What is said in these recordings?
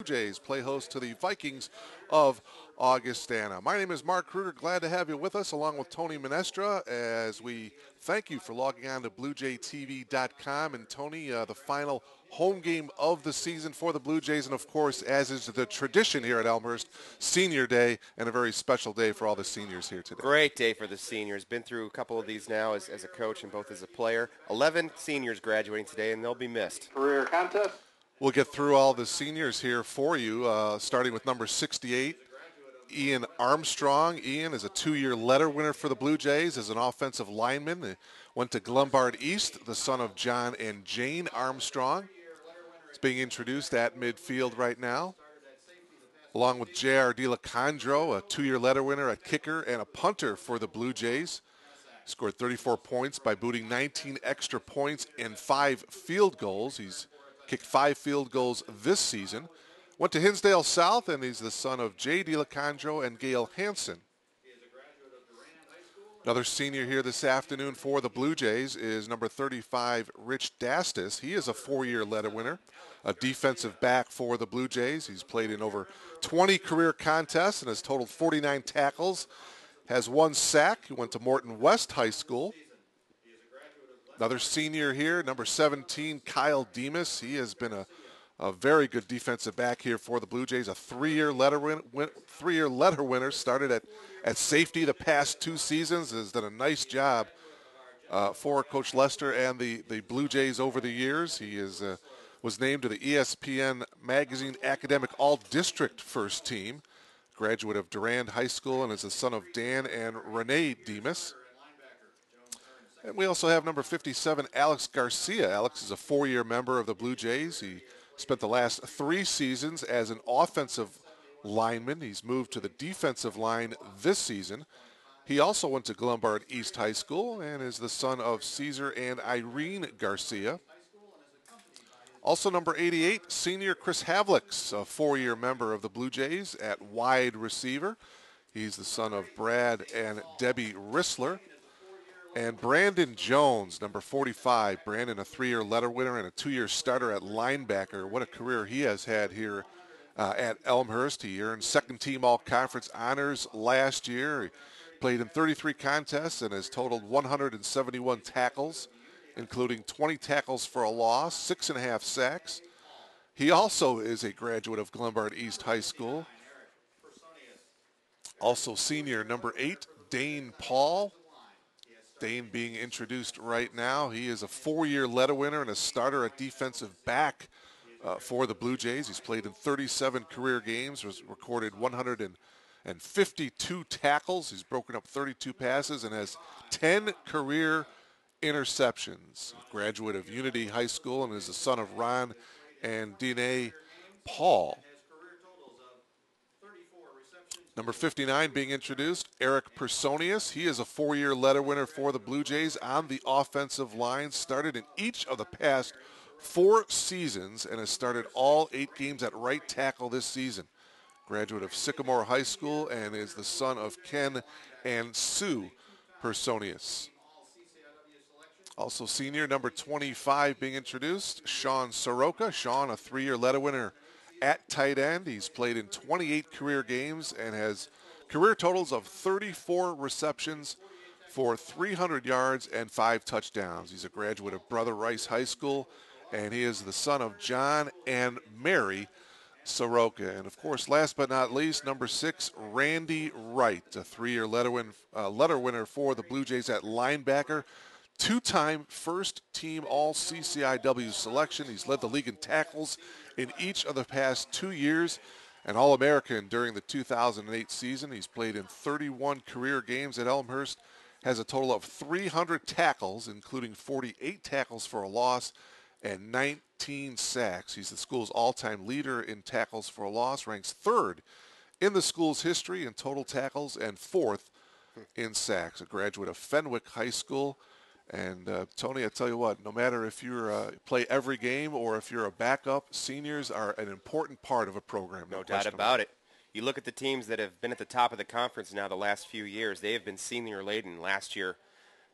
Jays play host to the Vikings of Augustana. My name is Mark Kruger. Glad to have you with us, along with Tony Minestra, as we thank you for logging on to BlueJayTV.com. And Tony, the final home game of the season for the Blue Jays, and of course, as is the tradition here at Elmhurst, Senior Day, and a very special day for all the seniors here today. Great day for the seniors. Been through a couple of these now as a coach and both as a player. 11 seniors graduating today, and they'll be missed. Career contest. We'll get through all the seniors here for you, starting with number 68, Ian Armstrong. Ian is a 2-year letter winner for the Blue Jays as an offensive lineman. He went to Glenbard East, the son of John and Jane Armstrong. He's being introduced at midfield right now, along with J.R. DiLacandro, a 2-year letter winner, a kicker, and a punter for the Blue Jays. Scored 34 points by booting 19 extra points and 5 field goals. He's kicked 5 field goals this season. Went to Hinsdale South, and he's the son of Jay DiLacandro and Gail Hansen. Another senior here this afternoon for the Blue Jays is number 35, Rich Dastis. He is a 4-year letter winner, a defensive back for the Blue Jays. He's played in over 20 career contests and has totaled 49 tackles, has 1 sack. He went to Morton West High School. Another senior here, number 17, Kyle Demas. He has been a very good defensive back here for the Blue Jays. A 3-year letter winner. Started at safety the past 2 seasons. Has done a nice job for Coach Lester and the Blue Jays over the years. He was named to the ESPN Magazine Academic All-District First Team. Graduate of Durand High School and is the son of Dan and Renee Demas. And we also have number 57, Alex Garcia. Alex is a 4-year member of the Blue Jays. He spent the last 3 seasons as an offensive lineman. He's moved to the defensive line this season. He also went to Glenbard East High School and is the son of Caesar and Irene Garcia. Also number 88, senior Chris Havlicks, a 4-year member of the Blue Jays at wide receiver. He's the son of Brad and Debbie Rissler. And Brandon Jones, number 45. Brandon, a 3-year letter winner and a 2-year starter at linebacker. What a career he has had here at Elmhurst. He earned second-team all-conference honors last year. He played in 33 contests and has totaled 171 tackles, including 20 tackles for a loss, 6.5 sacks. He also is a graduate of Glenbard East High School. Also senior, number 8, Dane Paul. Dane being introduced right now. He is a 4-year letter winner and a starter at defensive back for the Blue Jays. He's played in 37 career games, recorded 152 tackles. He's broken up 32 passes and has 10 career interceptions. Graduate of Unity High School and is the son of Ron and Dene Paul. Number 59 being introduced, Eric Personius. He is a 4-year letter winner for the Blue Jays on the offensive line. Started in each of the past 4 seasons and has started all 8 games at right tackle this season. Graduate of Sycamore High School and is the son of Ken and Sue Personius. Also senior, number 25 being introduced, Sean Soroka. Sean, a 3-year letter winner at tight end. He's played in 28 career games and has career totals of 34 receptions for 300 yards and 5 touchdowns. He's a graduate of Brother Rice High School, and he is the son of John and Mary Soroka. And, of course, last but not least, number 6, Randy Wright, a 3-year letter winner for the Blue Jays at linebacker. 2-time first-team All-CCIW selection. He's led the league in tackles in each of the past 2 years, an All-American during the 2008 season. He's played in 31 career games at Elmhurst, has a total of 300 tackles, including 48 tackles for a loss and 19 sacks. He's the school's all-time leader in tackles for a loss, ranks 3rd in the school's history in total tackles and 4th in sacks. A graduate of Fenwick High School. And, Tony, I tell you what, no matter if you play every game or if you're a backup, seniors are an important part of a program. No doubt about it. You look at the teams that have been at the top of the conference now the last few years. They have been senior-laden. Last year,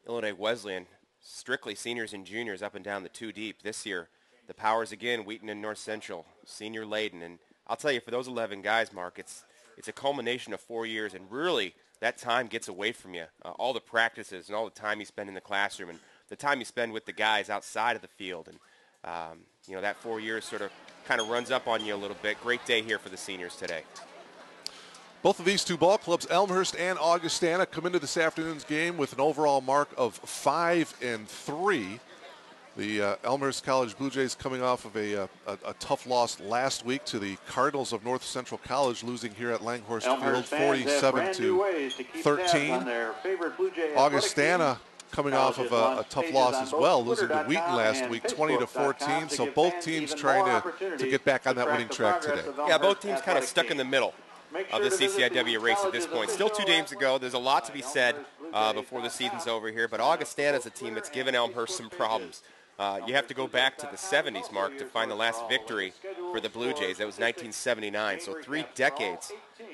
Illinois Wesleyan, strictly seniors and juniors up and down the 2 deep. This year, the Powers again, Wheaton and North Central, senior-laden. And I'll tell you, for those 11 guys, Mark, it's a culmination of 4 years, and really that time gets away from you. All the practices and all the time you spend in the classroom and the time you spend with the guys outside of the field. And, that 4 years sort of kind of runs up on you a little bit. Great day here for the seniors today. Both of these two ball clubs, Elmhurst and Augustana, come into this afternoon's game with an overall mark of 5-3. The Elmhurst College Blue Jays coming off of a tough loss last week to the Cardinals of North Central College, losing here at Langhorst Field 47-13. Augustana coming off of a tough loss as well, losing to Wheaton last week 20-14. So both teams trying to get back on that winning track today. Yeah, both teams kind of stuck in the middle of the CCIW race at this point. Still 2 games to go. There's a lot to be said before the season's over here, but Augustana is a team that's given Elmhurst some problems. You have to go back to the 70s, Mark, to find the last victory for the Blue Jays. That was 1979, so 3 decades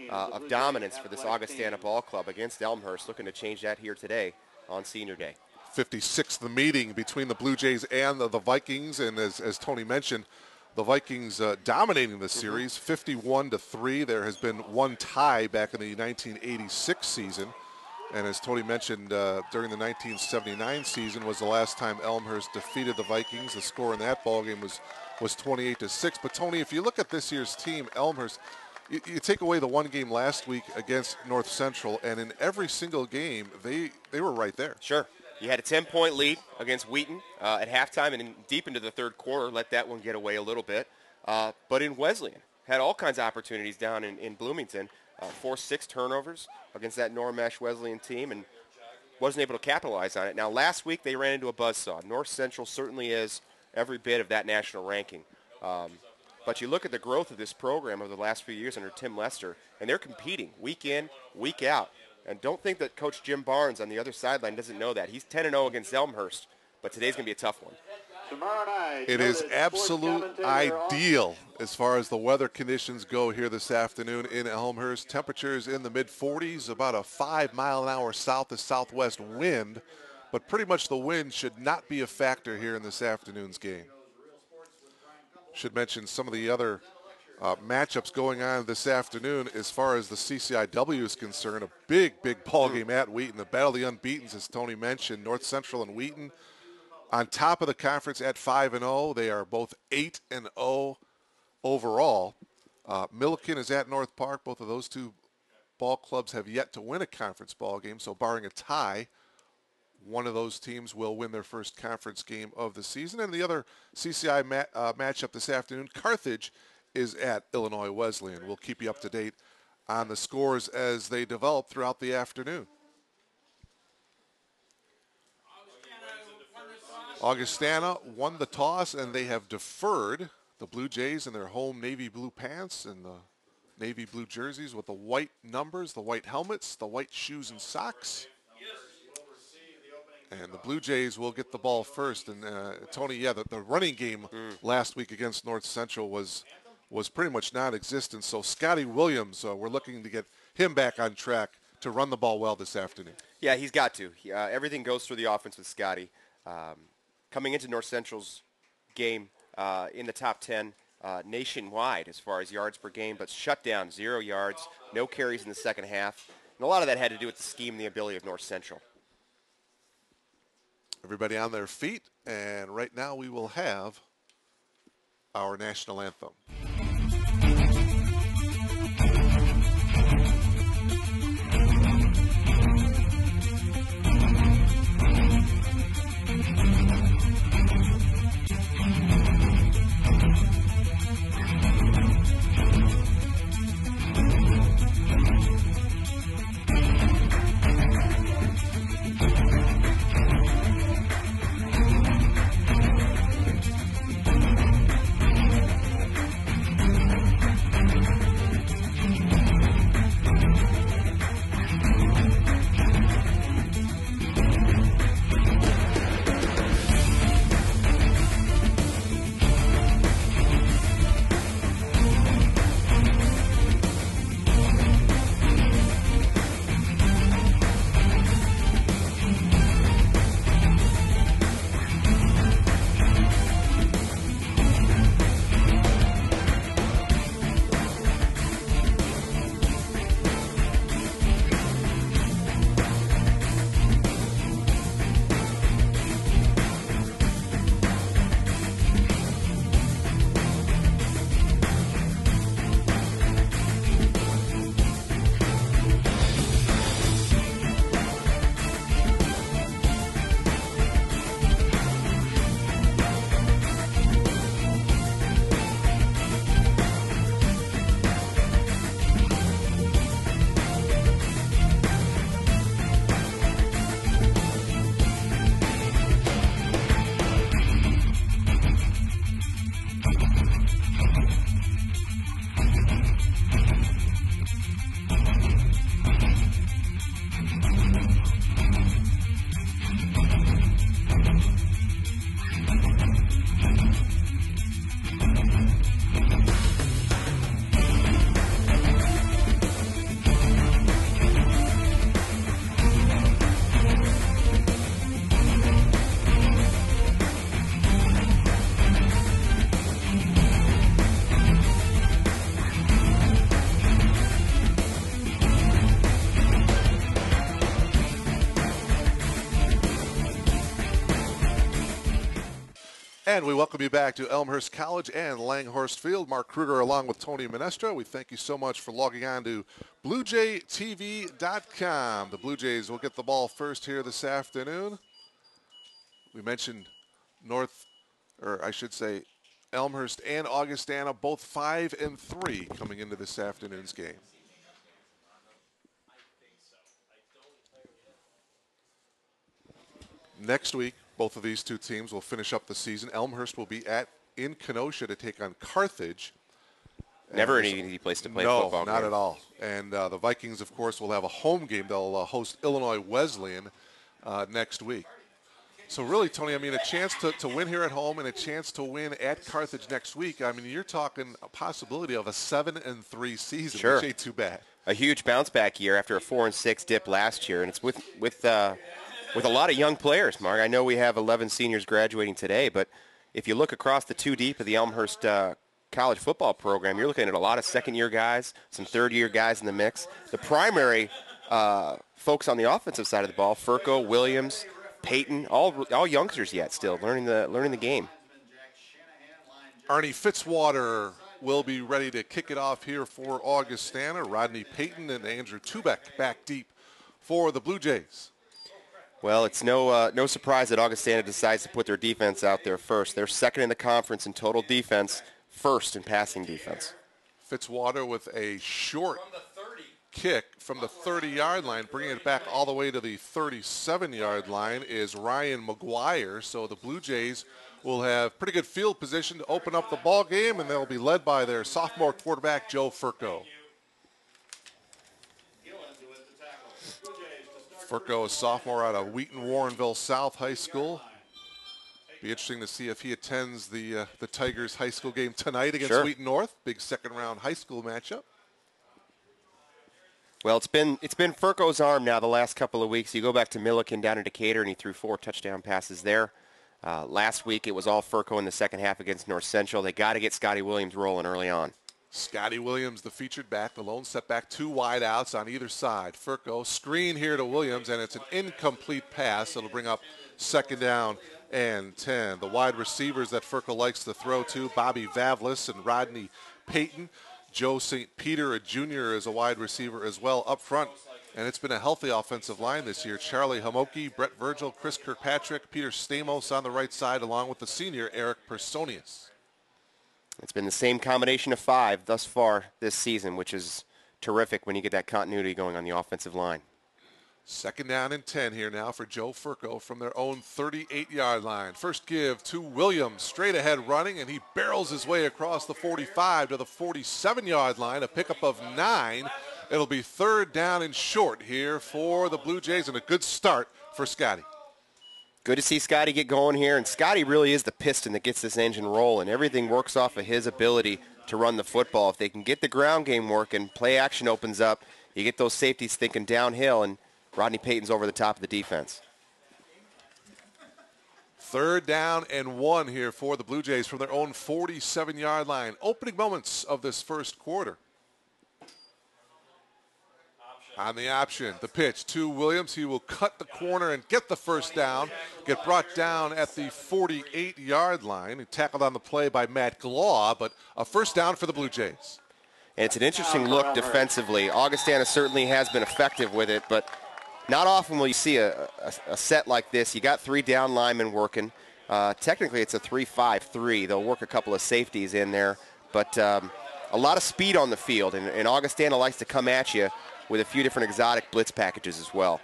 of dominance for this Augustana ball club against Elmhurst, looking to change that here today on Senior Day. 56th meeting between the Blue Jays and the Vikings, and as Tony mentioned, the Vikings dominating the series 51-3. There has been one tie back in the 1986 season. And as Tony mentioned, during the 1979 season was the last time Elmhurst defeated the Vikings. The score in that ballgame was 28-6. But Tony, if you look at this year's team, Elmhurst, you take away the one game last week against North Central, and in every single game, they were right there. Sure. You had a 10-point lead against Wheaton at halftime and deep into the third quarter, let that one get away a little bit. But in Wesleyan, had all kinds of opportunities down in Bloomington. Forced 6 turnovers against that Normesh Wesleyan team and wasn't able to capitalize on it. Now, last week they ran into a buzzsaw. North Central certainly is every bit of that national ranking. But you look at the growth of this program over the last few years under Tim Lester, and they're competing week in, week out. And don't think that Coach Jim Barnes on the other sideline doesn't know that. He's 10-0 against Elmhurst, but today's going to be a tough one. It is absolute ideal as far as the weather conditions go here this afternoon in Elmhurst. Temperatures in the mid-40s, about a 5-mile-an-hour south to southwest wind, but pretty much the wind should not be a factor here in this afternoon's game. Should mention some of the other matchups going on this afternoon as far as the CCIW is concerned. A big ball game at Wheaton. The Battle of the Unbeatens, as Tony mentioned, North Central and Wheaton. On top of the conference at 5-0, they are both 8-0 overall. Milliken is at North Park. Both of those two ball clubs have yet to win a conference ball game, so barring a tie, one of those teams will win their first conference game of the season. And the other CCI matchup this afternoon, Carthage is at Illinois Wesleyan. We'll keep you up to date on the scores as they develop throughout the afternoon. Augustana won the toss, and they have deferred. The Blue Jays in their home navy blue pants and the navy blue jerseys with the white numbers, the white helmets, the white shoes and socks. And the Blue Jays will get the ball first. And Tony, the running game last week against North Central was pretty much non-existent. So Scotty Williams, we're looking to get him back on track to run the ball well this afternoon. Yeah, he's got to. Everything goes through the offense with Scotty. Coming into North Central's game in the top 10 nationwide as far as yards per game, but shut down 0 yards, no carries in the second half. And a lot of that had to do with the scheme and the ability of North Central. Everybody on their feet, and right now we will have our national anthem. And we welcome you back to Elmhurst College and Langhorst Field. Mark Kruger along with Tony Minestra. We thank you so much for logging on to BlueJayTV.com. The Blue Jays will get the ball first here this afternoon. We mentioned Elmhurst and Augustana, both 5-3 coming into this afternoon's game. Next week, both of these two teams will finish up the season. Elmhurst will be in Kenosha to take on Carthage. Never an easy place to play No, football. not at all. And the Vikings, of course, will have a home game. They'll host Illinois Wesleyan next week. So really, Tony, I mean, a chance to win here at home and a chance to win at Carthage next week. I mean, you're talking a possibility of a 7-3 season, Sure. which ain't too bad. A huge bounce-back year after a 4-6 dip last year, and it's with a lot of young players, Mark. I know we have 11 seniors graduating today, but if you look across the two deep of the Elmhurst college football program, you're looking at a lot of second-year guys, some third-year guys in the mix. The primary folks on the offensive side of the ball, Furco, Williams, Peyton, all youngsters yet still, learning the game. Arnie Fitzwater will be ready to kick it off here for Augustana. Rodney Payton and Andrew Tubeck back deep for the Blue Jays. Well, it's no surprise that Augustana decides to put their defense out there first. They're second in the conference in total defense, first in passing defense. Fitzwater with a short kick from the 30-yard line, bringing it back all the way to the 37-yard line is Ryan McGuire. So the Blue Jays will have pretty good field position to open up the ball game, and they'll be led by their sophomore quarterback, Joe Furco. Furco is sophomore out of Wheaton Warrenville South High School. Be interesting to see if he attends the Tigers high school game tonight against Sure. Wheaton North. Big second-round high school matchup. Well, it's been Furco's arm now the last couple of weeks. You go back to Milliken down in Decatur, and he threw 4 touchdown passes there. Last week, it was all Furco in the second half against North Central. They got to get Scotty Williams rolling early on. Scotty Williams, the featured back, the lone setback, 2 wide outs on either side. Furco, screen here to Williams, and it's an incomplete pass. It'll bring up second down and 10. The wide receivers that Furco likes to throw to, Bobby Vavlis and Rodney Payton. Joe St. Peter, a junior, is a wide receiver as well up front. And it's been a healthy offensive line this year. Charlie Hamoki, Brett Virgil, Chris Kirkpatrick, Peter Stamos on the right side, along with the senior, Eric Personius. It's been the same combination of 5 thus far this season, which is terrific when you get that continuity going on the offensive line. Second down and 10 here now for Joe Furco from their own 38-yard line. First give to Williams, straight ahead running, and he barrels his way across the 45 to the 47-yard line, a pickup of 9. It'll be third down and short here for the Blue Jays, and a good start for Scotty. Good to see Scotty get going here, and Scotty really is the piston that gets this engine rolling. Everything works off of his ability to run the football. If they can get the ground game working, play action opens up, you get those safeties thinking downhill, and Rodney Payton's over the top of the defense. Third down and 1 here for the Blue Jays from their own 47-yard line. Opening moments of this first quarter. On the option, the pitch to Williams. He will cut the corner and get the first down. Get brought down at the 48-yard line. And tackled on the play by Matt Glaw, but a first down for the Blue Jays. And it's an interesting look defensively. Augustana certainly has been effective with it, but not often will you see a set like this. You got 3 down linemen working. Technically, it's a 3-5-3. They'll work a couple of safeties in there, but a lot of speed on the field, and Augustana likes to come at you with a few different exotic blitz packages as well.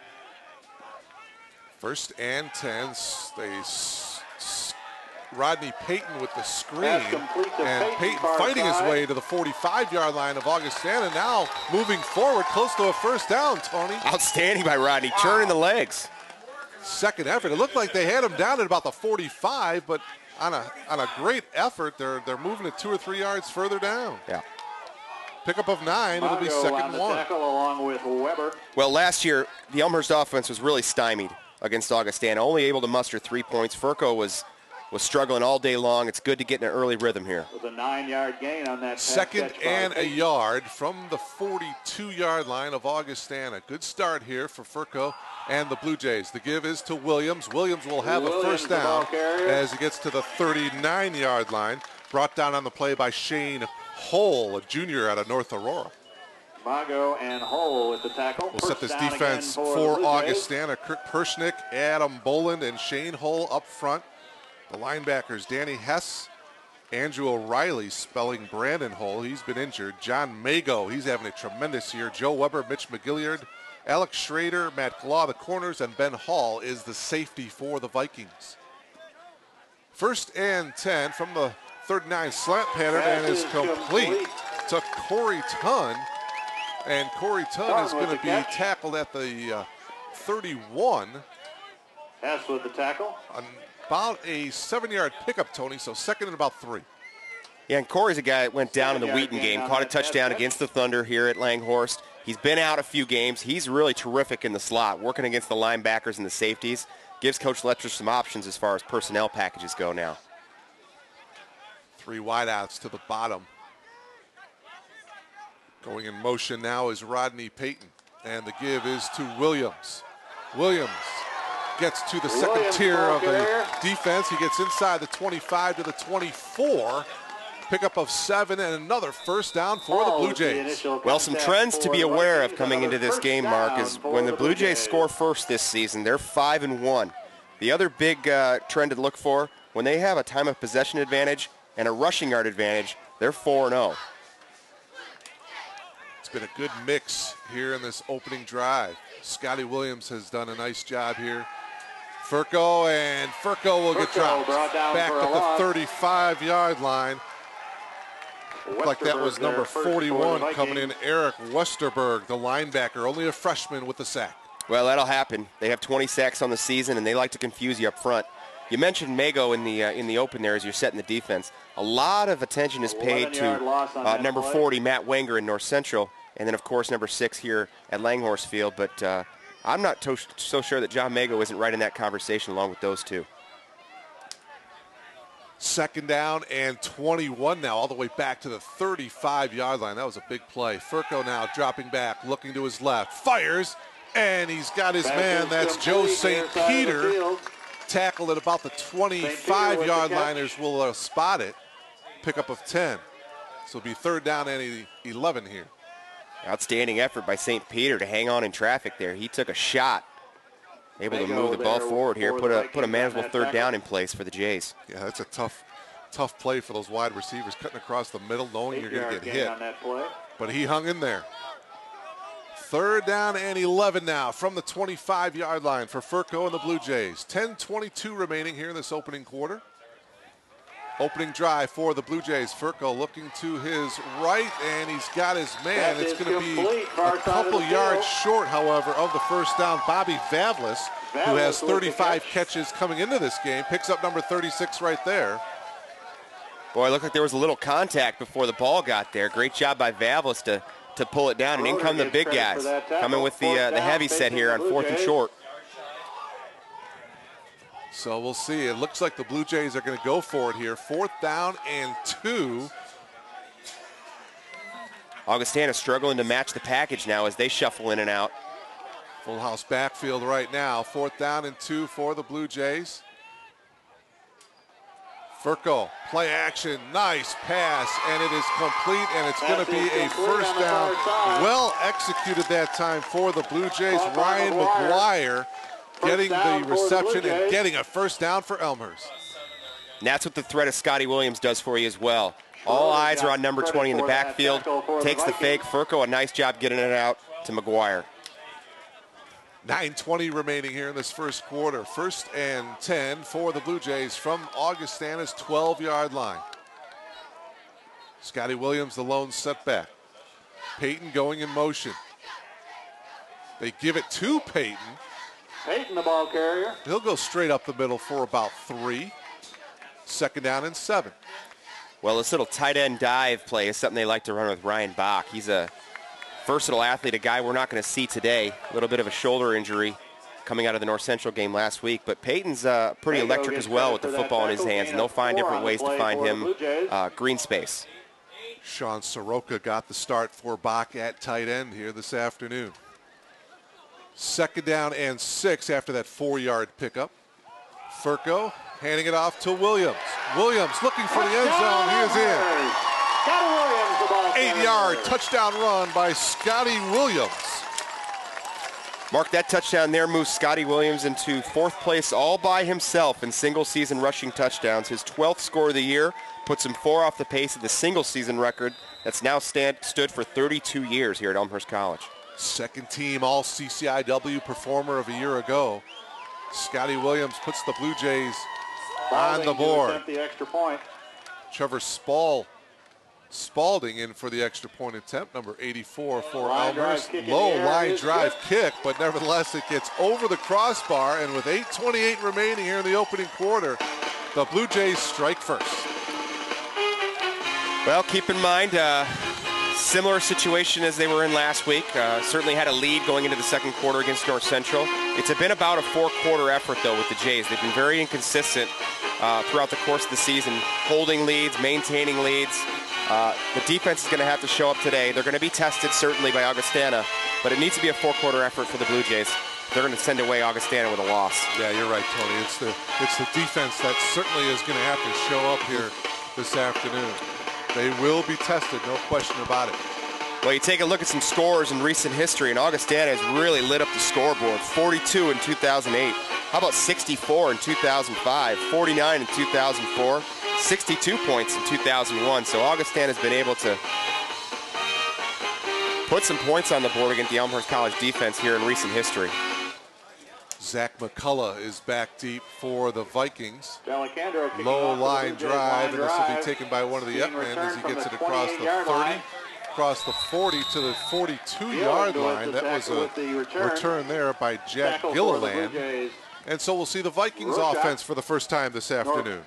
First and 10. Rodney Payton with the screen, and Payton fighting his way to the 45-yard line of Augustana, now moving forward close to a first down, Tony. Outstanding by Rodney, turning the legs. Second effort. It looked like they had him down at about the 45, but on a great effort, they're moving it 2 or 3 yards further down. Yeah. Pickup of 9, it'll be second and 1. Along with Weber. Well, last year, the Elmhurst offense was really stymied against Augustana, only able to muster 3 points. Furco was was struggling all day long. It's good to get in an early rhythm here. With a 9-yard gain on that Second and a yard from the 42-yard line of Augustana. Good start here for Furco and the Blue Jays. The give is to Williams. Williams will have a first down as he gets to the 39-yard line. Brought down on the play by Shane Hull, a junior out of North Aurora. Mago and Hull with the tackle. We'll set this defense for Augustana. Kirk Pershnick, Adam Boland, and Shane Hull up front. The linebackers, Danny Hess, Andrew O'Reilly, spelling Brandon Hull. He's been injured. John Mago, he's having a tremendous year. Joe Weber, Mitch McGilliard, Alex Schrader, Matt Claw, the corners, and Ben Hall is the safety for the Vikings. First and 10 from the 39 slant pattern, and is complete to Corey Tunn. And Corey Tunn is going to be tackled at the 31. Hess with the tackle. About a 7-yard pickup, Tony, so second and about 3. Yeah, and Corey's a guy that went down in the Wheaton game, caught a touchdown against the Thunder here at Langhorst. He's been out a few games. He's really terrific in the slot, working against the linebackers and the safeties. Gives Coach Letcher some options as far as personnel packages go now. 3 wideouts to the bottom. Going in motion now is Rodney Payton, and the give is to Williams. Williams gets to the second tier of the defense. He gets inside the 25 to the 24. Pickup of 7 and another first down for the Blue Jays. Well, some trends to be aware of coming into this game, Mark, is when the Blue Jays score first this season, they're 5-1. The other big trend to look for, when they have a time of possession advantage and a rushing yard advantage, they're 4-0. It's been a good mix here in this opening drive. Scotty Williams has done a nice job here. Furco will get dropped back at the 35-yard line. Looked like that was number 41 coming in, Eric Westerberg, the linebacker, only a freshman with the sack. Well, that'll happen. They have 20 sacks on the season, and they like to confuse you up front. You mentioned Mago in the open there as you're setting the defense. A lot of attention is paid to number 40, Matt Wenger in North Central, and then, of course, number 6 here at Langhorst Field. But I'm not so sure that John Mago isn't right in that conversation along with those two. Second down and 21 now, all the way back to the 35-yard line. That was a big play. Furco now dropping back, looking to his left, fires, and he's got his man. That's Joe St. Peter, tackled at about the 25-yard liners will spot it. Pickup of 10. So it'll be third down and 11 here. Outstanding effort by St. Peter to hang on in traffic there. He took a shot. Able to move the ball forward here, put a manageable third down in place for the Jays. Yeah, that's a tough play for those wide receivers, cutting across the middle, knowing you're going to get hit. But he hung in there. Third down and 11 now from the 25-yard line for Furco and the Blue Jays. 10:22 remaining here in this opening quarter. Opening drive for the Blue Jays. Furco looking to his right, and he's got his man. It's going to be a couple yards short, however, of the first down. Bobby Vavlis, who has 35 catches coming into this game, picks up number 36 right there. Boy, it looked like there was a little contact before the ball got there. Great job by Vavlis to pull it down, and in come the big guys, coming with the heavy set here on 4th and short. So we'll see. It looks like the Blue Jays are going to go for it here. 4th down and 2. Augustana struggling to match the package now as they shuffle in and out. Full house backfield right now. 4th down and 2 for the Blue Jays. Furco, play action, nice pass, and it is complete, and it's going to be a first down. Well executed that time for the Blue Jays. Ryan McGuire getting the reception and getting a first down for Elmhurst. And that's what the threat of Scotty Williams does for you as well. All eyes are on number 20 in the backfield. Takes the fake. Furco, a nice job getting it out to McGuire. 9:20 remaining here in this first quarter. 1st and 10 for the Blue Jays from Augustana's 12-yard line. Scotty Williams, the lone setback. Payton going in motion. They give it to Payton. Payton, the ball carrier. He'll go straight up the middle for about 3. 2nd down and 7. Well, this little tight end dive play is something they like to run with Ryan Bach. He's a versatile athlete, a guy we're not going to see today. A little bit of a shoulder injury coming out of the North Central game last week. But Peyton's pretty electric as well with the football in his hands, and they'll find different ways to find him green space. Sean Soroka got the start for Bach at tight end here this afternoon. 2nd down and 6 after that 4-yard pickup. Furco handing it off to Williams. Williams looking for the end zone. He is in. 8-yard touchdown run by Scotty Williams. Mark, that touchdown there moves Scotty Williams into 4th place all by himself in single-season rushing touchdowns. His 12th score of the year puts him 4 off the pace of the single-season record that's now stood for 32 years here at Elmhurst College. 2nd team All-CCIW performer of a year ago. Scotty Williams puts the Blue Jays on the board. The extra point. Trevor Spalding in for the extra point attempt, number 84 for Elmhurst. Low line drive kick, but nevertheless it gets over the crossbar, and with 8:28 remaining here in the opening quarter, the Blue Jays strike first. Well, keep in mind, similar situation as they were in last week. Certainly had a lead going into the 2nd quarter against North Central. It's been about a 4-quarter effort, though, with the Jays. They've been very inconsistent throughout the course of the season, holding leads, maintaining leads. The defense is going to have to show up today. They're going to be tested, certainly, by Augustana, but it needs to be a 4-quarter effort for the Blue Jays. They're going to send away Augustana with a loss. Yeah, you're right, Tony. It's the defense that certainly is going to have to show up here this afternoon. They will be tested, no question about it. Well, you take a look at some scores in recent history, and Augustana has really lit up the scoreboard. 42 in 2008. How about 64 in 2005, 49 in 2004, 62 points in 2001. So Augustana has been able to put some points on the board against the Elmhurst College defense here in recent history. Zach McCullough is back deep for the Vikings. Delicandro Low line drive, and this will be taken by one of the Yep men as he gets it across the 30, across the 40 to the 42-yard line. That was a return there by Jack Gilliland. And so we'll see the Vikings offense for the first time this afternoon.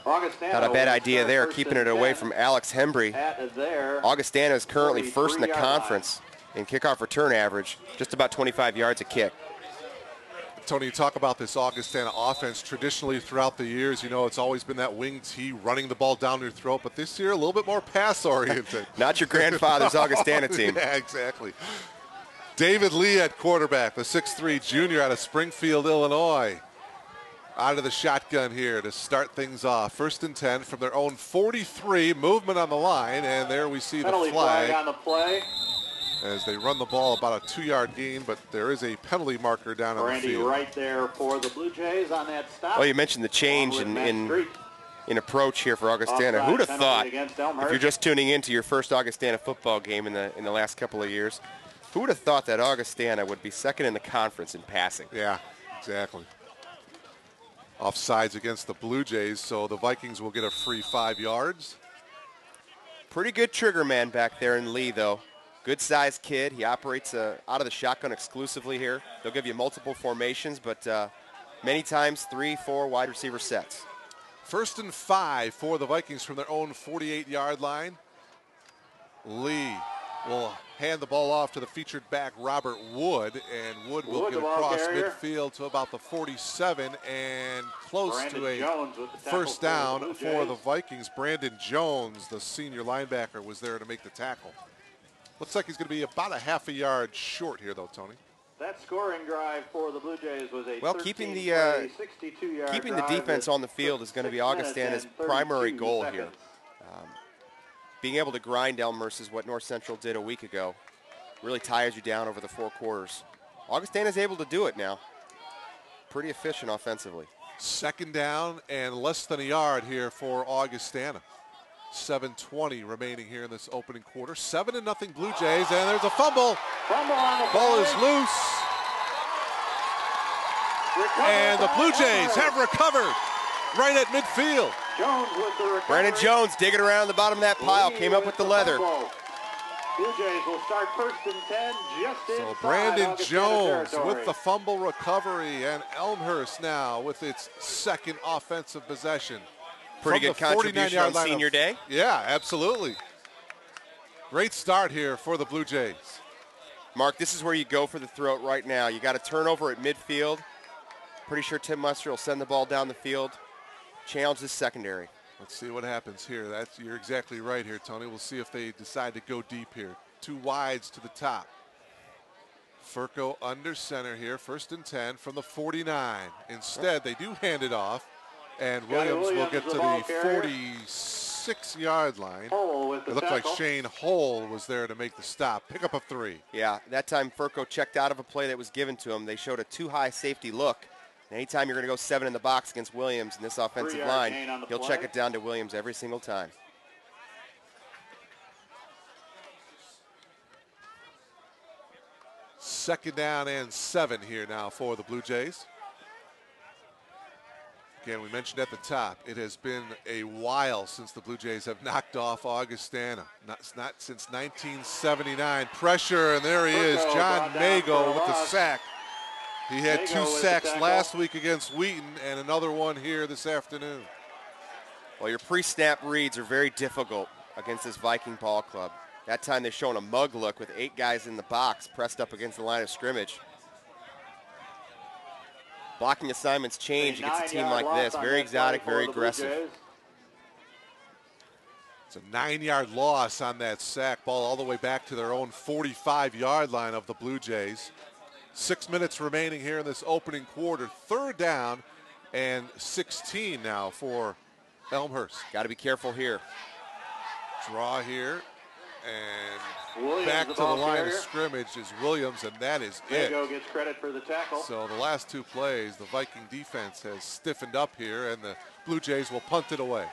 Not a bad idea there, keeping it away from Alex Hembry. Augustana is currently 1st in the conference in kickoff return average, just about 25 yards a kick. Tony, you talk about this Augustana offense. Traditionally throughout the years, you know, it's always been that wing T running the ball down your throat, but this year a little bit more pass-oriented. Not your grandfather's Augustana team. Yeah, exactly. David Lee at quarterback, the 6'3 junior out of Springfield, Illinois. Out of the shotgun here to start things off. 1st and 10 from their own 43. Movement on the line, and there we see the flag on the play. As they run the ball about a 2-yard gain, but there is a penalty marker down on the field. Right there for the Blue Jays on that stop. Well, you mentioned the change in approach here for Augustana. Who'd have thought, if you're just tuning into your first Augustana football game in the last couple of years, who would have thought that Augustana would be 2nd in the conference in passing? Yeah, exactly. Offsides against the Blue Jays, so the Vikings will get a free 5 yards. Pretty good trigger man back there in Lee, though. Good-sized kid. He operates out of the shotgun exclusively here. They'll give you multiple formations, but many times 3-4 wide receiver sets. 1st and 5 for the Vikings from their own 48-yard line. Lee will hand the ball off to the featured back, Robert Wood, and Wood will get across midfield to about the 47 and close to a 1st down for the Vikings. Brandon Jones, the senior linebacker, was there to make the tackle. Looks like he's going to be about a half a yard short here, though, Tony. That scoring drive for the Blue Jays was a keeping the defense on the field is going to be Augustana's primary goal here. Being able to grind Elmhurst is what North Central did a week ago. Really tires you down over the 4 quarters. Augustana's able to do it now. Pretty efficient offensively. 2nd down and less than a yard here for Augustana. 7:20 remaining here in this opening quarter. 7-0 Blue Jays, and there's a fumble. Ball is loose. And the Blue Jays have recovered right at midfield. Brandon Jones digging around the bottom of that pile, came up with the leather. Blue Jays will start 1st and 10 just inside. So Brandon Jones territory. with the fumble recovery, and Elmhurst now with its 2nd offensive possession. Pretty good contribution on senior day. Yeah, absolutely. Great start here for the Blue Jays. Mark, this is where you go for the throat right now. You got a turnover at midfield. Pretty sure Tim Muster will send the ball down the field. Challenge this secondary. Let's see what happens here. You're exactly right here, Tony. We'll see if they decide to go deep here. 2 wides to the top. Furco under center here, 1st and 10 from the 49. Instead, they do hand it off, and Williams will get to the 46-yard line. It looked like Shane Hull was there to make the stop. Pick up a 3. Yeah, that time Furco checked out of a play that was given to him. They showed a too high safety look. And anytime you're going to go 7 in the box against Williams in this offensive line, he'll check it down to Williams every single time. Second down and 7 here now for the Blue Jays. Again, we mentioned at the top, it has been a while since the Blue Jays have knocked off Augustana. Not since 1979. Pressure, and there he is, John Mago with the sack. He had 2 sacks last week against Wheaton and another one here this afternoon. Well, your pre-snap reads are very difficult against this Viking ball club. That time they're showing a mug look with 8 guys in the box pressed up against the line of scrimmage. Blocking assignments change against a team like this. Very exotic, very aggressive. It's a 9-yard loss on that sack. Ball all the way back to their own 45-yard line of the Blue Jays. 6 minutes remaining here in this opening quarter. 3rd down and 16 now for Elmhurst. Got to be careful here. Draw here. And Williams, back to the line of scrimmage is Williams, and that is it. Mago gets credit for the tackle. So the last 2 plays, the Viking defense has stiffened up here, and the Blue Jays will punt it away.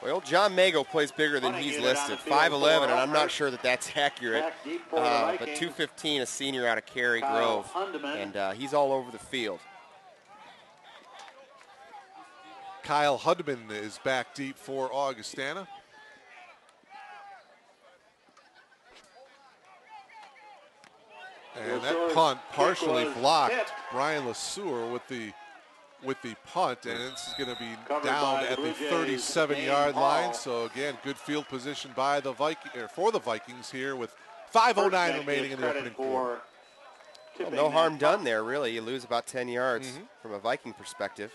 Well, John Mago plays bigger than he's listed, 5'11", and I'm not sure that that's accurate. But 215, a senior out of Cary Grove, and he's all over the field. Kyle Hudman is back deep for Augustana. And that punt partially blocked Brian LeSueur with the punt, and this is going to be down at the 37-yard line. So again, good field position by the for the Vikings here with 5:09 remaining in the opening quarter. Well, no harm done there, really. You lose about 10 yards from a Viking perspective.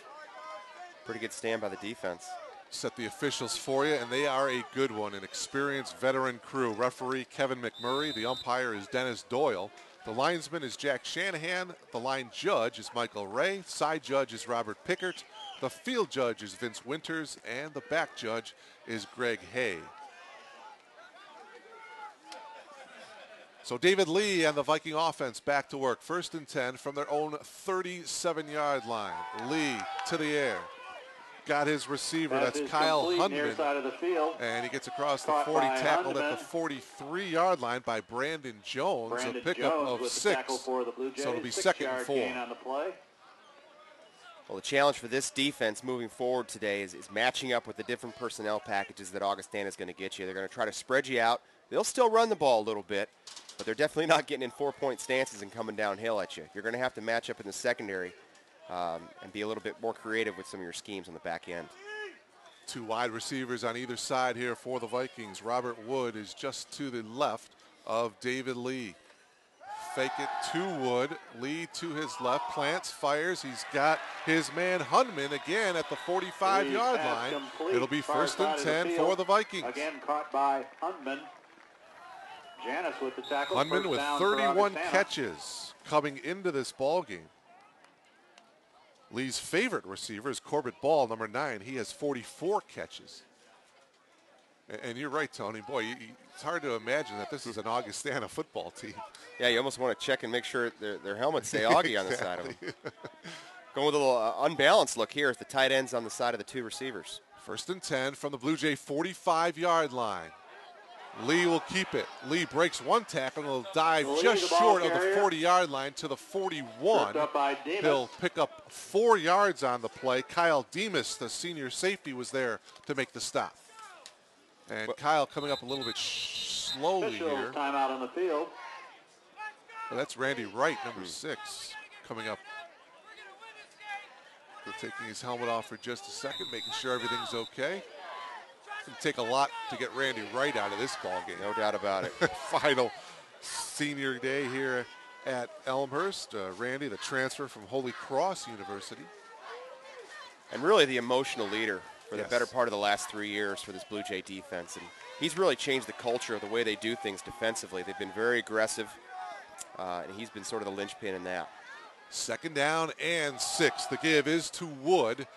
Pretty good stand by the defense. Set the officials for you, and they are a good one, an experienced veteran crew. Referee Kevin McMurray, the umpire is Dennis Doyle. The linesman is Jack Shanahan. The line judge is Michael Ray. Side judge is Robert Pickert. The field judge is Vince Winters. And the back judge is Greg Hay. So David Lee and the Viking offense back to work. 1st and 10 from their own 37-yard line. Lee to the air. Got his receiver, that's Kyle Hundman, and he gets across the 40, tackled at the 43-yard line by Brandon Jones, a pickup of 6, so it'll be 2nd and 4. Well, the challenge for this defense moving forward today is matching up with the different personnel packages that Augustana is going to get you. They're going to try to spread you out. They'll still run the ball a little bit, but they're definitely not getting in 4-point stances and coming downhill at you. You're going to have to match up in the secondary and be a little bit more creative with some of your schemes on the back end. 2 wide receivers on either side here for the Vikings. Robert Wood is just to the left of David Lee. Fake it to Wood. Lee to his left. Plants, fires. He's got his man Hundman again at the 45-yard line. It'll be 1st and 10 for the Vikings. Again caught by Hundman. Janis with the tackle. Hundman with 31 catches coming into this ball game. Lee's favorite receiver is Corbett Ball, number 9. He has 44 catches. And you're right, Tony. Boy, it's hard to imagine that this is an Augustana football team. Yeah, you almost want to check and make sure their helmets say Augie on the side of them. Going with a little unbalanced look here at the tight ends on the side of the 2 receivers. 1st and 10 from the Blue Jay 45-yard line. Lee will keep it. Lee breaks 1 tackle and will dive just short of the 40-yard line to the 41. He'll pick up 4 yards on the play. Kyle Demas, the senior safety, was there to make the stop. And Kyle coming up a little bit slowly here. Timeout on the field. Well, that's Randy Wright, number 6, coming up. Taking his helmet off for just a second, making sure everything's okay. It's going to take a lot to get Randy Wright out of this ball game. No doubt about it. Final senior day here at Elmhurst. Randy, the transfer from Holy Cross University. And really the emotional leader for the better part of the last 3 years for this Blue Jay defense. And he's really changed the culture of the way they do things defensively. They've been very aggressive, and he's been sort of the linchpin in that. 2nd down and 6. The give is to Wood.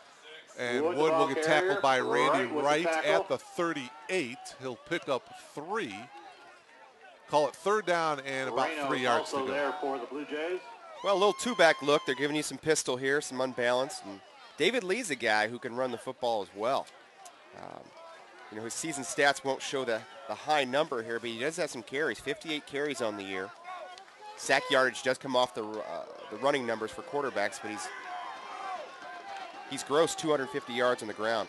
And Wood will get tackled by Randy Wright at the 38. He'll pick up 3. Call it 3rd down and about 3 yards to go. There for the Blue Jays. Well, a little two-back look. They're giving you some pistol here, some unbalanced. And David Lee's a guy who can run the football as well. His season stats won't show the high number here, but he does have some carries, 58 carries on the year. Sack yardage does come off the running numbers for quarterbacks, but he's grossed 250 yards on the ground.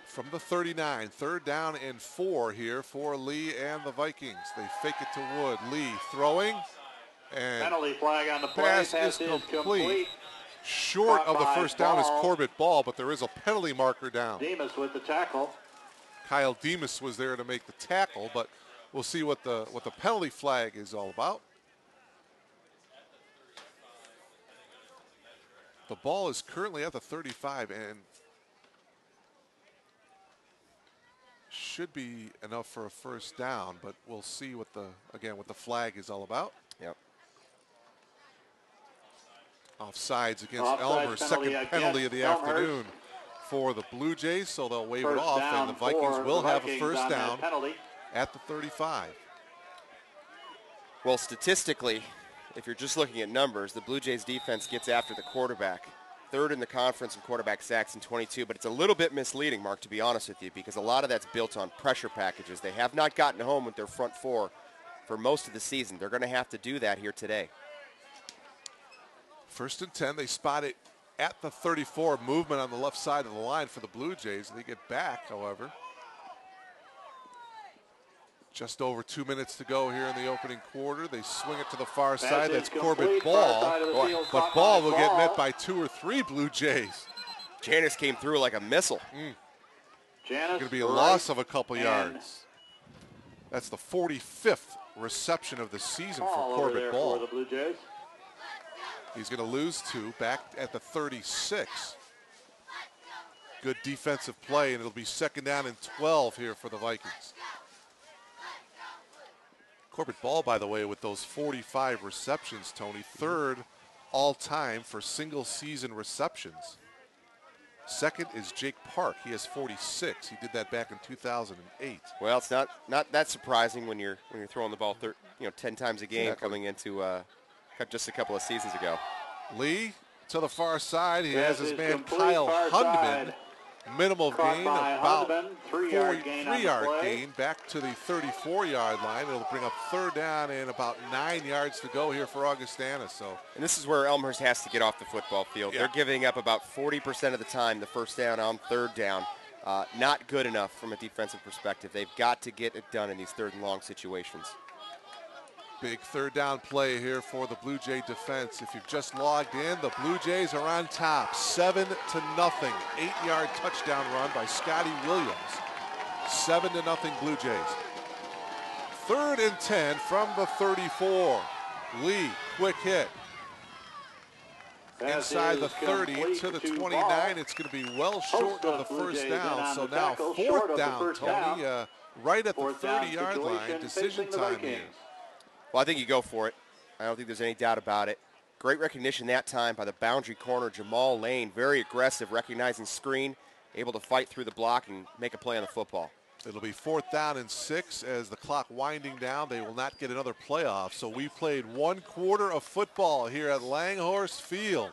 From the 39, 3rd down and 4 here for Lee and the Vikings. They fake it to Wood. Lee throwing, and penalty flag on the play. pass is complete. Short of the first down is Corbett Ball, but there is a penalty marker down. Demas with the tackle. Kyle Demas was there to make the tackle, but we'll see what the penalty flag is all about. The ball is currently at the 35 and should be enough for a first down, but we'll see what the flag is all about. Yep. Offsides against Elmhurst, second penalty of the afternoon for the Blue Jays, so they'll wave it off, and the Vikings will have a first down at the 35. Well, statistically, if you're just looking at numbers, the Blue Jays defense gets after the quarterback. 3rd in the conference in quarterback sacks in 22, but it's a little bit misleading, Mark, to be honest with you, because a lot of that's built on pressure packages. They have not gotten home with their front four for most of the season. They're going to have to do that here today. 1st and 10, they spot it at the 34. Movement on the left side of the line for the Blue Jays. They get back, however. Just over 2 minutes to go here in the opening quarter. They swing it to the far side. That's Corbett Ball. But Ball will get met by 2 or 3 Blue Jays. Janis came through like a missile. Going to be a loss of a couple yards. That's the 45th reception of the season for Corbett Ball. For the Blue Jays. He's going to lose 2 back at the 36. Good defensive play, and it'll be 2nd down and 12 here for the Vikings. Corbett Ball, by the way, with those 45 receptions, Tony, 3rd all-time for single-season receptions. 2nd is Jake Park. He has 46. He did that back in 2008. Well, it's not that surprising when you're throwing the ball 10 times a game coming into just a couple of seasons ago. Lee to the far side. He has his man Kyle Hundman. Minimal gain, about 3-yard gain back to the 34-yard line. It'll bring up 3rd down and about 9 yards to go here for Augustana. And this is where Elmhurst has to get off the football field. Yeah. They're giving up about 40% of the time the first down on 3rd down. Not good enough from a defensive perspective. They've got to get it done in these 3rd and long situations. Big 3rd down play here for the Blue Jay defense. If you've just logged in, the Blue Jays are on top, 7-0. 8-yard touchdown run by Scotty Williams. 7-0 Blue Jays. 3rd and 10 from the 34. Lee, quick hit. Inside the 30 to the 29. It's going to be well short of the first down. So now 4th down, Tony, right at the 30-yard line. Decision time here. Well, I think you go for it. I don't think there's any doubt about it. Great recognition that time by the boundary corner, Jamal Lane. Very aggressive, recognizing screen, able to fight through the block and make a play on the football. It'll be 4th down and 6 as the clock winding down. They will not get another playoff. So we played 1 quarter of football here at Langhorse Field.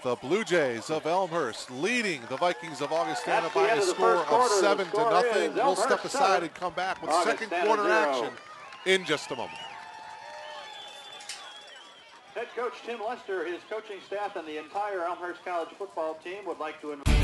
The Blue Jays of Elmhurst leading the Vikings of Augustana by a score of 7-0. We'll step aside and come back with second quarter action in just a moment. Head coach Tim Lester, his coaching staff, and the entire Elmhurst College football team would like to invite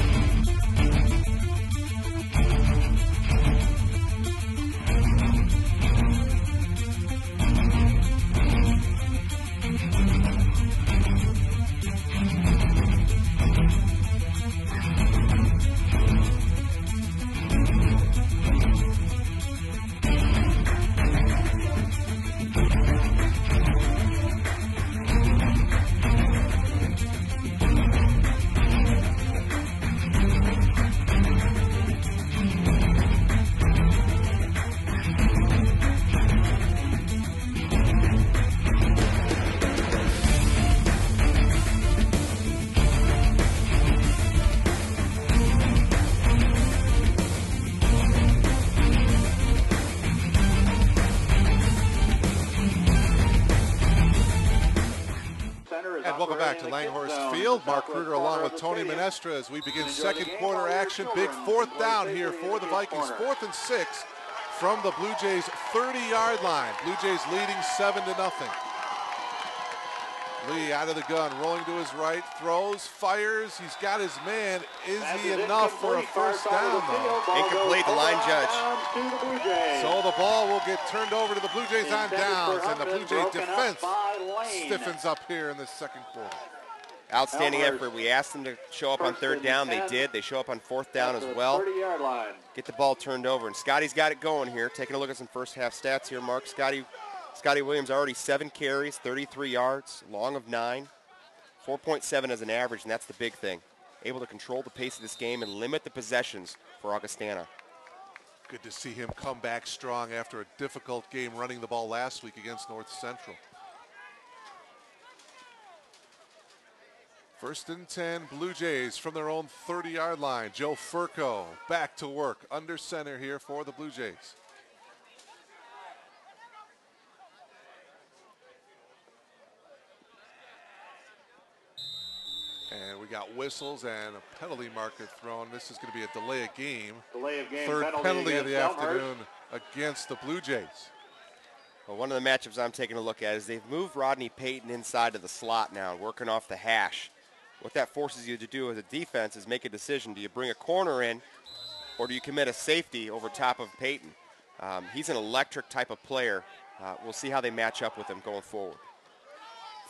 welcome back to Langhorst Field. Mark Kruger along with Tony Menestra as we begin second quarter action. Big fourth down here for the Vikings. 4th and 6 from the Blue Jays 30-yard line. Blue Jays leading 7-0. Lee out of the gun, rolling to his right, throws, fires. He's got his man. Is he enough for a first down, though? Incomplete, the line judge. So the ball will get turned over to the Blue Jays on downs, and the Blue Jays defense stiffens up here in the second quarter. Outstanding effort. We asked them to show up on third down. They did. They show up on fourth down as well. Get the ball turned over, and Scotty's got it going here. Taking a look at some first half stats here, Mark. Scotty Williams already 7 carries, 33 yards, long of 9, 4.7 as an average, and that's the big thing. Able to control the pace of this game and limit the possessions for Augustana. Good to see him come back strong after a difficult game running the ball last week against North Central. 1st and 10, Blue Jays from their own 30-yard line. Joe Furco back to work under center here for the Blue Jays. And we got whistles and a penalty marker thrown. This is going to be a delay of game. Third penalty of the afternoon against the Blue Jays. Well, one of the matchups I'm taking a look at is they've moved Rodney Payton inside to the slot now, working off the hash. What that forces you to do as a defense is make a decision. Do you bring a corner in, or do you commit a safety over top of Payton? He's an electric type of player. We'll see how they match up with him going forward.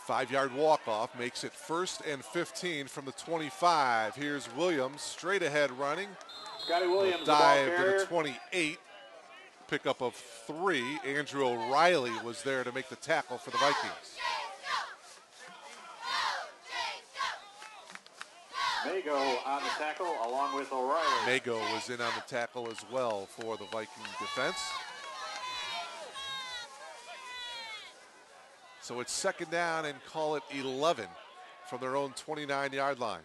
5-yard walk-off makes it 1st and 15 from the 25. Here's Williams straight ahead running. Scotty Williams, dive to the 28. Pickup of 3. Andrew O'Reilly was there to make the tackle for the Vikings. Mago on the tackle along with O'Reilly. Mago was in on the tackle as well for the Viking defense. So it's 2nd down and call it 11 from their own 29-yard line.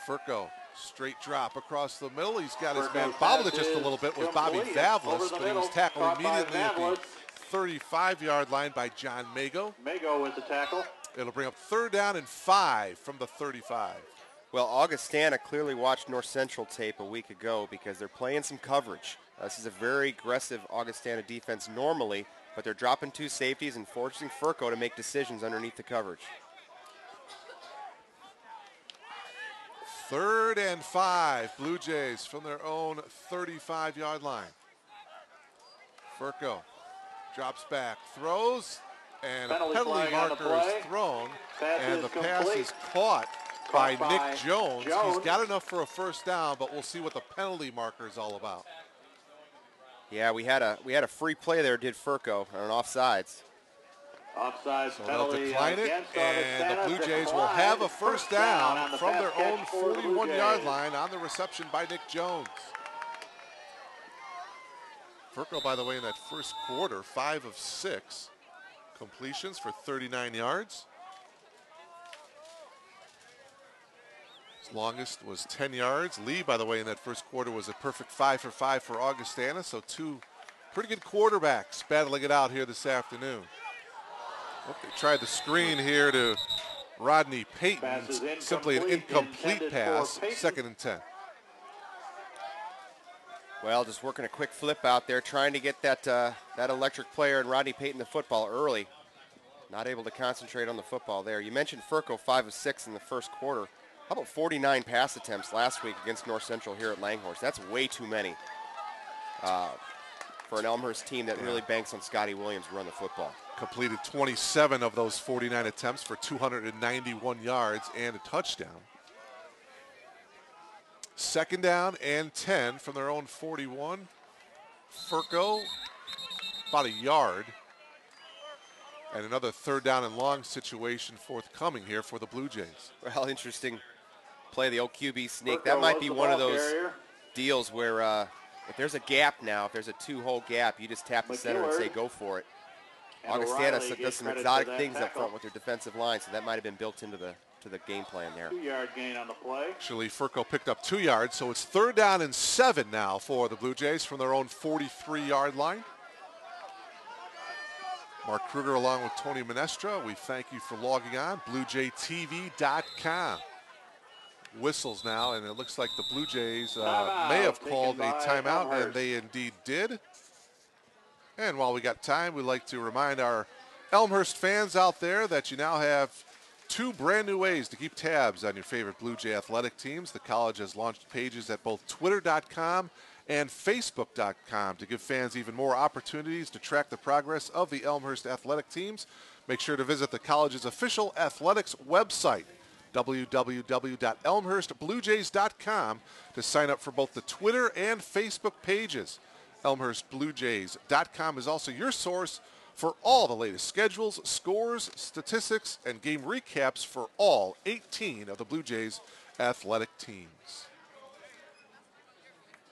Furco, straight drop across the middle. He's got his man bobbled it just a little bit with Bobby Vavlis, but he was tackled immediately at the 35-yard line by John Mago. Mago with the tackle. It'll bring up 3rd down and 5 from the 35. Well, Augustana clearly watched North Central tape a week ago because they're playing some coverage. This is a very aggressive Augustana defense normally, but they're dropping 2 safeties and forcing Furco to make decisions underneath the coverage. 3rd and 5, Blue Jays from their own 35-yard line. Furco drops back, throws, and a penalty marker is thrown, and the pass is caught by Nick Jones. He's got enough for a first down, but we'll see what the penalty marker is all about. Yeah, we had a free play there, did Furco, on an offsides. Offsides so penalty. They'll decline it, and the Blue Jays will have a first down from their own 41-yard line on the reception by Nick Jones. Furco, by the way, in that first quarter, 5 of 6 completions for 39 yards. His longest was 10 yards. Lee, by the way, in that first quarter was a perfect 5 for 5 for Augustana. So 2 pretty good quarterbacks battling it out here this afternoon. They tried the screen here to Rodney Payton. Simply an incomplete pass. 2nd and 10. Well, just working a quick flip out there, trying to get that electric player and Rodney Payton the football early. Not able to concentrate on the football there. You mentioned Furco, 5 of 6 in the first quarter. How about 49 pass attempts last week against North Central here at Langhorst? That's way too many for an Elmhurst team that really banks on Scotty Williams to run the football. Completed 27 of those 49 attempts for 291 yards and a touchdown. 2nd down and 10 from their own 41. Furco, about a yard. And another 3rd down and long situation forthcoming here for the Blue Jays. Well, interesting play, the old QB sneak. That might be one of those deals where if there's a gap now, if there's a 2-hole gap, you just tap the center and say go for it. Augustana does some exotic things up front with their defensive line, so that might have been built into the game plan there. 2-yard gain on the play. Actually, Furco picked up 2 yards, so it's 3rd down and 7 now for the Blue Jays from their own 43-yard line. Mark Kruger along with Tony Menestra. We thank you for logging on. BlueJayTV.com. Whistles now, and it looks like the Blue Jays may have called a timeout, and they indeed did. And while we got time, we'd like to remind our Elmhurst fans out there that you now have 2 brand new ways to keep tabs on your favorite Blue Jay athletic teams. The college has launched pages at both Twitter.com and Facebook.com to give fans even more opportunities to track the progress of the Elmhurst athletic teams. Make sure to visit the college's official athletics website, www.elmhurstbluejays.com, to sign up for both the Twitter and Facebook pages. ElmhurstBlueJays.com is also your source for all the latest schedules, scores, statistics, and game recaps for all 18 of the Blue Jays athletic teams.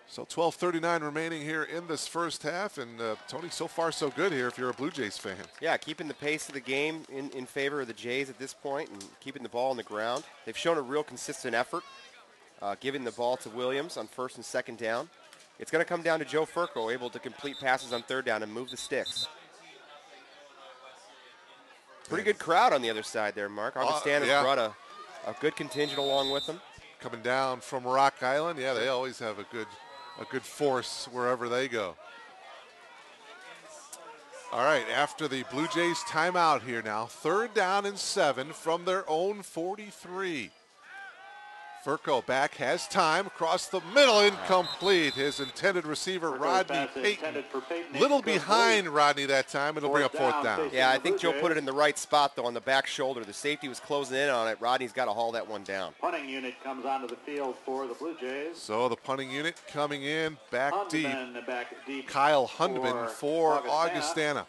So 12:39 remaining here in this first half, and Tony, so far so good here if you're a Blue Jays fan. Yeah, keeping the pace of the game in favor of the Jays at this point and keeping the ball on the ground. They've shown a real consistent effort, giving the ball to Williams on first and second down. It's going to come down to Joe Furco, able to complete passes on third down and move the sticks. Pretty good crowd on the other side there, Mark. Augustana's brought a good contingent along with them. Coming down from Rock Island, yeah, they always have a good force wherever they go. All right, after the Blue Jays timeout here now, 3rd down and 7 from their own 43. Furco back, has time, across the middle, incomplete. His intended receiver, Rodney Payton, little behind Rodney that time. It'll bring up 4th down. Yeah, I think Joe put it in the right spot, though, on the back shoulder. The safety was closing in on it. Rodney's got to haul that one down. Punting unit comes onto the field for the Blue Jays. So the punting unit coming in back deep. Kyle Hundman for Augustana.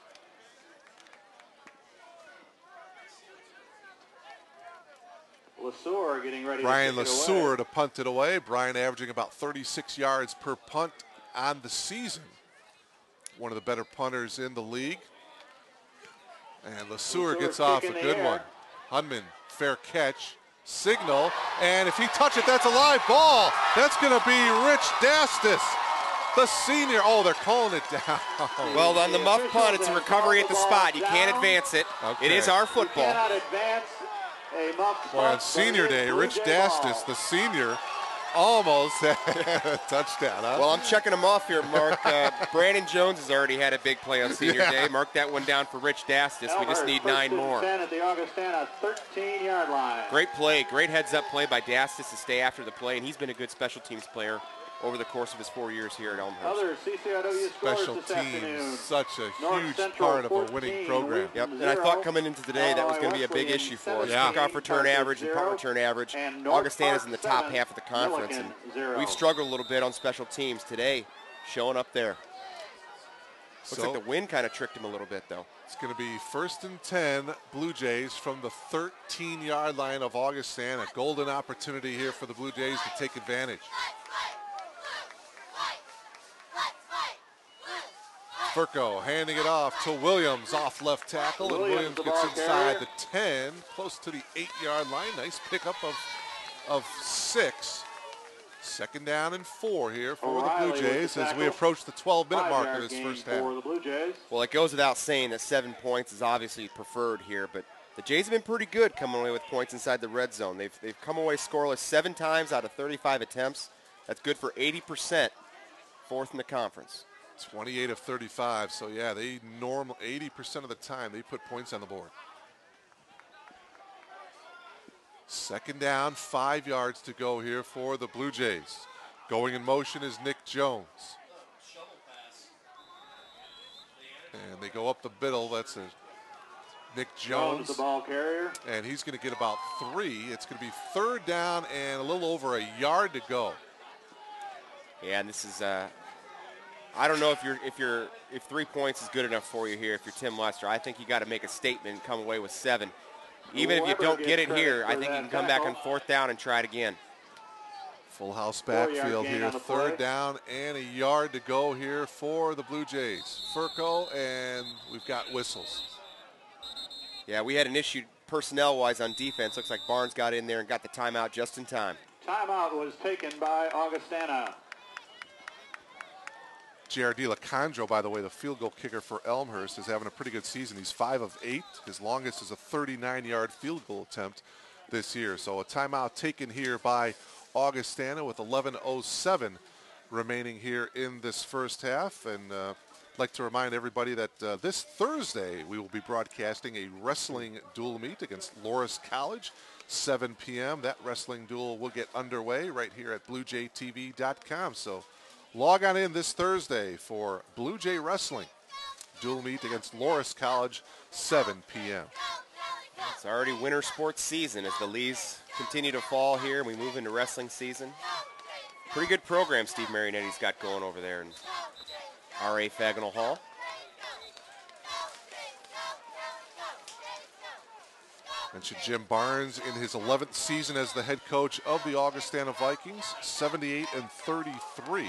LeSueur getting ready Brian to LeSueur to punt it away. Brian averaging about 36 yards per punt on the season. One of the better punters in the league. And LeSueur gets off a good one. Hundman, fair catch, signal, and if he touches it, that's a live ball. That's going to be Rich Dastis, the senior. Oh, they're calling it down. Well, on the muff punt, it's a recovery at the spot. You can't advance it. Okay. It is our football. You cannot advance a muff Boy, on senior day, Rich Dastis, the senior, almost had a touchdown. Huh? Well, I'm checking them off here, Mark. Brandon Jones has already had a big play on senior day. Mark that one down for Rich Dastis. We just need 9 more. 10 at the Augustana 13-yard line. Great play, great heads-up play by Dastis to stay after the play, and he's been a good special teams player over the course of his 4 years here at Elmhurst. Other CCIW Special scores this afternoon. teams, such a huge Central part of a 14, winning program. Yep, and I thought coming into today that was going to be a big issue for us. Yeah. Kickoff return average and punt return average. Augustana's in the top half of the conference, and we've struggled a little bit on special teams. Today, showing up there. Looks like the wind kind of tricked him a little bit, though. It's going to be 1st and 10, Blue Jays from the 13-yard line of Augustana. Golden opportunity here for the Blue Jays to take advantage. Furco handing it off to Williams, off left tackle, and Williams gets inside the 10, close to the 8-yard line. Nice pickup of 6. 2nd down and 4 here for the Blue Jays as we approach the 12-minute mark of this first half. Well, it goes without saying that 7 points is obviously preferred here, but the Jays have been pretty good coming away with points inside the red zone. They've come away scoreless 7 times out of 35 attempts. That's good for 80%, 4th in the conference. 28 of 35, so yeah, they 80% of the time they put points on the board. 2nd down, 5 yards to go here for the Blue Jays. Going in motion is Nick Jones. And they go up the middle. That's Nick Jones. The ball carrier. And he's going to get about 3. It's going to be 3rd down and a little over a yard to go. Yeah, and this is I don't know if 3 points is good enough for you here. If you're Tim Lester, I think you got to make a statement and come away with 7. Even if you don't get it here, I think you can come back on 4th down and try it again. Full house backfield here. 3rd down and a yard to go here for the Blue Jays. Furco, and we've got whistles. Yeah, we had an issue personnel-wise on defense. Looks like Barnes got in there and got the timeout just in time. Timeout was taken by Augustana. J.R. DiLacandro, by the way, the field goal kicker for Elmhurst, is having a pretty good season. He's 5 of 8. His longest is a 39-yard field goal attempt this year. So a timeout taken here by Augustana with 11:07 remaining here in this first half. And I'd like to remind everybody that this Thursday we will be broadcasting a wrestling dual meet against Loras College, 7 p.m. That wrestling duel will get underway right here at BlueJayTV.com. So log on in this Thursday for Blue Jay Wrestling. Dual meet against Loras College, 7 p.m. It's already winter sports season as the leaves continue to fall here and we move into wrestling season. Pretty good program Steve Marinetti's got going over there in R.A. Fagnall Hall. Mentioned Jim Barnes in his 11th season as the head coach of the Augustana Vikings, 78-33.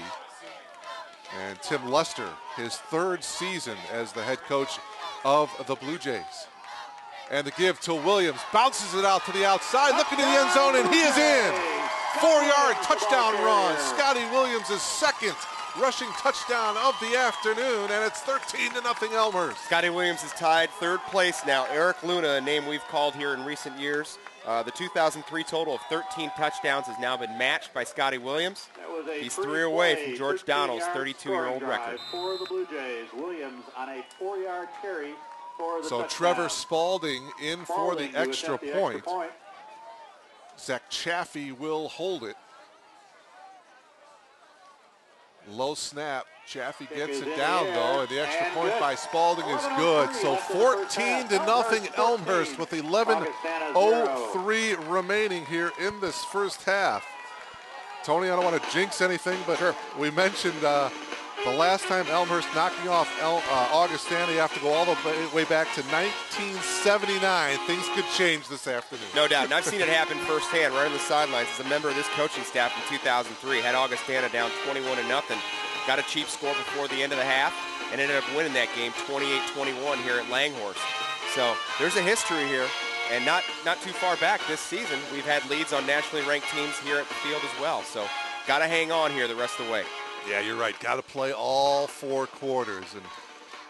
And Tim Lester, his 3rd season as the head coach of the Blue Jays. And the give to Williams, bounces it out to the outside, looking to the end zone, and he is in. 4-yard touchdown run. Scotty Williams' 2nd rushing touchdown of the afternoon, and it's 13-0 Elmhurst. Scotty Williams is tied 3rd place now. Eric Luna, a name we've called here in recent years. The 2003 total of 13 touchdowns has now been matched by Scotty Williams. He's 3 away from George Donnell's 32-year-old record. For the Blue Jays, Williams on a 4-yard carry for the So touchdown. Trevor Spalding in for the extra point. point. Zach Chaffee will hold it. Low snap. Chaffee gets it down, though, and the extra point by Spalding is good. So 14-0 Elmhurst with 11:03 remaining here in this first half. Tony, I don't want to jinx anything, but we mentioned the last time Elmhurst knocking off Augustana, you have to go all the way back to 1979. Things could change this afternoon. No doubt, and I've seen it happen firsthand right on the sidelines as a member of this coaching staff in 2003. Had Augustana down 21-0, got a cheap score before the end of the half, and ended up winning that game 28-21 here at Langhorse. So there's a history here, and not too far back this season, we've had leads on nationally ranked teams here at the field as well. So got to hang on here the rest of the way. Yeah, you're right. Got to play all 4 quarters. And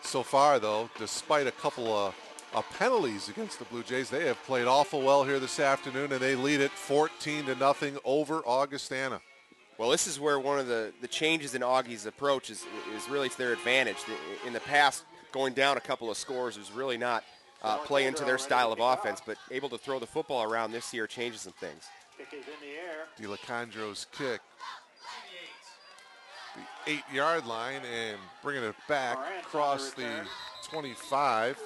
so far, though, despite a couple of penalties against the Blue Jays, they have played awful well here this afternoon, and they lead it 14-0 over Augustana. Well, this is where one of the changes in Augie's approach is really to their advantage. In the past, going down a couple of scores was really not play into their style of offense, but able to throw the football around this year changes some things. Kick is in the air. DiLacandro's kick. The 8-yard line and bringing it back across the 25.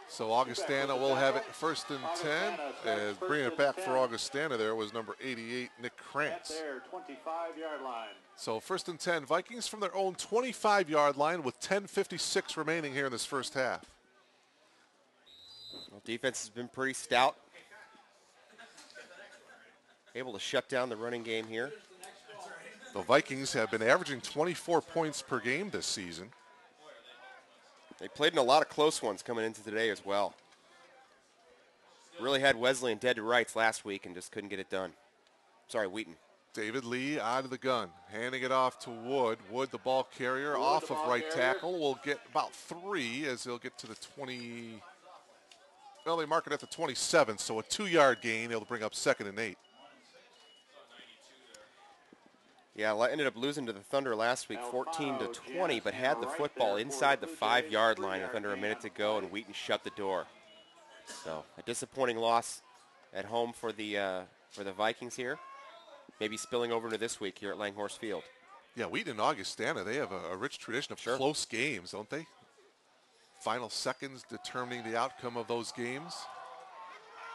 So Augustana will have it 1st and 10. As bringing it back for Augustana there was number 88, Nick Krantz. Their 25-yard line. So 1st and 10, Vikings from their own 25-yard line with 10:56 remaining here in this first half. Well, defense has been pretty stout. Able to shut down the running game here. The Vikings have been averaging 24 points per game this season. They played in a lot of close ones coming into today as well. Really had Wesleyan dead to rights last week and just couldn't get it done. Sorry, Wheaton. David Lee out of the gun, handing it off to Wood. Wood, the ball carrier, off of right tackle, will get about 3 as he'll get to the 20. Well, they mark it at the 27, so a 2-yard gain. He'll bring up 2nd and 8. Yeah, ended up losing to the Thunder last week, 14-20, but had the football inside the 5-yard line with under a minute to go, and Wheaton shut the door. So a disappointing loss at home for the Vikings here. Maybe spilling over into this week here at Langhorse Field. Yeah, Wheaton and Augustana, they have a rich tradition of close games, don't they? Final seconds determining the outcome of those games.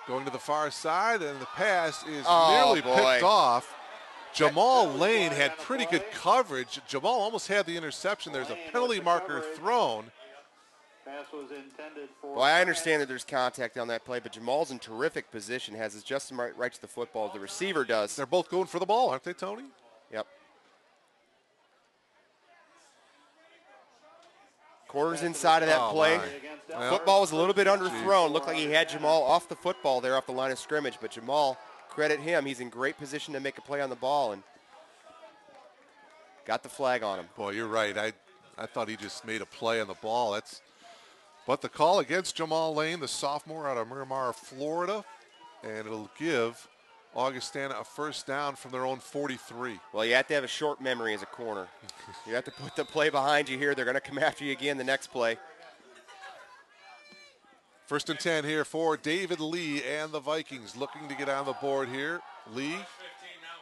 Going to the far side, and the pass is nearly picked off. Jamal Lane had pretty good coverage. Jamal almost had the interception. There's a penalty marker thrown. Pass was intended for. Well, I understand that there's contact on that play, but Jamal's in terrific position, has his just right to the football. The receiver does. They're both going for the ball, aren't they, Tony? Yep. Quarters inside of that play. Football was a little bit underthrown. Looked like he had Jamal off the football there off the line of scrimmage, but Jamal, credit him, he's in great position to make a play on the ball. And Got the flag on him. Boy, you're right. I thought he just made a play on the ball. But the call against Jamal Lane, the sophomore out of Miramar, Florida, and it'll give Augustana a first down from their own 43. Well, you have to have a short memory as a corner. You have to put the play behind you here. They're going to come after you again the next play. First and 10 here for David Lee and the Vikings looking to get on the board here. Lee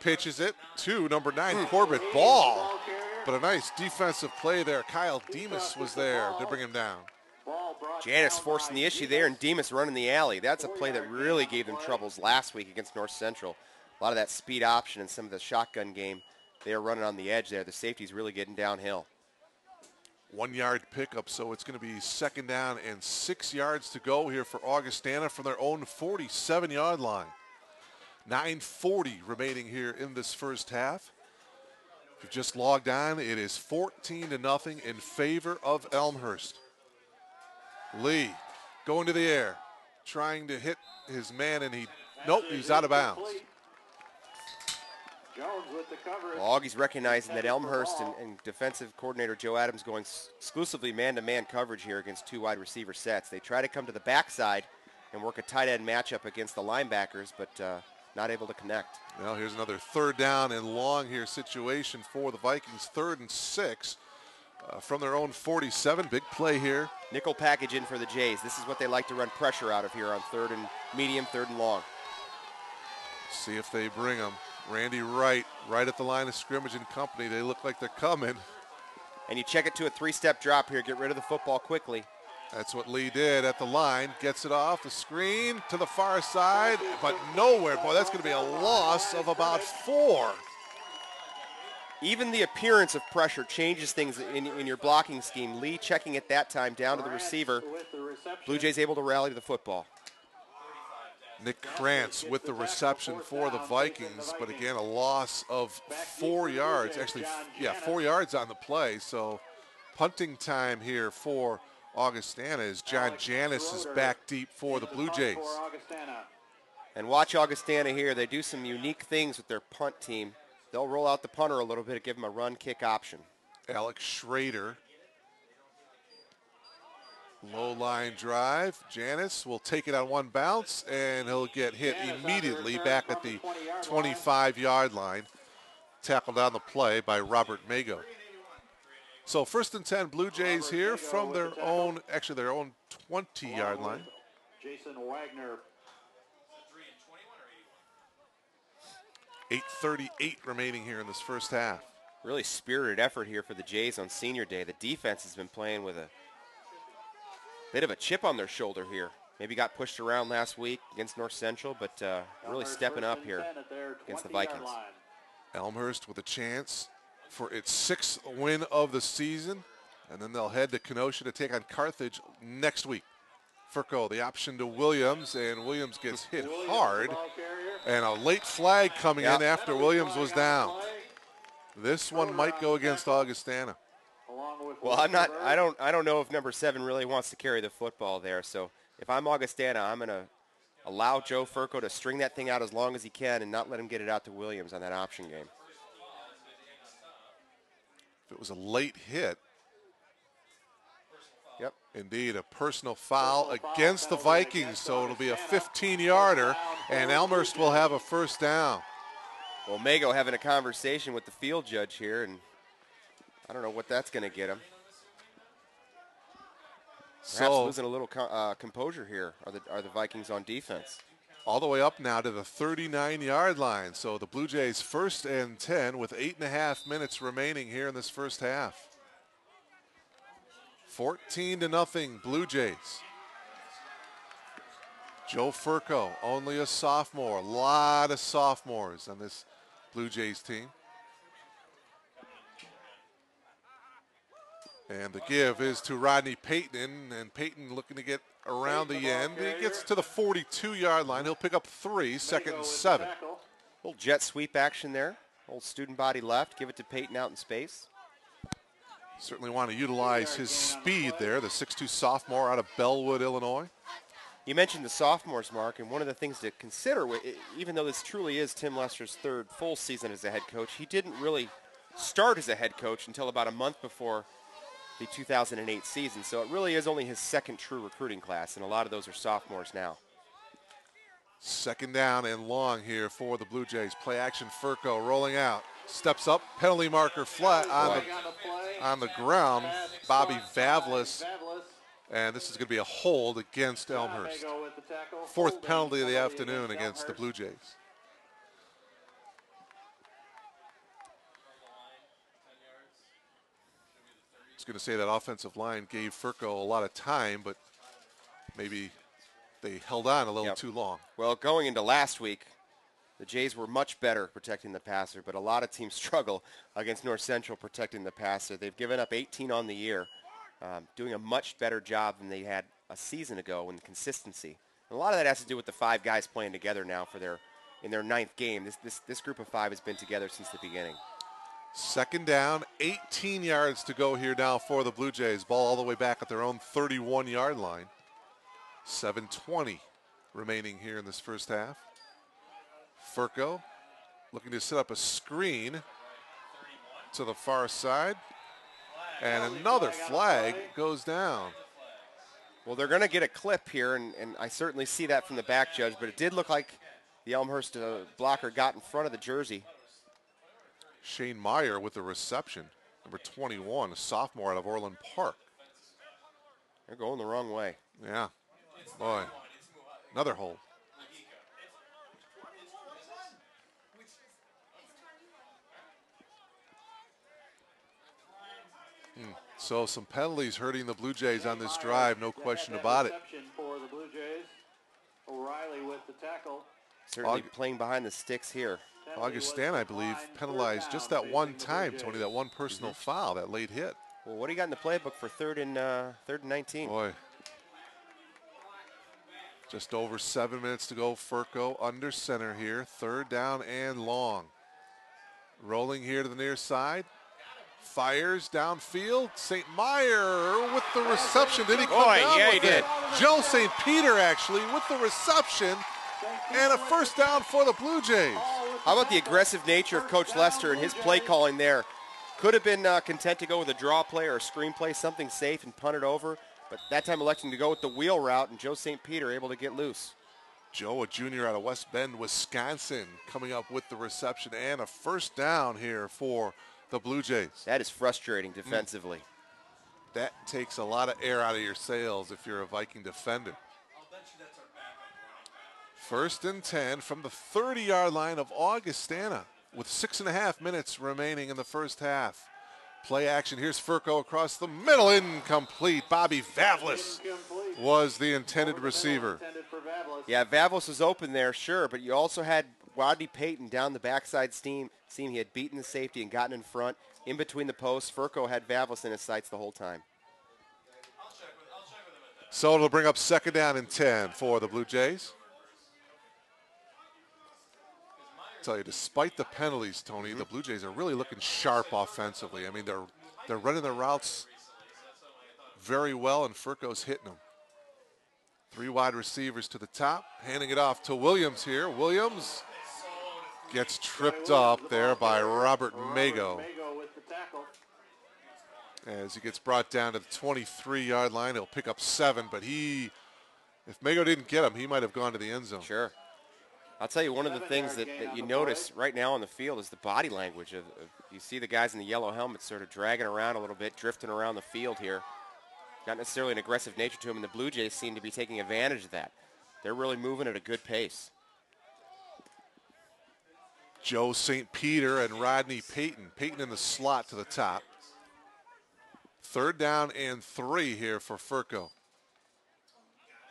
pitches it to number 9, Corbett Ball. But a nice defensive play there. Kyle Demas was there to bring him down. Janice forcing the issue there and Demas running the alley. That's a play that really gave them troubles last week against North Central. A lot of that speed option and some of the shotgun game, they are running on the edge there. The safety's really getting downhill. 1 yard pickup, so it's going to be second down and 6 yards to go here for Augustana from their own 47-yard line. 9:40 remaining here in this first half. If you've just logged on, it is 14-0 in favor of Elmhurst. Lee going to the air, trying to hit his man, and he's out of bounds. Well, Augie's recognizing that Elmhurst and defensive coordinator Joe Adams going exclusively man-to-man coverage here against 2 wide receiver sets. They try to come to the backside and work a tight end matchup against the linebackers, but not able to connect. Well, here's another third down and long here situation for the Vikings. 3rd and 6 from their own 47. Big play here. Nickel package in for the Jays. This is what they like to run pressure out of here on 3rd and medium, 3rd and long. See if they bring them. Randy Wright, right at the line of scrimmage and company. They look like they're coming. And you check it to a 3-step drop here. Get rid of the football quickly. That's what Lee did at the line. Gets it off the screen to the far side, but nowhere. Boy, that's going to be a loss of about 4. Even the appearance of pressure changes things in your blocking scheme. Lee checking at that time down to the receiver. Blue Jays able to rally to the football. Nick Krantz with the reception for the Vikings, but again, a loss of 4 yards. Actually, 4 yards on the play. So punting time here for Augustana as John Janis is back deep for the Blue Jays. And watch Augustana here. They do some unique things with their punt team. They'll roll out the punter a little bit to give him a run-kick option. Alex Schrader. Low line drive. Janis will take it on one bounce, and he'll get hit immediately back at the 25-yard line. Tackled on the play by Robert Mago. So 1st and 10 Blue Jays here from their own 20-yard line. Jason Wagner. 8:38 remaining here in this first half. Really spirited effort here for the Jays on senior day. The defense has been playing with a bit of a chip on their shoulder here. Maybe got pushed around last week against North Central, but really stepping up here against the Vikings. Elmhurst with a chance for its 6th win of the season, and then they'll head to Kenosha to take on Carthage next week. Furco, the option to Williams, and Williams gets hit hard, and a late flag coming in after Williams was down. This one might go against Augustana. Well, I don't know if number 7 really wants to carry the football there. So if I'm Augustana, I'm going to allow Joe Furco to string that thing out as long as he can and not let him get it out to Williams on that option game. If it was a late hit. Yep. Indeed, a personal foul against the Vikings, so it'll be a 15-yarder, and Elmhurst will have a first down. Well, Mago having a conversation with the field judge here, and I don't know what that's going to get him. Perhaps losing a little composure here are the Vikings on defense. All the way up now to the 39-yard line. So the Blue Jays 1st and 10 with 8.5 minutes remaining here in this first half. 14-0 Blue Jays. Joe Furco, only a sophomore. A lot of sophomores on this Blue Jays team. And the give is to Rodney Payton, and Payton looking to get around the end. He gets to the 42-yard line. He'll pick up 3, 2nd and 7. Little jet sweep action there. Old student body left. Give it to Payton out in space. Certainly want to utilize his speed there, the 6'2 sophomore out of Bellwood, Illinois. You mentioned the sophomores, Mark, and one of the things to consider, even though this truly is Tim Lester's 3rd full season as a head coach, he didn't really start as a head coach until about a month before the 2008 season. So it really is only his second true recruiting class, and a lot of those are sophomores now. Second down and long here for the Blue Jays. Play action, Furco rolling out. Steps up, penalty marker flat on the ground. Bobby Vavlis. And this is going to be a hold against Elmhurst. Fourth penalty of the afternoon against the Blue Jays. I was going to say that offensive line gave Furco a lot of time, but maybe they held on a little too long. Well, going into last week, the Jays were much better protecting the passer, but a lot of teams struggle against North Central protecting the passer. They've given up 18 on the year, doing a much better job than they had a season ago in consistency. And a lot of that has to do with the 5 guys playing together now in their 9th game. This group of 5 has been together since the beginning. Second down, 18 yards to go here now for the Blue Jays. Ball all the way back at their own 31-yard line. 7:20 remaining here in this first half. Furco looking to set up a screen to the far side. And another flag goes down. Well, they're going to get a clip here, and I certainly see that from the back judge, but it did look like the Elmhurst blocker got in front of the jersey. Shane Meyer with the reception. Number 21, a sophomore out of Orland Park. They're going the wrong way. Yeah. Boy, another hold. So some penalties hurting the Blue Jays on this drive, no question about it. For the Blue Jays. O'Reilly with the tackle. Certainly playing behind the sticks here. Augustana, I believe, penalized just that one time, Tony, that one personal foul, that late hit. Well, what do you got in the playbook for third and 19? Boy. Just over 7 minutes to go. Furco under center here. Third down and long. Rolling here to the near side. Fires downfield. St. Meyer with the reception. Did he come down with he did. Joe St. Peter actually with the reception. And a first down for the Blue Jays. How about the aggressive nature of Coach Lester and his play calling there? Could have been content to go with a draw play or a screen play, something safe, and punt it over. But that time electing to go with the wheel route, and Joe St. Peter able to get loose. Joe, a junior out of West Bend, Wisconsin, coming up with the reception and a first down here for the Blue Jays. That is frustrating defensively. That takes a lot of air out of your sails if you're a Viking defender. First and 10 from the 30-yard line of Augustana with 6.5 minutes remaining in the first half. Play action. Here's Furco across the middle. Incomplete. Bobby Vavlis was the intended receiver. Yeah, Vavlis was open there, sure, but you also had Rodney Payton down the backside seam. He had beaten the safety and gotten in front. In between the posts, Furco had Vavlis in his sights the whole time. So it'll bring up second down and 10 for the Blue Jays. Tell you, despite the penalties, Tony, the Blue Jays are really looking sharp offensively. I mean, they're running their routes very well, and Furco's hitting them. 3 wide receivers to the top, handing it off to Williams here. Williams gets tripped up there by Robert Mago. As he gets brought down to the 23-yard line, he'll pick up 7, but if Mago didn't get him, he might have gone to the end zone. Sure. I'll tell you, one of the things that you notice right now on the field is the body language. You see the guys in the yellow helmets sort of dragging around a little bit, drifting around the field here. Not necessarily an aggressive nature to them, and the Blue Jays seem to be taking advantage of that. They're really moving at a good pace. Joe St. Peter and Rodney Payton. Payton in the slot to the top. Third down and 3 here for Furco.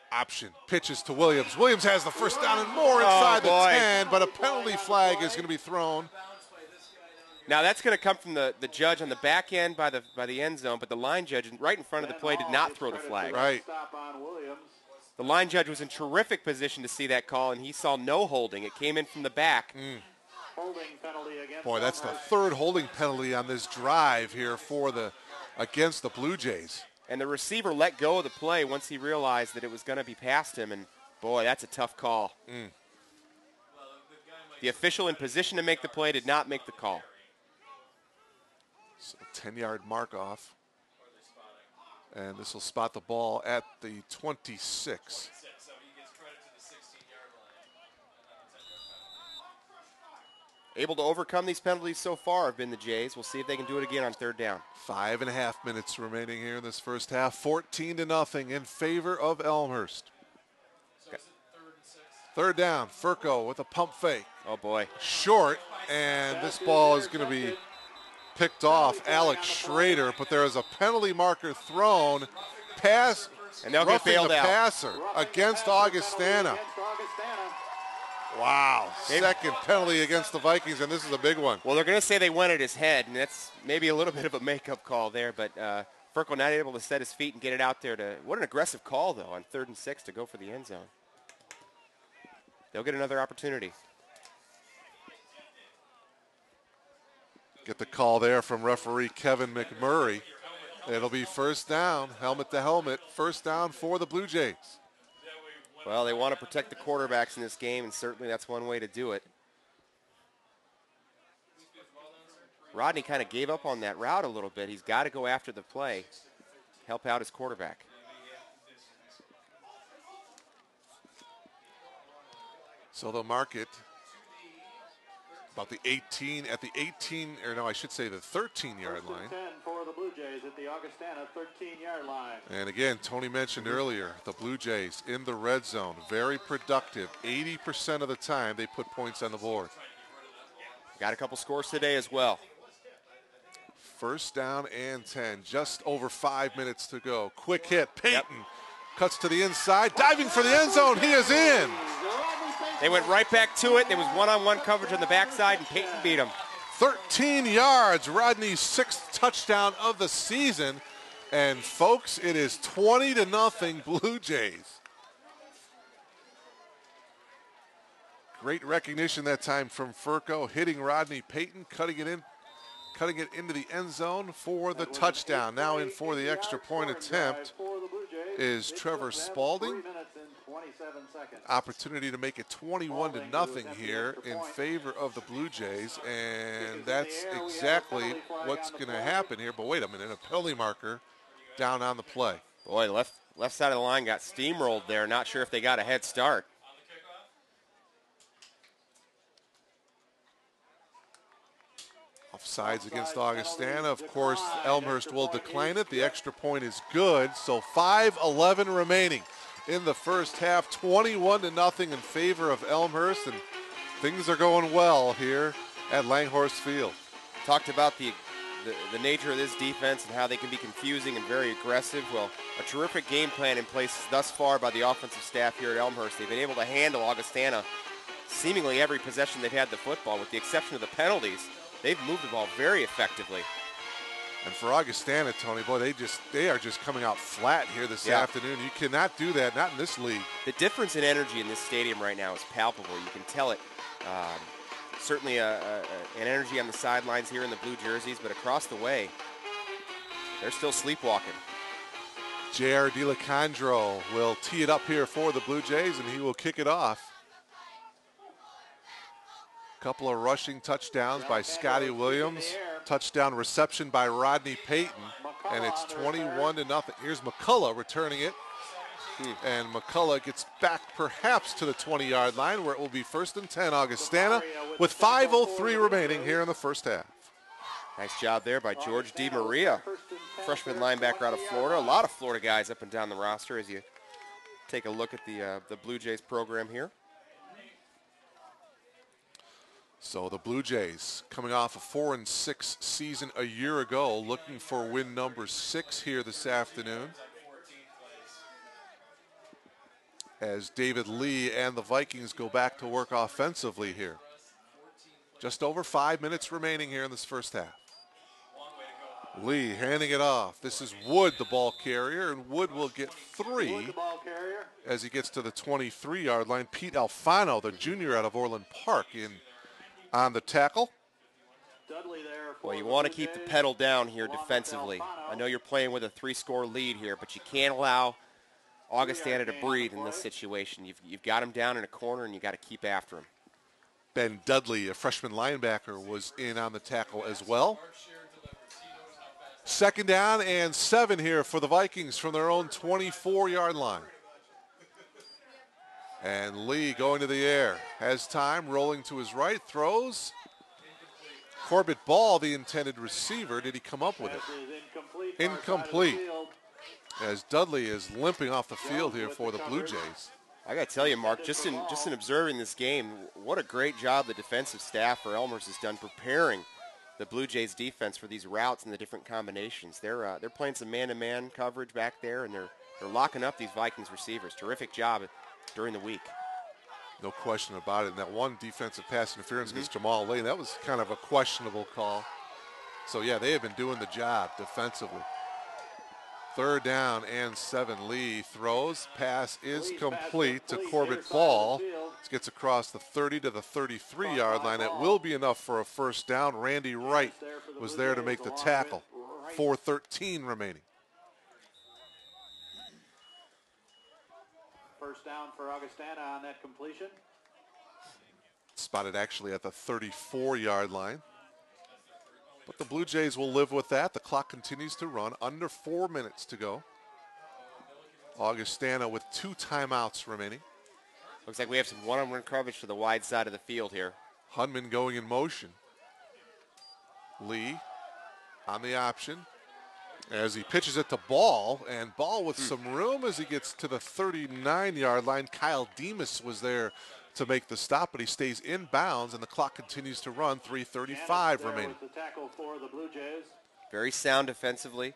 Option, pitches to Williams. Williams has the first down and more inside the 10, but a penalty flag is going to be thrown. Now that's going to come from the judge on the back end by the end zone, but the line judge right in front of the play did not throw the flag. Right. The line judge was in terrific position to see that call, and he saw no holding. It came in from the back. Boy, that's the third holding penalty on this drive here against the Blue Jays. And the receiver let go of the play once he realized that it was going to be past him, and boy, that's a tough call. The official in position to make the play did not make the call. So 10-yard mark off. And this will spot the ball at the 26. Able to overcome these penalties so far have been the Jays. We'll see if they can do it again on third down. 5.5 minutes remaining here in this first half. 14-0 in favor of Elmhurst. Okay. Third down, Furco with a pump fake. Oh, boy. Short, and this ball is going to be picked off Alex Schrader, but there is a penalty marker thrown. Pass, and they'll get bailed out. Passer against Augustana. Wow, second penalty against the Vikings, and this is a big one. Well, they're going to say they went at his head, and that's maybe a little bit of a makeup call there, but Furco not able to set his feet and get it out there to – what an aggressive call, though, on 3rd and 6 to go for the end zone. They'll get another opportunity. Get the call there from referee Kevin McMurray. It'll be first down, helmet to helmet, first down for the Blue Jays. Well, they want to protect the quarterbacks in this game, and certainly that's one way to do it. Rodney kind of gave up on that route a little bit. He's got to go after the play, help out his quarterback. So they'll mark it about the 18, at the 18, or no, I should say the 13-yard line. 10 for the Blue Jays at the Augustana 13-yard line. And again, Tony mentioned earlier, the Blue Jays in the red zone, very productive. 80% of the time they put points on the board. Got a couple scores today as well. First down and 10, just over 5 minutes to go. Quick hit, Payton cuts to the inside, diving for the end zone, he is in. They went right back to it. There was one-on-one coverage on the backside, and Payton beat him. 13 yards, Rodney's 6th touchdown of the season. And folks, it is 20-0 Blue Jays. Great recognition that time from Furco, hitting Rodney Payton, cutting it into the end zone for the touchdown. Now in for the extra point attempt is Trevor Spalding. Opportunity to make it 21-0 here in favor of the Blue Jays, and that's exactly what's going to happen here. But wait a minute, a penalty marker down on the play. Boy, left side of the line got steamrolled there. Not sure if they got a head start. Offsides against Augustana. Of course, Elmhurst will decline it. The extra point is good, so 5:11 remaining in the first half, 21-0 in favor of Elmhurst, and things are going well here at Langhorse Field. Talked about the nature of this defense and how they can be confusing and very aggressive. Well, a terrific game plan in place thus far by the offensive staff here at Elmhurst. They've been able to handle Augustana seemingly every possession they've had the football, with the exception of the penalties. They've moved the ball very effectively. And for Augustana, Tony, boy, they are just coming out flat here this afternoon. You cannot do that, not in this league. The difference in energy in this stadium right now is palpable. You can tell it. Certainly an energy on the sidelines here in the blue jerseys, but across the way, they're still sleepwalking. J.R. DiLacandro will tee it up here for the Blue Jays, and he will kick it off. Couple of rushing touchdowns by Scotty Williams. Touchdown reception by Rodney Payton, and it's 21-0. Here's McCullough returning it, and McCullough gets back perhaps to the 20-yard line, where it will be 1st and 10 Augustana with 5:03 remaining here in the first half. Nice job there by George DiMaria, freshman linebacker out of Florida. A lot of Florida guys up and down the roster as you take a look at the Blue Jays program here. So the Blue Jays, coming off a 4-6 season a year ago, looking for win number 6 here this afternoon, as David Lee and the Vikings go back to work offensively here. Just over 5 minutes remaining here in this first half. Lee handing it off. This is Wood, the ball carrier, and Wood will get 3 as he gets to the 23-yard line. Pete Alfano, the junior out of Orland Park, in on the tackle. Well, you want to keep the pedal down here defensively. I know you're playing with a 3-score lead here, but you can't allow Augustana to breathe in this situation. You've got him down in a corner, and you got to keep after him. Ben Dudley, a freshman linebacker, was in on the tackle as well. Second down and 7 here for the Vikings from their own 24-yard line. And Lee going to the air. Has time, rolling to his right, throws. Corbett Ball, the intended receiver. Did he come up with it? Incomplete. As Dudley is limping off the field here for the Blue Jays. I got to tell you, Mark, just in observing this game, what a great job the defensive staff for Elmhurst has done preparing the Blue Jays defense for these routes and the different combinations. They're playing some man-to-man coverage back there, and they're locking up these Vikings receivers. Terrific job during the week. No question about it. And that one defensive pass interference against Jamal Lane, that was kind of a questionable call. So, yeah, they have been doing the job defensively. Third down and 7. Lee throws. Pass is complete to Corbett Ball. This gets across the 30 to the 33-yard line. It will be enough for a first down. Randy Wright was there to make the tackle. 4:13 remaining. First down for Augustana on that completion. Spotted actually at the 34-yard line. But the Blue Jays will live with that. The clock continues to run. Under 4 minutes to go. Augustana with 2 timeouts remaining. Looks like we have some one-on-one coverage to the wide side of the field here. Hunman going in motion. Lee on the option as he pitches it to Ball, and Ball with some room as he gets to the 39-yard line. Kyle Demas was there to make the stop, but he stays in bounds, and the clock continues to run. 3:35 remaining. The tackle for the Blue Jays. Very sound defensively.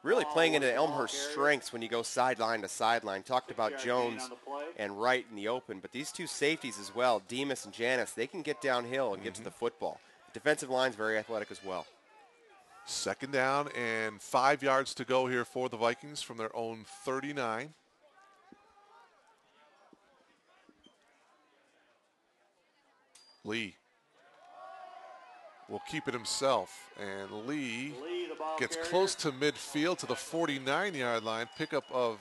Really playing into Elmhurst's strengths when you go sideline to sideline. Talked about Jones and Wright in the open, but these two safeties as well, Demas and Janis, they can get downhill and get to the football. The defensive line's very athletic as well. Second down and 5 yards to go here for the Vikings from their own 39. Lee will keep it himself, and Lee gets close to midfield to the 49-yard line. Pickup of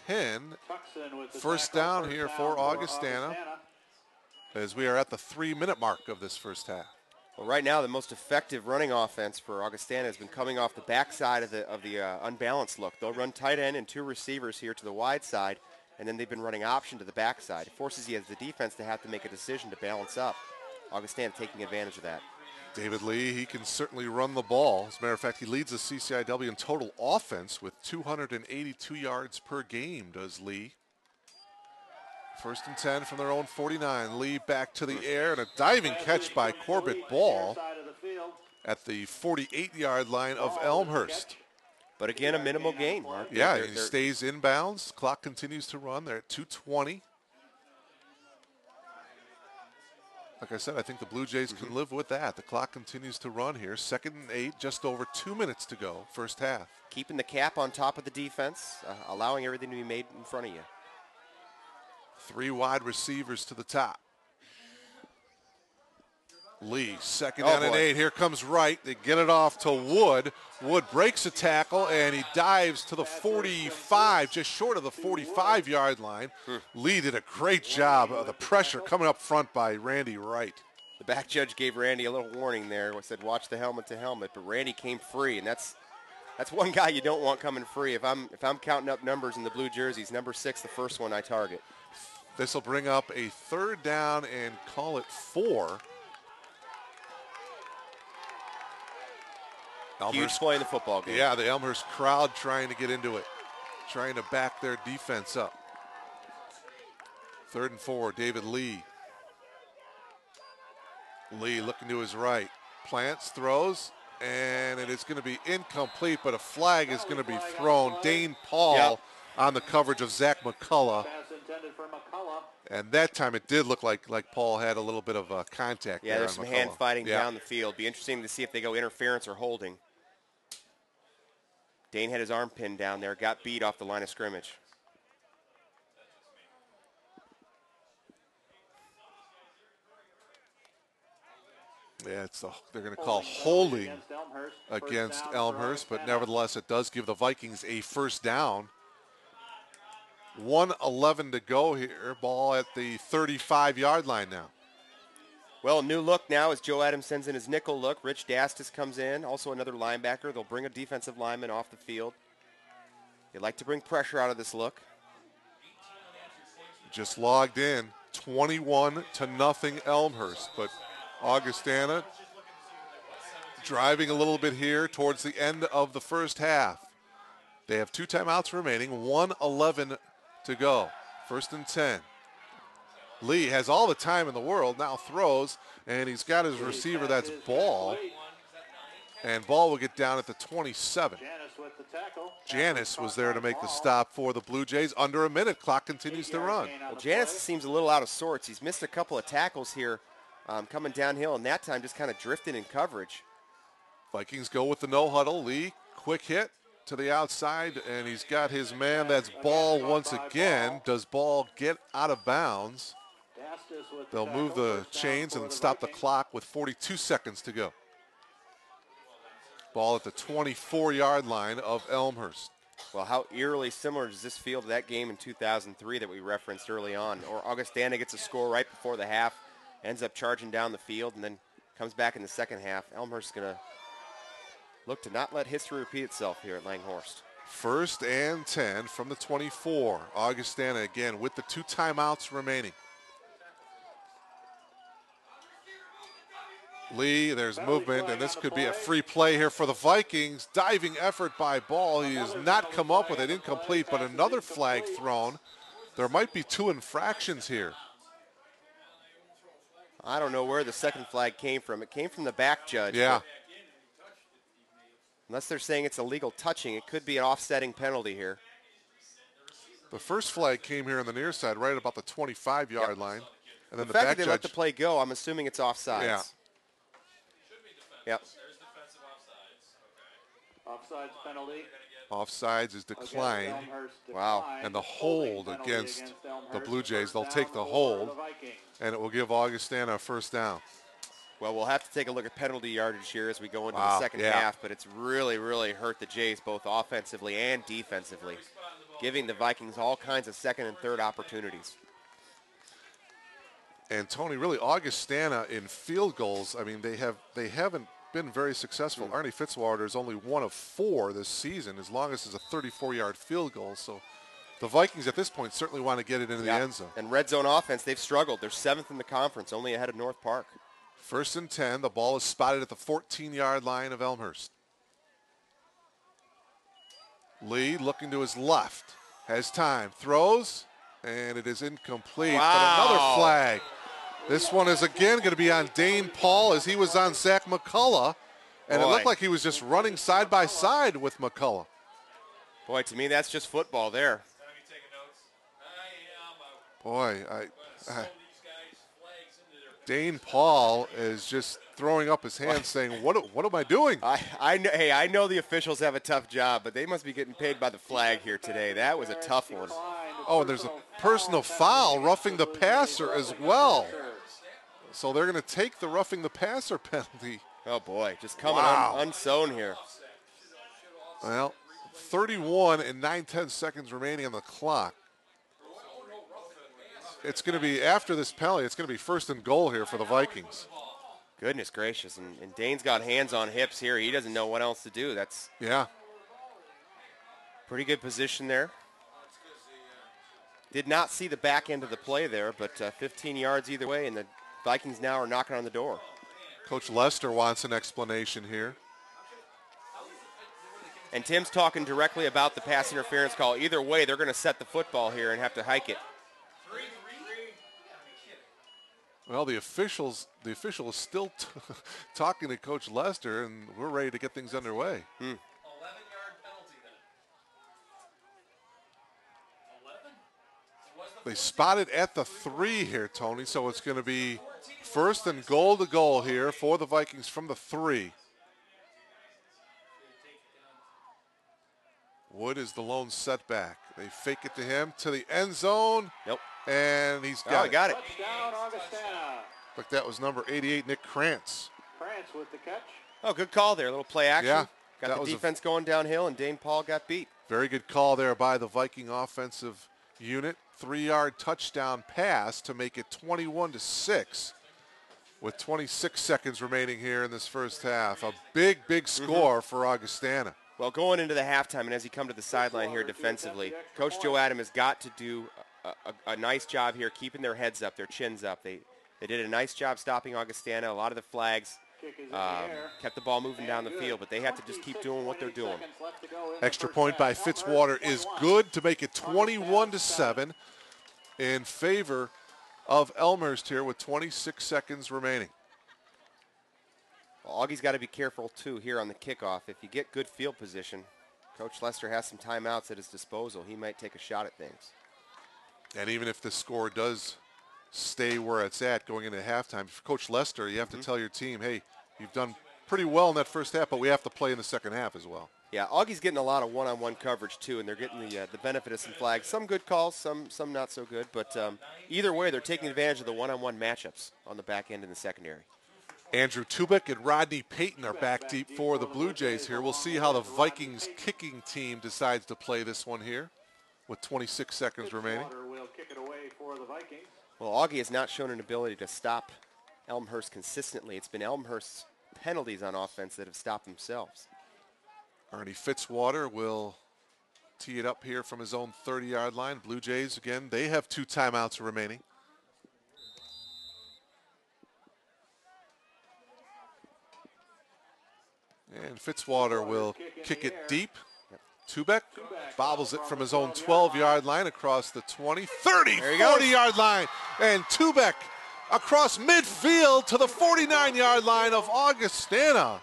10. First down here for Augustana as we are at the 3-minute mark of this first half. Well, right now the most effective running offense for Augustana has been coming off the backside of the unbalanced look. They'll run tight end and 2 receivers here to the wide side, and then they've been running option to the backside. It forces you as the defense to have to make a decision to balance up. Augustana taking advantage of that. David Lee, he can certainly run the ball. As a matter of fact, he leads the CCIW in total offense with 282 yards per game, does Lee. First and 10 from their own 49. Lee back to the air, and a diving catch by Corbett Ball at the 48-yard line of Elmhurst. But again, a minimal gain, Mark. Yeah, he stays inbounds. Clock continues to run. They're at 2:20. Like I said, I think the Blue Jays can live with that. The clock continues to run here. 2nd and 8, just over 2 minutes to go, first half. Keeping the cap on top of the defense, allowing everything to be made in front of you. 3 wide receivers to the top. Lee, second down and 8. Here comes Wright. They get it off to Wood. Wood breaks a tackle, and he dives to the 45, just short of the 45-yard line. Lee did a great job of the pressure coming up front by Randy Wright. The back judge gave Randy a little warning there. Said, watch the helmet to helmet, but Randy came free, and that's one guy you don't want coming free. If I'm counting up numbers in the blue jerseys, number 6, the first one I target. This will bring up a 3rd down and call it 4. Huge play in the football game. Yeah, the Elmhurst crowd trying to get into it, trying to back their defense up. 3rd and 4, David Lee. Lee looking to his right. Plants, throws, and it is going to be incomplete, but a flag is going to be thrown. Dane Paul on the coverage of Zach McCullough. And that time it did look like Paul had a little bit of contact. Yeah, there there's on some McCullough. hand fighting down the field. Be interesting to see if they go interference or holding. Dane had his arm pinned down there, got beat off the line of scrimmage. Yeah, they're going to call holding against Elmhurst, but nevertheless it does give the Vikings a first down. 1:11 to go here. Ball at the 35-yard line now. Well, new look now as Joe Adams sends in his nickel look. Rich Dastis comes in, also another linebacker. They'll bring a defensive lineman off the field. They like to bring pressure out of this look. Just logged in, 21-0 Elmhurst, but Augustana driving a little bit here towards the end of the first half. They have 2 timeouts remaining, 1:11 to go. 1st and 10. Lee has all the time in the world, now throws, and he's got his receiver, that's Ball. And Ball will get down at the 27. Janis was there to make the stop for the Blue Jays. Under a minute, clock continues to run. Well, Janis seems a little out of sorts. He's missed a couple of tackles here coming downhill, and that time just kind of drifted in coverage. Vikings go with the no huddle. Lee, quick hit to the outside, and he's got his man, that's Ball once again. Does Ball get out of bounds? They'll move the chains and stop the clock with 42 seconds to go. Ball at the 24-yard line of Elmhurst. Well, how eerily similar does this feel to that game in 2003 that we referenced early on? Or Augustana gets a score right before the half, ends up charging down the field, and then comes back in the second half. Elmhurst is going to look to not let history repeat itself here at Langhorst. 1st and 10 from the 24. Augustana again with the 2 timeouts remaining. Lee, there's movement, and this could be a free play here for the Vikings. Diving effort by Ball. He has not come up with it, incomplete, but another flag thrown. There might be 2 infractions here. I don't know where the second flag came from. It came from the back judge. Yeah. Unless they're saying it's illegal touching, it could be an offsetting penalty here. The first flag came here on the near side, right about the 25-yard line. And then the back fact that they judge, let the play go, I'm assuming it's offsides. Yeah. Yep. Offsides penalty. Offsides is declined. Wow. And the hold against the Blue Jays, they'll take the hold, and it will give Augustana a 1st down. Well, we'll have to take a look at penalty yardage here as we go into the second half, but it's really, really hurt the Jays both offensively and defensively, giving the Vikings all kinds of second and third opportunities. And Tony, really, Augustana in field goals, I mean, they haven't been very successful. Arnie Fitzwater is only 1 of 4 this season, as long as it's a 34-yard field goal. So the Vikings at this point certainly want to get it into the end zone. And red zone offense, they've struggled. They're 7th in the conference, only ahead of North Park. 1st and 10. The ball is spotted at the 14-yard line of Elmhurst. Lee looking to his left. Has time. Throws, and it is incomplete. Wow. But another flag. This one is again going to be on Dane Paul as he was on Zach McCullough. And it looked like he was just running side by side with McCullough. Boy, to me, that's just football there. Boy, Dane Paul is just throwing up his hands saying, what am I doing? I know the officials have a tough job, but they must be getting paid by the flag here today. That was a tough one. Oh, and there's a personal foul, roughing the passer as well. So they're going to take the roughing the passer penalty. Oh, boy, just coming unsewn here. Well, 31 and 9/10 seconds remaining on the clock. It's going to be, after this penalty, it's going to be 1st and goal here for the Vikings. Goodness gracious, and Dane's got hands on hips here. He doesn't know what else to do. That's pretty good position there. Did not see the back end of the play there, but 15 yards either way, and the Vikings now are knocking on the door. Coach Lester wants an explanation here. And Tim's talking directly about the pass interference call. Either way, they're going to set the football here and have to hike it. Well, the official is still talking to Coach Lester, and we're ready to get things underway. 11-yard penalty then. 11? They spotted at the 3 here, Tony, so it's going to be 1st and goal to goal here for the Vikings from the 3. Wood is the lone setback. They fake it to him to the end zone. Nope. And he's got it. Got it. Touchdown, Augustana. Like that was number 88, Nick Krantz. Krantz with the catch. Oh, good call there. A little play action. Yeah. Got the defense going downhill, and Dane Paul got beat. Very good call there by the Viking offensive unit. 3-yard touchdown pass to make it 21-6 with 26 seconds remaining here in this first half. A big, big score for Augustana. Well, going into the halftime, and as you come to the sideline here defensively, Coach Joe Adam has got to do a nice job here keeping their heads up, their chins up. They did a nice job stopping Augustana. A lot of the flags kept the ball moving down the field, but they have to just keep doing what they're doing. Extra point by Fitzwater is good to make it 21-7 in favor of Elmhurst here with 26 seconds remaining. Well, Augie's got to be careful, too, here on the kickoff. If you get good field position, Coach Lester has some timeouts at his disposal. He might take a shot at things. And even if the score does stay where it's at going into halftime, for Coach Lester, you have to tell your team, hey, you've done pretty well in that first half, but we have to play in the second half as well. Yeah, Augie's getting a lot of one-on-one coverage, too, and they're getting the benefit of some flags. Some good calls, some not so good. But either way, they're taking advantage of the one-on-one matchups on the back end in the secondary. Andrew Tubick and Rodney Payton are back deep for the Blue Jays here. We'll see how the Vikings kicking team decides to play this one here with 26 seconds remaining. Well, Augie has not shown an ability to stop Elmhurst consistently. It's been Elmhurst's penalties on offense that have stopped themselves. Ernie Fitzwater will tee it up here from his own 30-yard line. Blue Jays, again, they have 2 timeouts remaining. And Fitzwater will kick it deep. Tubeck bobbles it from his own 12-yard line across the 20, 30, 40-yard line. And Tubeck across midfield to the 49-yard line of Augustana.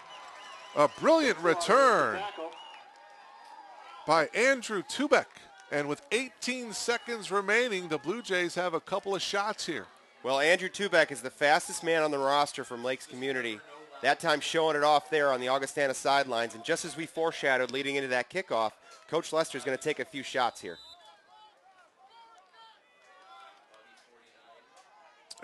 A brilliant return by Andrew Tubeck. And with 18 seconds remaining, the Blue Jays have a couple of shots here. Well, Andrew Tubeck is the fastest man on the roster from Lakes Community. That time showing it off there on the Augustana sidelines. And just as we foreshadowed leading into that kickoff, Coach Lester is going to take a few shots here.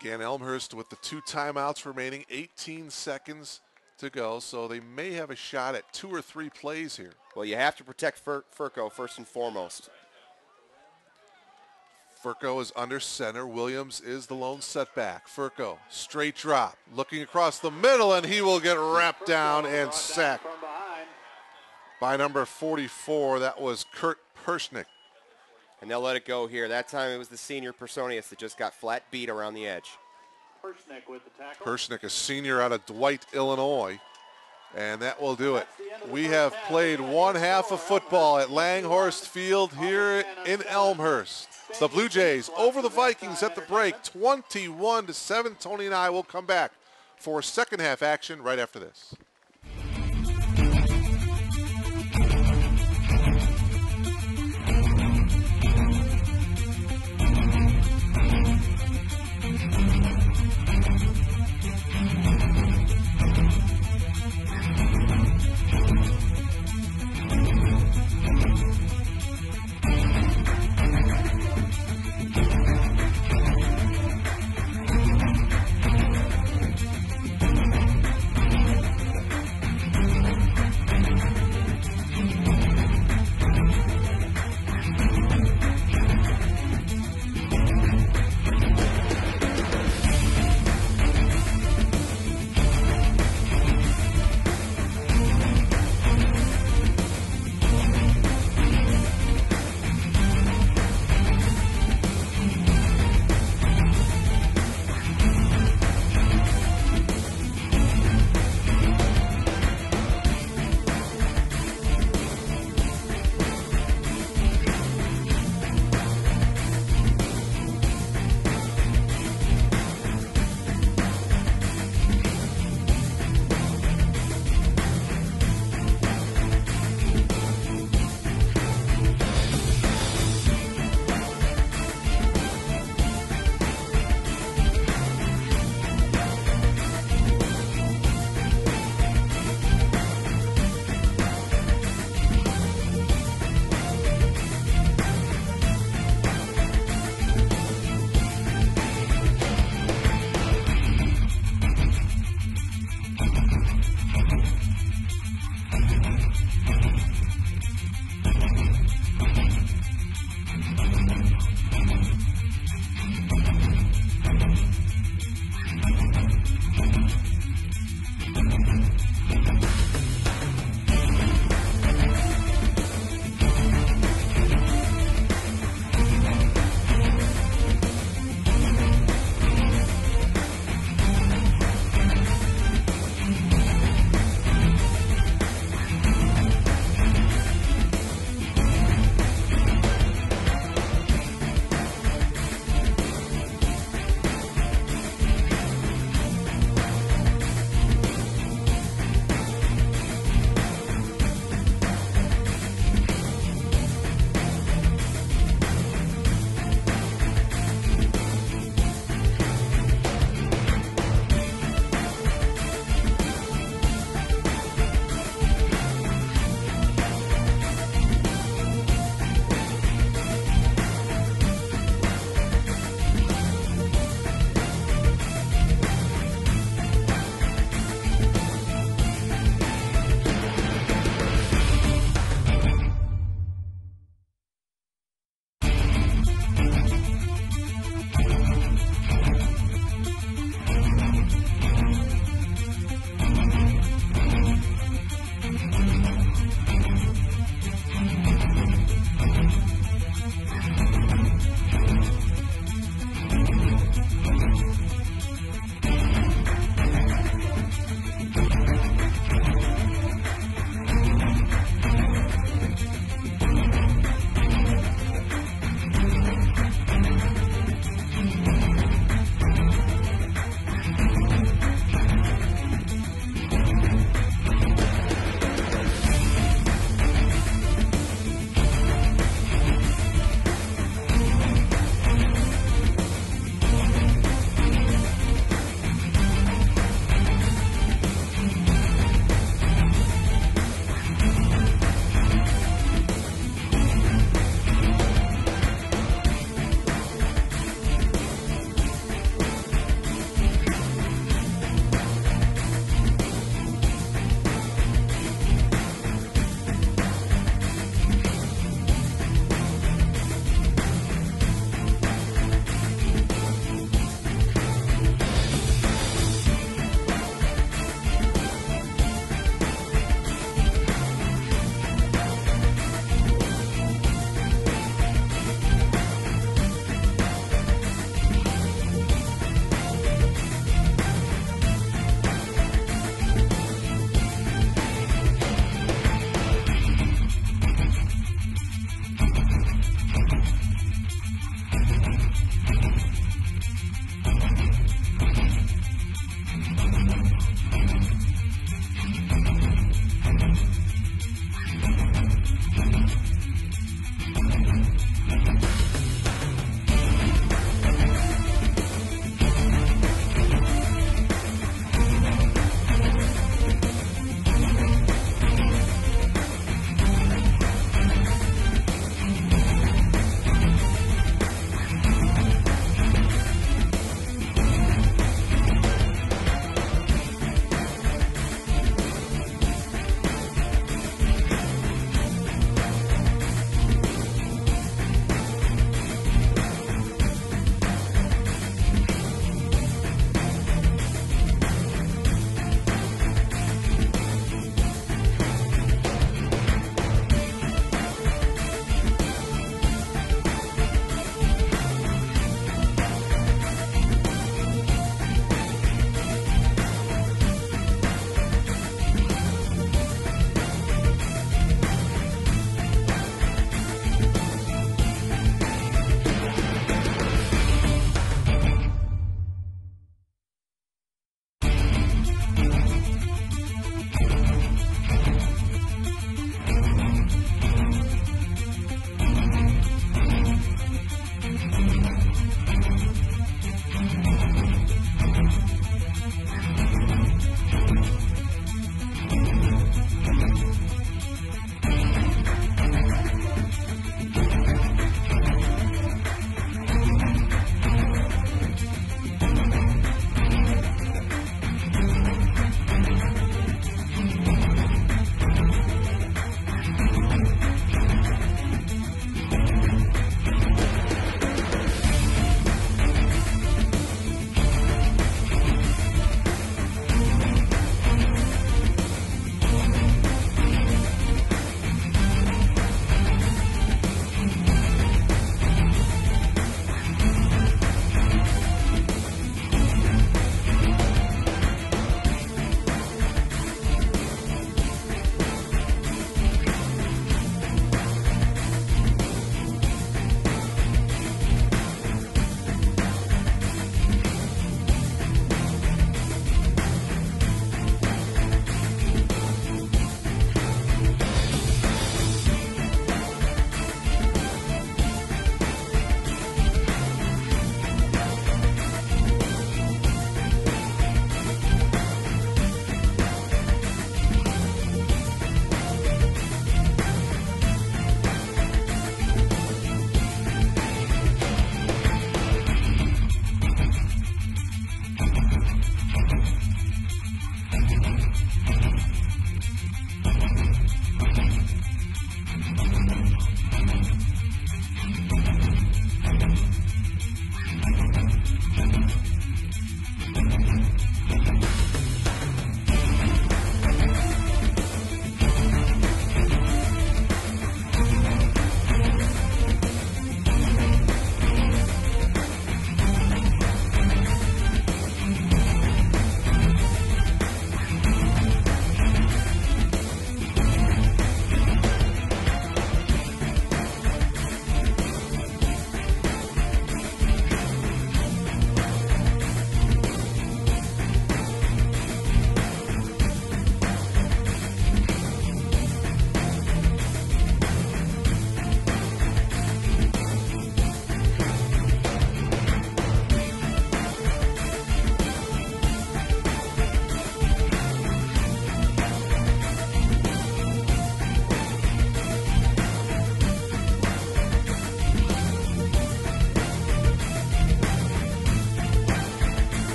Again, Elmhurst with the 2 timeouts remaining, 18 seconds to go. So they may have a shot at 2 or 3 plays here. Well, you have to protect Furco first and foremost. Furco is under center. Williams is the lone setback. Furco, straight drop, looking across the middle, and he will get wrapped down and sacked by number 44. That was Kurt Pershnick. And they'll let it go here. That time it was the senior Personius that just got flat beat around the edge. Pershnick with the tackle. Pershnick, a senior out of Dwight, Illinois. And that will do it. We have played one half of football at Langhorst Field here in Elmhurst. The Blue Jays over the Vikings at the break, 21-7. Tony and I will come back for second half action right after this.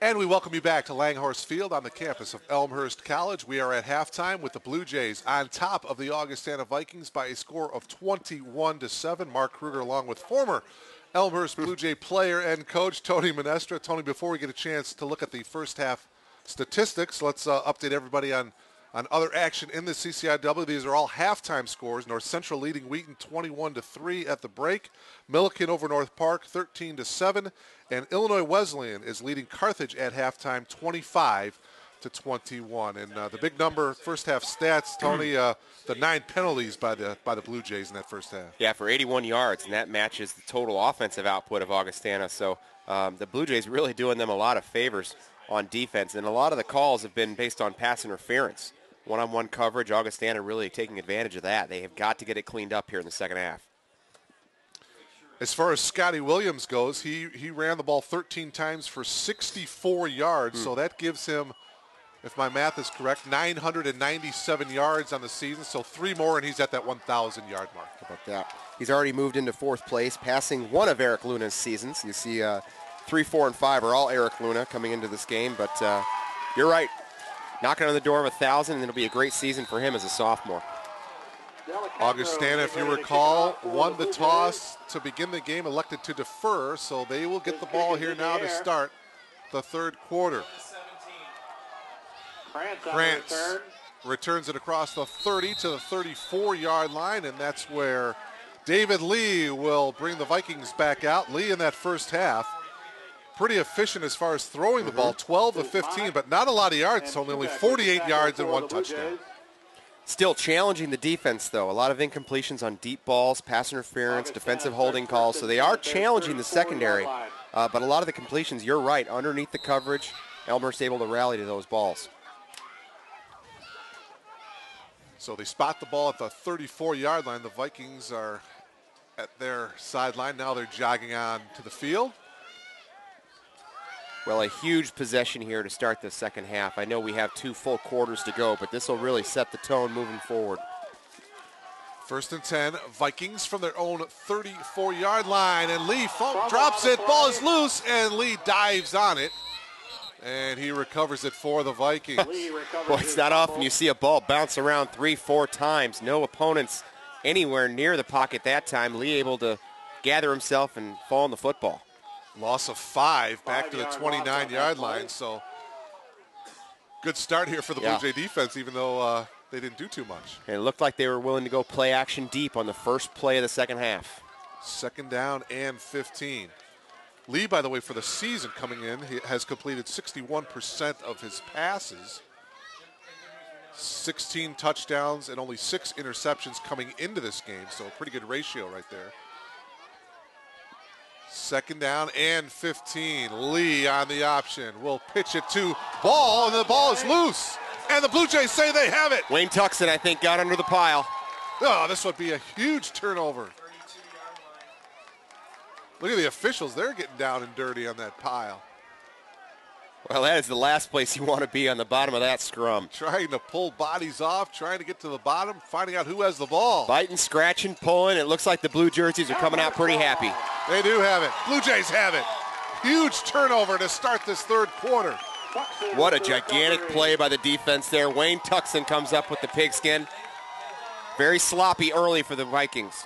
And we welcome you back to Langhorse Field on the campus of Elmhurst College. We are at halftime with the Blue Jays on top of the Augustana Vikings by a score of 21-7. Mark Kruger along with former Elmhurst Blue Jay player and coach Tony Menestra. Tony, before we get a chance to look at the first half statistics, let's update everybody on other action in the CCIW. These are all halftime scores. North Central leading Wheaton 21-3 at the break. Milliken over North Park 13-7. And Illinois Wesleyan is leading Carthage at halftime 25-21. And the big number, first half stats, Tony, the 9 penalties by the Blue Jays in that first half. Yeah, for 81 yards, and that matches the total offensive output of Augustana. So the Blue Jays really doing them a lot of favors on defense. And a lot of the calls have been based on pass interference. One-on-one coverage, Augustana really taking advantage of that. They have got to get it cleaned up here in the second half. As far as Scotty Williams goes, he ran the ball 13 times for 64 yards, so that gives him, if my math is correct, 997 yards on the season, so 3 more and he's at that 1,000-yard mark. How about that? He's already moved into 4th place, passing one of Eric Luna's seasons. You see 3, 4, and 5 are all Eric Luna coming into this game, but you're right. Knocking on the door of 1,000, and it'll be a great season for him as a sophomore. Augustana, if you recall, won the toss to begin the game, elected to defer, so they will get the ball here now to start the third quarter. Krantz returns it across the 30 to the 34-yard line, and that's where David Lee will bring the Vikings back out. Lee in that first half, pretty efficient as far as throwing the ball, 12 of 15, but not a lot of yards, only 48 yards and 1 touchdown. Still challenging the defense, though. A lot of incompletions on deep balls, pass interference, defensive holding calls. So they are challenging the secondary. But a lot of the completions, you're right, underneath the coverage, Elmhurst able to rally to those balls. So they spot the ball at the 34-yard line. The Vikings are at their sideline. Now they're jogging on to the field. Well, a huge possession here to start the second half. I know we have 2 full quarters to go, but this will really set the tone moving forward. 1st and 10, Vikings from their own 34-yard line, and Lee drops it. Ball is loose, and Lee dives on it, and he recovers it for the Vikings. Boy, it's not often you see a ball bounce around 3-4 times. No opponents anywhere near the pocket that time. Lee able to gather himself and fall on the football. Loss of 5 back to the 29-yard line, so good start here for the Blue Jay defense, even though they didn't do too much. And it looked like they were willing to go play action deep on the first play of the second half. 2nd down and 15. Lee, by the way, for the season coming in, he has completed 61% of his passes, 16 touchdowns, and only 6 interceptions coming into this game, so a pretty good ratio right there. 2nd down and 15. Lee on the option. Will pitch it to Ball, and the ball is loose. And the Blue Jays say they have it. Wayne Tuxton, I think, got under the pile. Oh, this would be a huge turnover. Look at the officials. They're getting down and dirty on that pile. Well, that is the last place you want to be, on the bottom of that scrum. Trying to pull bodies off, trying to get to the bottom, finding out who has the ball. Biting, scratching, pulling. It looks like the blue jerseys are coming out pretty happy. They do have it. Blue Jays have it. Huge turnover to start this third quarter. What a gigantic play by the defense there. Wayne Tuxton comes up with the pigskin. Very sloppy early for the Vikings.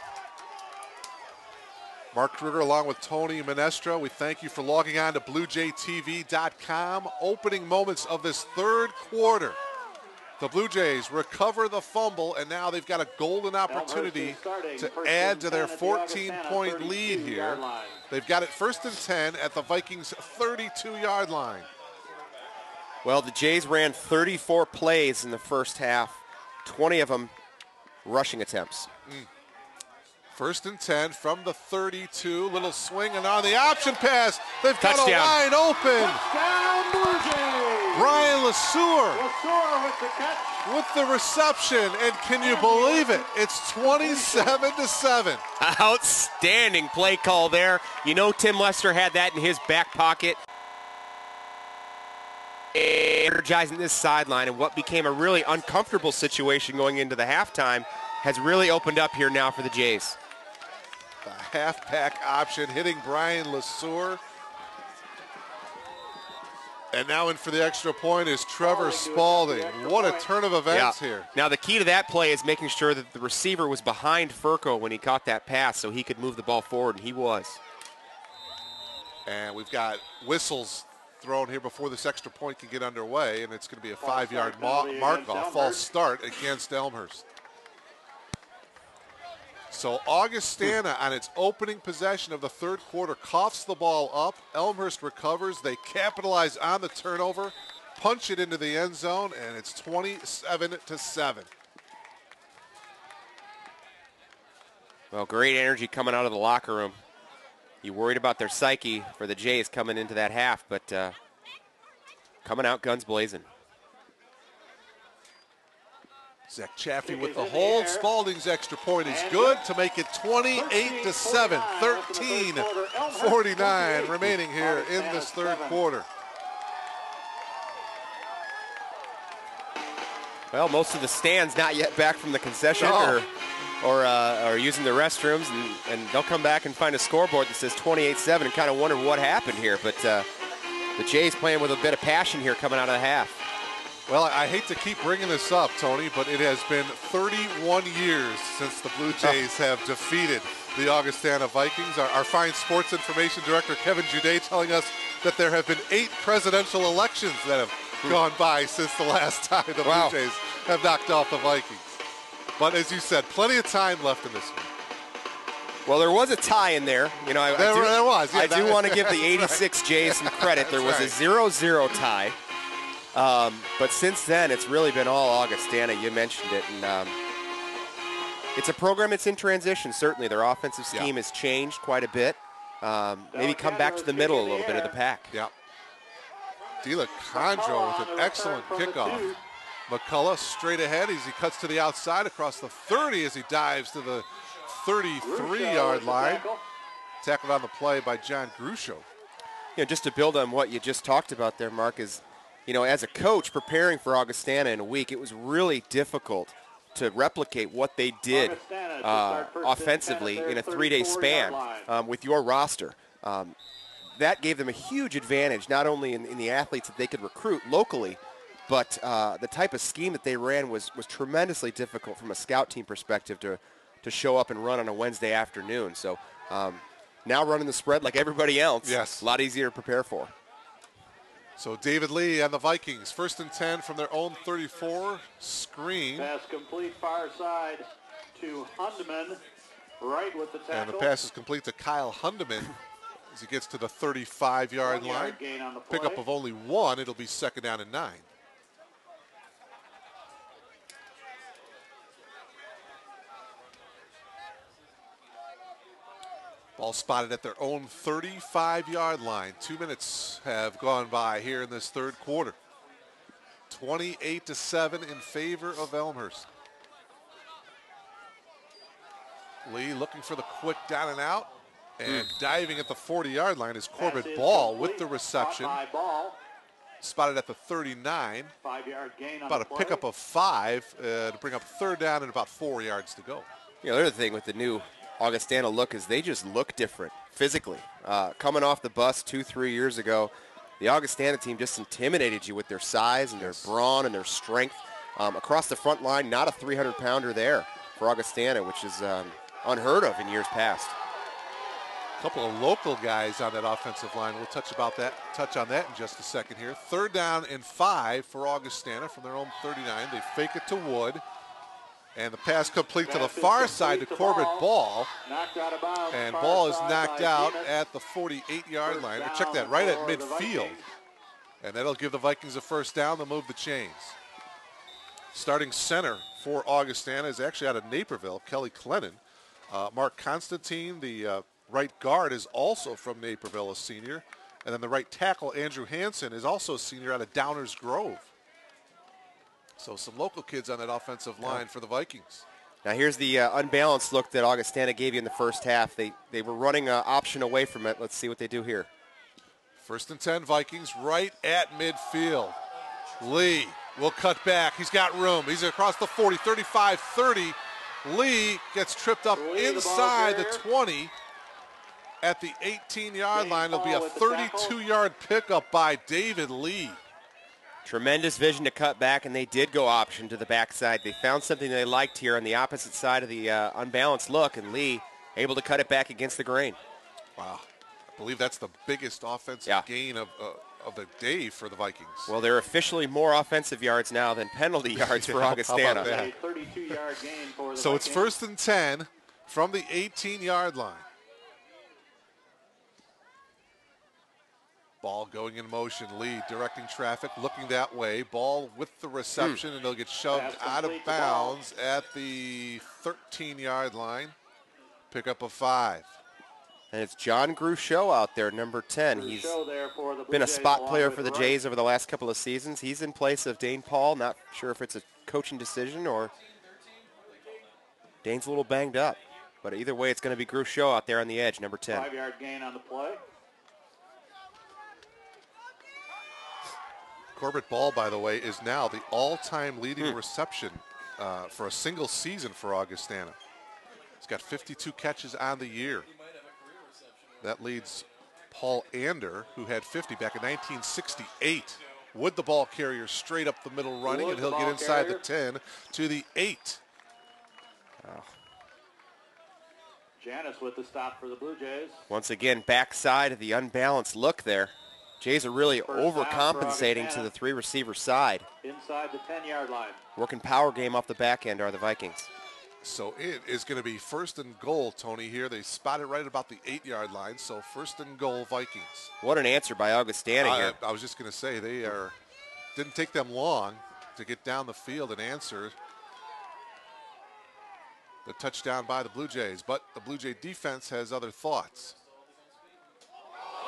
Mark Kruger along with Tony Menestra. We thank you for logging on to BlueJayTV.com. Opening moments of this third quarter. The Blue Jays recover the fumble, and now they've got a golden opportunity to add to their 14-point lead here. They've got it 1st and 10 at the Vikings' 32-yard line. Well, the Jays ran 34 plays in the first half. 20 of them rushing attempts. 1st and 10 from the 32. Little swing and on the option pass. They've got Touchdown. a wide open. Touchdown, Blue Jays. Brian LeSueur LeSueur with the catch. with the reception. And can you believe it? It's 27-7. Outstanding play call there. You know Tim Lester had that in his back pocket. Energizing this sideline, and what became a really uncomfortable situation going into the halftime has really opened up here now for the Jays. The halfback option hitting Brian LeSueur. And now in for the extra point is Trevor Spalding. What a turn of events here. Now the key to that play is making sure that the receiver was behind Furco when he caught that pass so he could move the ball forward, and he was. And we've got whistles thrown here before this extra point can get underway, and it's going to be a 5-yard mark-off, false start against Elmhurst. So Augustana on its opening possession of the third quarter coughs the ball up. Elmhurst recovers. They capitalize on the turnover, punch it into the end zone, and it's 27-7. Well, great energy coming out of the locker room. You worried about their psyche for the Jays coming into that half, but coming out guns blazing. Zach Chaffee with the hold. Spalding's extra point is good to make it 28-7, 13:49 remaining here in this third quarter. Well, most of the stands not yet back from the concession or using the restrooms, and they'll come back and find a scoreboard that says 28-7 and kind of wonder what happened here. But the Jays playing with a bit of passion here coming out of the half. Well, I hate to keep bringing this up, Tony, but it has been 31 years since the Blue Jays have defeated the Augustana Vikings. Our fine sports information director, Kevin Juday, telling us that there have been 8 presidential elections that have gone by since the last time the Blue Jays have knocked off the Vikings. But as you said, plenty of time left in this one. Well, there was a tie in there. You know, there was. Yeah, I do want to give the 86 Jays some credit. There was a 0-0 tie. But since then, it's really been all Augustana. You mentioned it. And it's a program that's in transition, certainly. Their offensive scheme has changed quite a bit. Maybe come back to the middle a little bit of the pack. Yeah. DiLaCondro with an excellent kickoff. McCullough straight ahead as he cuts to the outside across the 30 as he dives to the 33-yard line. Tackled on the play by John Grusho. You know, just to build on what you just talked about there, Mark, is, you know, as a coach preparing for Augustana in a week, it was really difficult to replicate what they did offensively in a 3-day span with your roster. That gave them a huge advantage, not only in the athletes that they could recruit locally, but the type of scheme that they ran was tremendously difficult from a scout team perspective to show up and run on a Wednesday afternoon. So now running the spread like everybody else, a lot easier to prepare for. So David Lee and the Vikings, 1st and 10 from their own 34. Screen. Pass complete far side to Hundeman, right with the tackle. And the pass is complete to Kyle Hundeman as he gets to the 35-yard line. Pickup of only 1. It'll be 2nd down and 9. Ball spotted at their own 35-yard line. 2 minutes have gone by here in this third quarter. 28-7 in favor of Elmhurst. Lee looking for the quick down and out. And diving at the 40-yard line is Corbett Ball with the reception. Spotted at the 39. 5-yard gain on about a pickup of 5 to bring up 3rd down and about 4 yards to go. You know, the other thing with the new Augustana look is they just look different physically. Coming off the bus 2-3 years ago, the Augustana team just intimidated you with their size and their brawn and their strength. Across the front line, not a 300-pounder there for Augustana, which is unheard of in years past. A couple of local guys on that offensive line. We'll touch on that in just a second here. 3rd down and 5 for Augustana from their own 39. They fake it to Wood. And the pass complete to the far side to Corbett Ball. And Ball is knocked out at the 48-yard line. Check that, right at midfield. And that'll give the Vikings a 1st down. They'll move the chains. Starting center for Augustana is actually out of Naperville, Kelly Clennon. Mark Constantine, the right guard, is also from Naperville, a senior. And then the right tackle, Andrew Hansen, is also a senior out of Downers Grove. So some local kids on that offensive line for the Vikings. Now here's the unbalanced look that Augustana gave you in the first half. They were running an option away from it. Let's see what they do here. 1st and 10, Vikings right at midfield. Lee will cut back. He's got room. He's across the 40, 35, 30. Lee gets tripped up inside the 20 at the 18-yard line. It'll be a 32-yard pickup by David Lee. Tremendous vision to cut back, and they did go option to the backside. They found something they liked here on the opposite side of the unbalanced look, and Lee able to cut it back against the grain. Wow. I believe that's the biggest offensive gain of the day for the Vikings. Well, they're officially more offensive yards now than penalty yards for Augustana. A 32-yard gain for the So Vikings. it's 1st and 10 from the 18-yard line. Ball going in motion. Lee directing traffic, looking that way. Ball with the reception, and they'll get shoved out of bounds at the 13-yard line. Pickup of 5. And it's John Gruchot out there, number 10. He's been a spot player for the Jays over the last couple of seasons. He's in place of Dane Paul. Not sure if it's a coaching decision or Dane's a little banged up. But either way, it's going to be Gruchot out there on the edge, number 10. 5-yard gain on the play. Corbett Ball, by the way, is now the all-time leading reception for a single season for Augustana. He's got 52 catches on the year. That leads Paul Ander, who had 50 back in 1968. Wood, the ball carrier, straight up the middle running, Wood, and he'll the get ball inside carrier. the 10 to the 8. Janis with the stop for the Blue Jays. Once again, backside of the unbalanced look there. Jays are really First down for overcompensating to Augustana. the 3-receiver side. Inside the 10-yard line. Working power game off the back end are the Vikings. So it is going to be 1st and goal, Tony, here. They spotted right about the 8-yard line, so 1st and goal, Vikings. What an answer by Augustana here. I was just going to say, didn't take them long to get down the field and answer the touchdown by the Blue Jays. But the Blue Jay defense has other thoughts.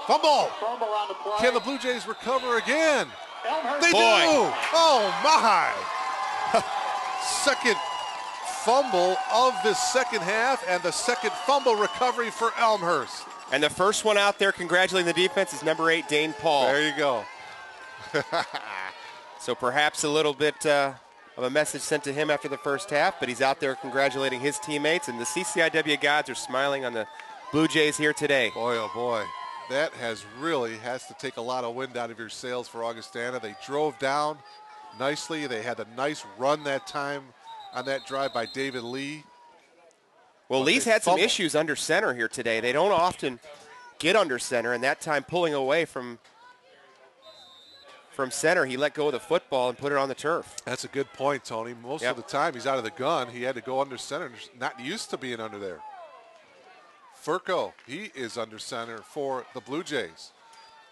Fumble! Fumble on the play. Can the Blue Jays recover again? Elmhurst. They do! Oh, my! Second fumble of this second half, and the second fumble recovery for Elmhurst. And the first one out there congratulating the defense is number 8, Dane Paul. There you go. So perhaps a little bit of a message sent to him after the first half, but he's out there congratulating his teammates, and the CCIW gods are smiling on the Blue Jays here today. Boy, oh boy. That has to take a lot of wind out of your sails for Augustana. They drove down nicely. They had a nice run that time on that drive by David Lee. Well, But Lee's they had some fumbled. issues under center here today. They don't often get under center, and that time pulling away from center, he let go of the football and put it on the turf. That's a good point, Tony. Most of the time he's out of the gun. He had to go under center. Not used to being under there. Furco, he is under center for the Blue Jays.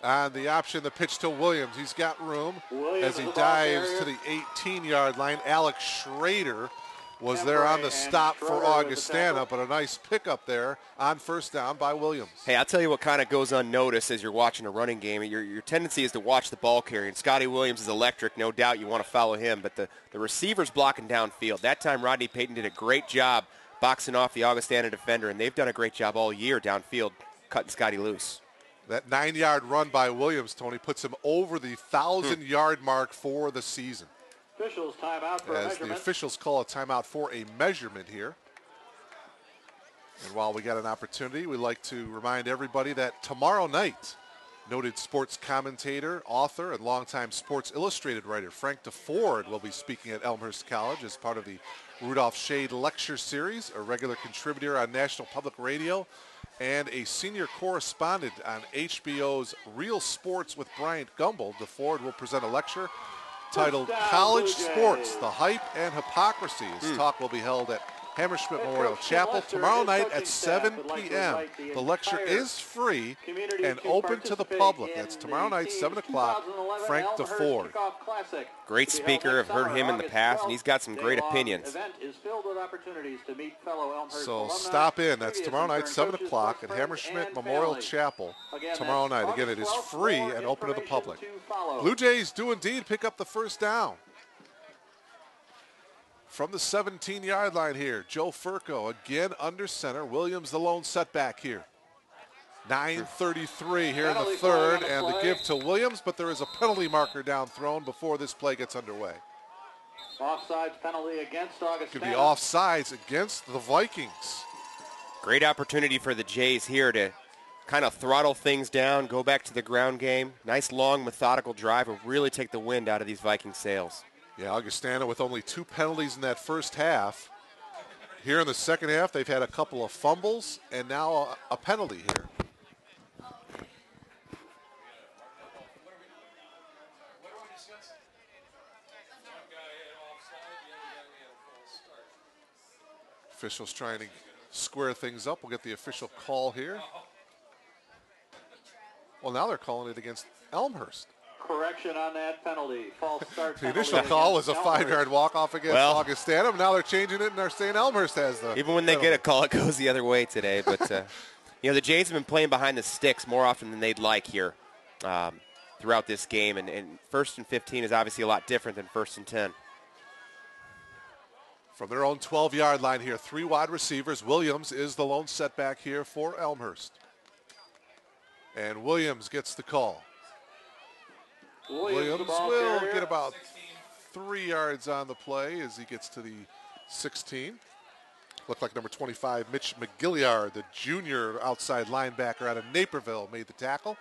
On the option, the pitch to Williams. He's got room Williams as he is the ball dives carrier. to the 18-yard line. Alex Schrader was there on the And stop for Schroeder with the Augustana, tackle. but a nice pickup there on first down by Williams. Hey, I'll tell you what kind of goes unnoticed as you're watching a running game. Your tendency is to watch the ball carrier, and Scotty Williams is electric. No doubt you want to follow him, but the receiver's blocking downfield. That time Rodney Payton did a great job boxing off the Augustana defender, and they've done a great job all year downfield cutting Scotty loose. That 9-yard run by Williams, Tony, puts him over the 1,000-yard mark for the season. Officials timeout for a As the measurement. officials call a timeout for a measurement here. And while we got an opportunity, we'd like to remind everybody that tomorrow night, noted sports commentator, author, and longtime Sports Illustrated writer Frank DeFord will be speaking at Elmhurst College as part of the Rudolph Shade Lecture Series, a regular contributor on National Public Radio, and a senior correspondent on HBO's Real Sports with Bryant Gumbel. DeFord will present a lecture titled First down, College Blue Sports, Jays. the Hype and Hypocrisy. His talk will be held at Hammersmith Head Memorial coach Tim Chapel Lester tomorrow and his night at coaching 7 staff would like to p.m. invite the The lecture entire is free community and to open to the participate public. in That's tomorrow the night, 7 team's o'clock, 2011 Frank Elmhurst DeFord. Kickoff Classic. Great To be held speaker. next I've heard summer, him in the August past, and 12th. he's got some great Day-long opinions. event is filled with opportunities to meet fellow Elmhurst So alumni, stop in. That's previous tomorrow night, intern 7 coaches, o'clock close at friends, Hammersmith and Memorial families. Chapel Again, tomorrow that's night. Again, it is August 12th. free More and open to the information public. to follow. Blue Jays do indeed pick up the first down. From the 17-yard line here, Joe Furco again under center. Williams the lone setback here. 9:33 here in the Penalty third, flag on the and the play. give to Williams, but there is a penalty marker down thrown before this play gets underway. Offsides penalty against Augustana. Could be offsides against the Vikings. Great opportunity for the Jays here to kind of throttle things down, go back to the ground game. Nice, long, methodical drive will really take the wind out of these Viking sails. Yeah, Augustana with only 2 penalties in that first half. Here in the second half, they've had a couple of fumbles and now a penalty here. What are we discussing? One guy had offside, the other guy we had a false start. Officials trying to square things up. We'll get the official call here. Well, now they're calling it against Elmhurst. Correction on that penalty. False start The penalty initial call was against a Elmhurst. 5-yard walk-off against Well- Augustana. Now they're changing it, and they're saying Elmhurst has the Even when they penalty. get a call, it goes the other way today. But, the Jays have been playing behind the sticks more often than they'd like here throughout this game. And first and 15 is obviously a lot different than first and 10. From their own 12-yard line here, 3 wide receivers. Williams is the lone setback here for Elmhurst. And Williams gets the call. Williams the ball will carrier. get about 3 yards on the play as he gets to the 16. Looked like number 25, Mitch McGilliard, the junior outside linebacker out of Naperville, made the tackle.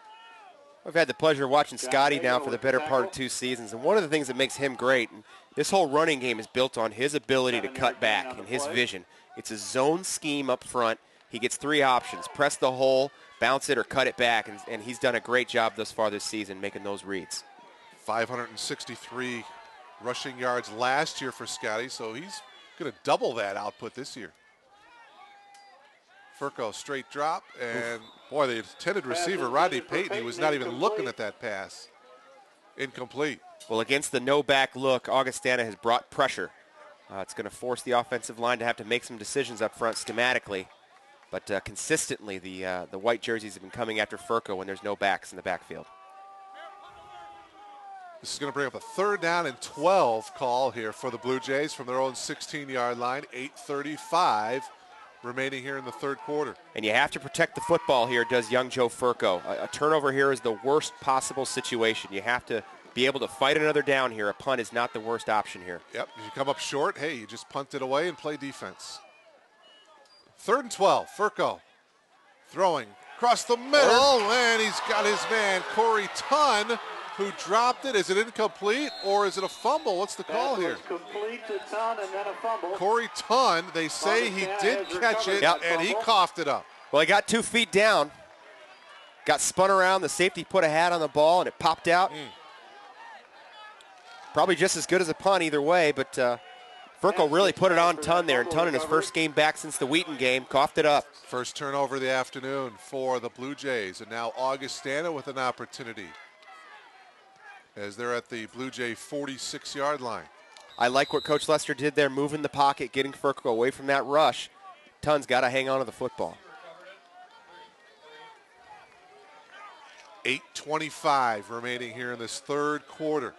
I've had the pleasure of watching Scotty Diego now for the with better the part of tackle. 2 seasons. And one of the things that makes him great, and this whole running game is built on his ability to 7-yard cut gain back on the and his play. vision. It's a zone scheme up front. He gets 3 options: press the hole, bounce it, or cut it back. And he's done a great job thus far this season making those reads. 563 rushing yards last year for Scotty, so he's going to double that output this year. Furco straight drop, and boy, the intended receiver, Rodney Payton, he was not even looking at that pass. Incomplete. Well, against the no-back look, Augustana has brought pressure. It's going to force the offensive line to have to make some decisions up front schematically. But consistently, the white jerseys have been coming after Furco when there's no backs in the backfield. This is going to bring up a 3rd down and 12 call here for the Blue Jays from their own 16-yard line. 8:35 remaining here in the third quarter. And you have to protect the football here, does young Joe Furco. A turnover here is the worst possible situation. You have to be able to fight another down here. A punt is not the worst option here. Yep, if you come up short, hey, you just punt it away and play defense. 3rd and 12, Furco throwing across the middle, and he's got his man, Corey Tunn, who dropped it. Is it incomplete or is it a fumble? What's the call That here? was complete to Tunn and then a fumble. Corey Tunn, they say he did catch it, Yep. and he coughed it up. Well, he got 2 feet down, got spun around. The safety put a hat on the ball, and it popped out. Probably just as good as a punt either way, but Furco really put it on Tunn there. And Tunn in his first game back since the Wheaton game coughed it up. First turnover of the afternoon for the Blue Jays, and now Augustana with an opportunity as they're at the Blue Jay 46-yard line. I like what Coach Lester did there, moving the pocket, getting Furco away from that rush. Tunn's got to hang on to the football. 8:25 remaining here in this third quarter.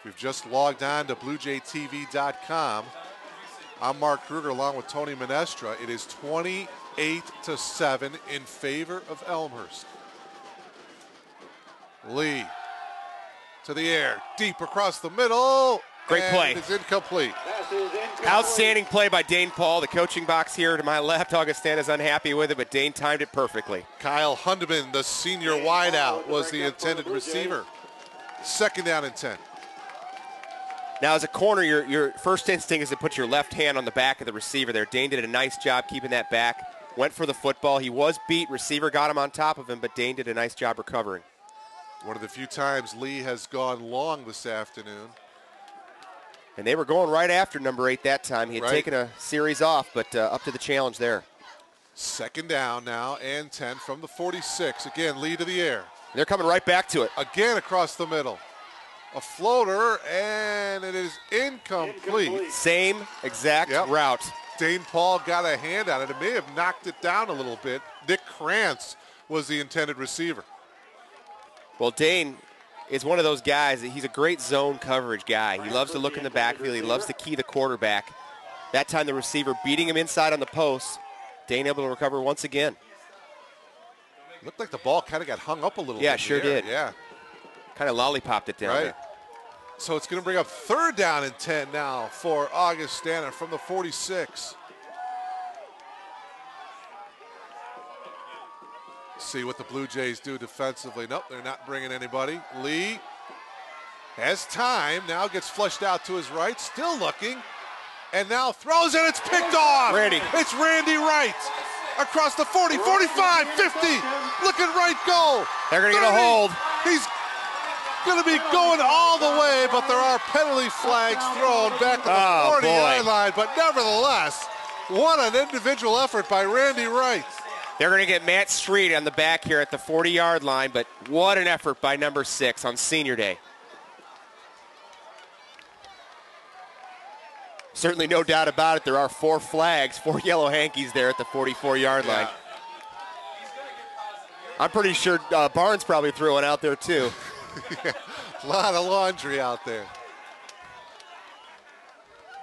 We've just logged on to BlueJayTV.com. I'm Mark Kruger along with Tony Minestra. It is 28-7 in favor of Elmhurst. Lee to the air, deep across the middle. Great and play. It is incomplete. Pass is incomplete. Outstanding play by Dane Paul, the coaching box here to my left. Augustana's unhappy with it, but Dane timed it perfectly. Kyle Hundeman, the senior wideout, was the intended receiver. 2nd down and 10. Now, as a corner, your first instinct is to put your left hand on the back of the receiver there. Dane did a nice job keeping that back. Went for the football. He was beat. Receiver got him on top of him, but Dane did a nice job recovering. One of the few times Lee has gone long this afternoon. And they were going right after number 8 that time. He had taken a series off, but up to the challenge there. Second down now and 10 from the 46. Again, lead to the air. And they're coming right back to it. Again across the middle. A floater, and it is incomplete. Same exact route. Dane Paul got a hand on it. It may have knocked it down a little bit. Nick Krantz was the intended receiver. Well, Dane is one of those guys that he's a great zone coverage guy. He loves to look in the backfield. He loves to key the quarterback. That time the receiver beating him inside on the post. Dane able to recover once again. Looked like the ball kind of got hung up a little bit. Yeah, sure did. Yeah. Kind of lollipopped it down there. So it's going to bring up third down and 10 now for Augustana from the 46. See what the Blue Jays do defensively. Nope, they're not bringing anybody. Lee has time, now gets flushed out to his right, still looking, and now throws it, it's picked off. Randy. It's Randy Wright. Across the 40, 45, 50, look at Wright go. They're going to get a hold. He's going to be going all the way, but there are penalty flags thrown back to the 40-yard line. But nevertheless, what an individual effort by Randy Wright. They're going to get Matt Street on the back here at the 40-yard line, but what an effort by number 6 on senior day. Certainly no doubt about it. There are 4 flags, 4 yellow hankies there at the 44-yard line. I'm pretty sure Barnes probably threw one out there too. A lot of laundry out there.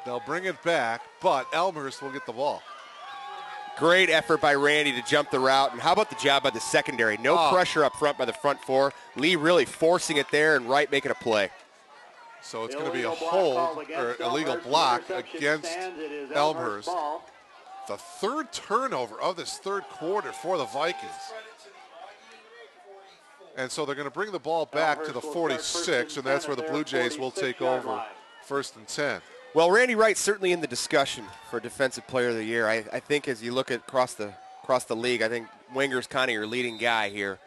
They'll bring it back, but Elmhurst will get the ball. Great effort by Randy to jump the route. And how about the job by the secondary? No pressure up front by the front 4. Lee really forcing it there and Wright making a play. So it's going to be a hold or illegal block against Elmhurst. The third turnover of this third quarter for the Vikings. And so they're going to bring the ball back to the 46, and that's where the Blue Jays will take over first and 10. Well, Randy Wright's certainly in the discussion for Defensive Player of the Year. I think as you look at across the league, I think Wenger's kind of your leading guy here.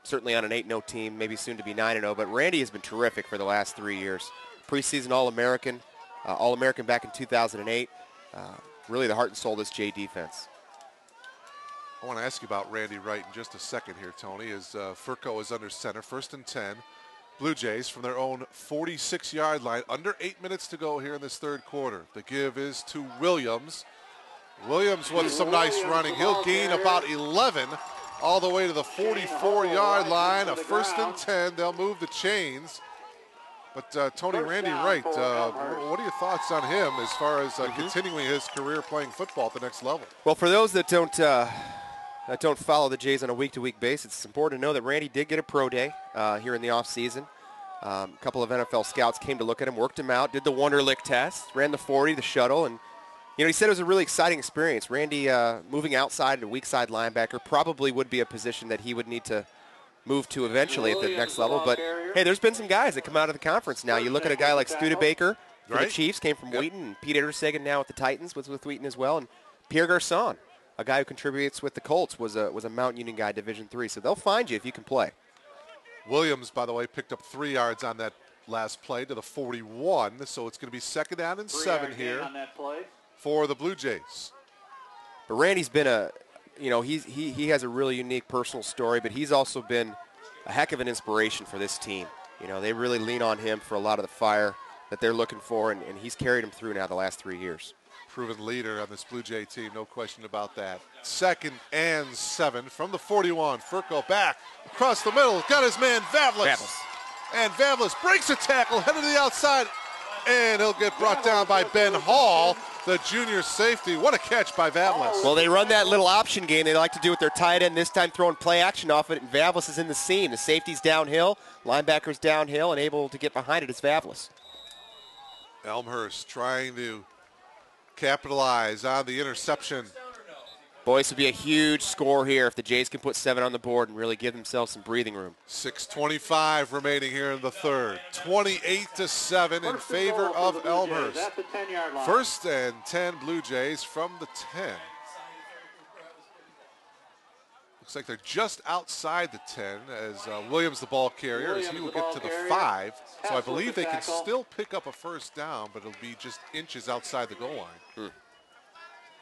Certainly on an 8-0 team, maybe soon to be 9-0, but Randy has been terrific for the last 3 years. Preseason All-American, All-American back in 2008. Really the heart and soul of this Jay defense. I want to ask you about Randy Wright in just a second here, Tony, as Furco is under center, first and 10. Blue Jays from their own 46-yard line, under 8 minutes to go here in this third quarter. The give is to Williams. Williams with some nice running. He'll gain about 11 all the way to the 44-yard line. A first and 10. They'll move the chains. But Tony, Randy Wright, what are your thoughts on him as far as continuing his career playing football at the next level? Well, for those that don't follow the Jays on a week-to-week basis, it's important to know that Randy did get a pro day here in the offseason. A couple of NFL scouts came to look at him, worked him out, did the Wonderlic test, ran the 40, the shuttle, and he said it was a really exciting experience. Randy moving outside and a weak side linebacker probably would be a position that he would need to move to eventually at the next level. But, hey, there's been some guys that come out of the conference now. You look at a guy like Studebaker for the Chiefs, came from Wheaton, and Pete Edersagen now with the Titans, was with Wheaton as well, and Pierre Garçon, a guy who contributes with the Colts, was a Mount Union guy, Division III. So they'll find you if you can play. Williams, by the way, picked up 3 yards on that last play to the 41. So it's going to be second down and 7 here for the Blue Jays. But Randy's been he has a really unique personal story, but he's also been a heck of an inspiration for this team. They really lean on him for a lot of the fire that they're looking for, and he's carried them through now the last 3 years. Proven leader on this Blue Jay team, no question about that. Second and 7 from the 41. Furco back across the middle, got his man Vavlis. And Vavlis breaks a tackle, headed to the outside, and he'll get brought down by Ben Hall, the junior safety. What a catch by Vavlis. Well, they run that little option game they like to do with their tight end, this time throwing play action off it, and Vavlis is in the seam. The safety's downhill, linebacker's downhill, and able to get behind it is Vavlis. Elmhurst trying to capitalize on the interception. Boy, this would be a huge score here if the Jays can put 7 on the board and really give themselves some breathing room. 6:25 remaining here in the third. 28-7 in favor of Elmhurst. First and 10 Blue Jays from the 10. Looks like they're just outside the 10 as Williams, the ball carrier, as he will get to the 5. So I believe they can still pick up a first down, but it'll be just inches outside the goal line.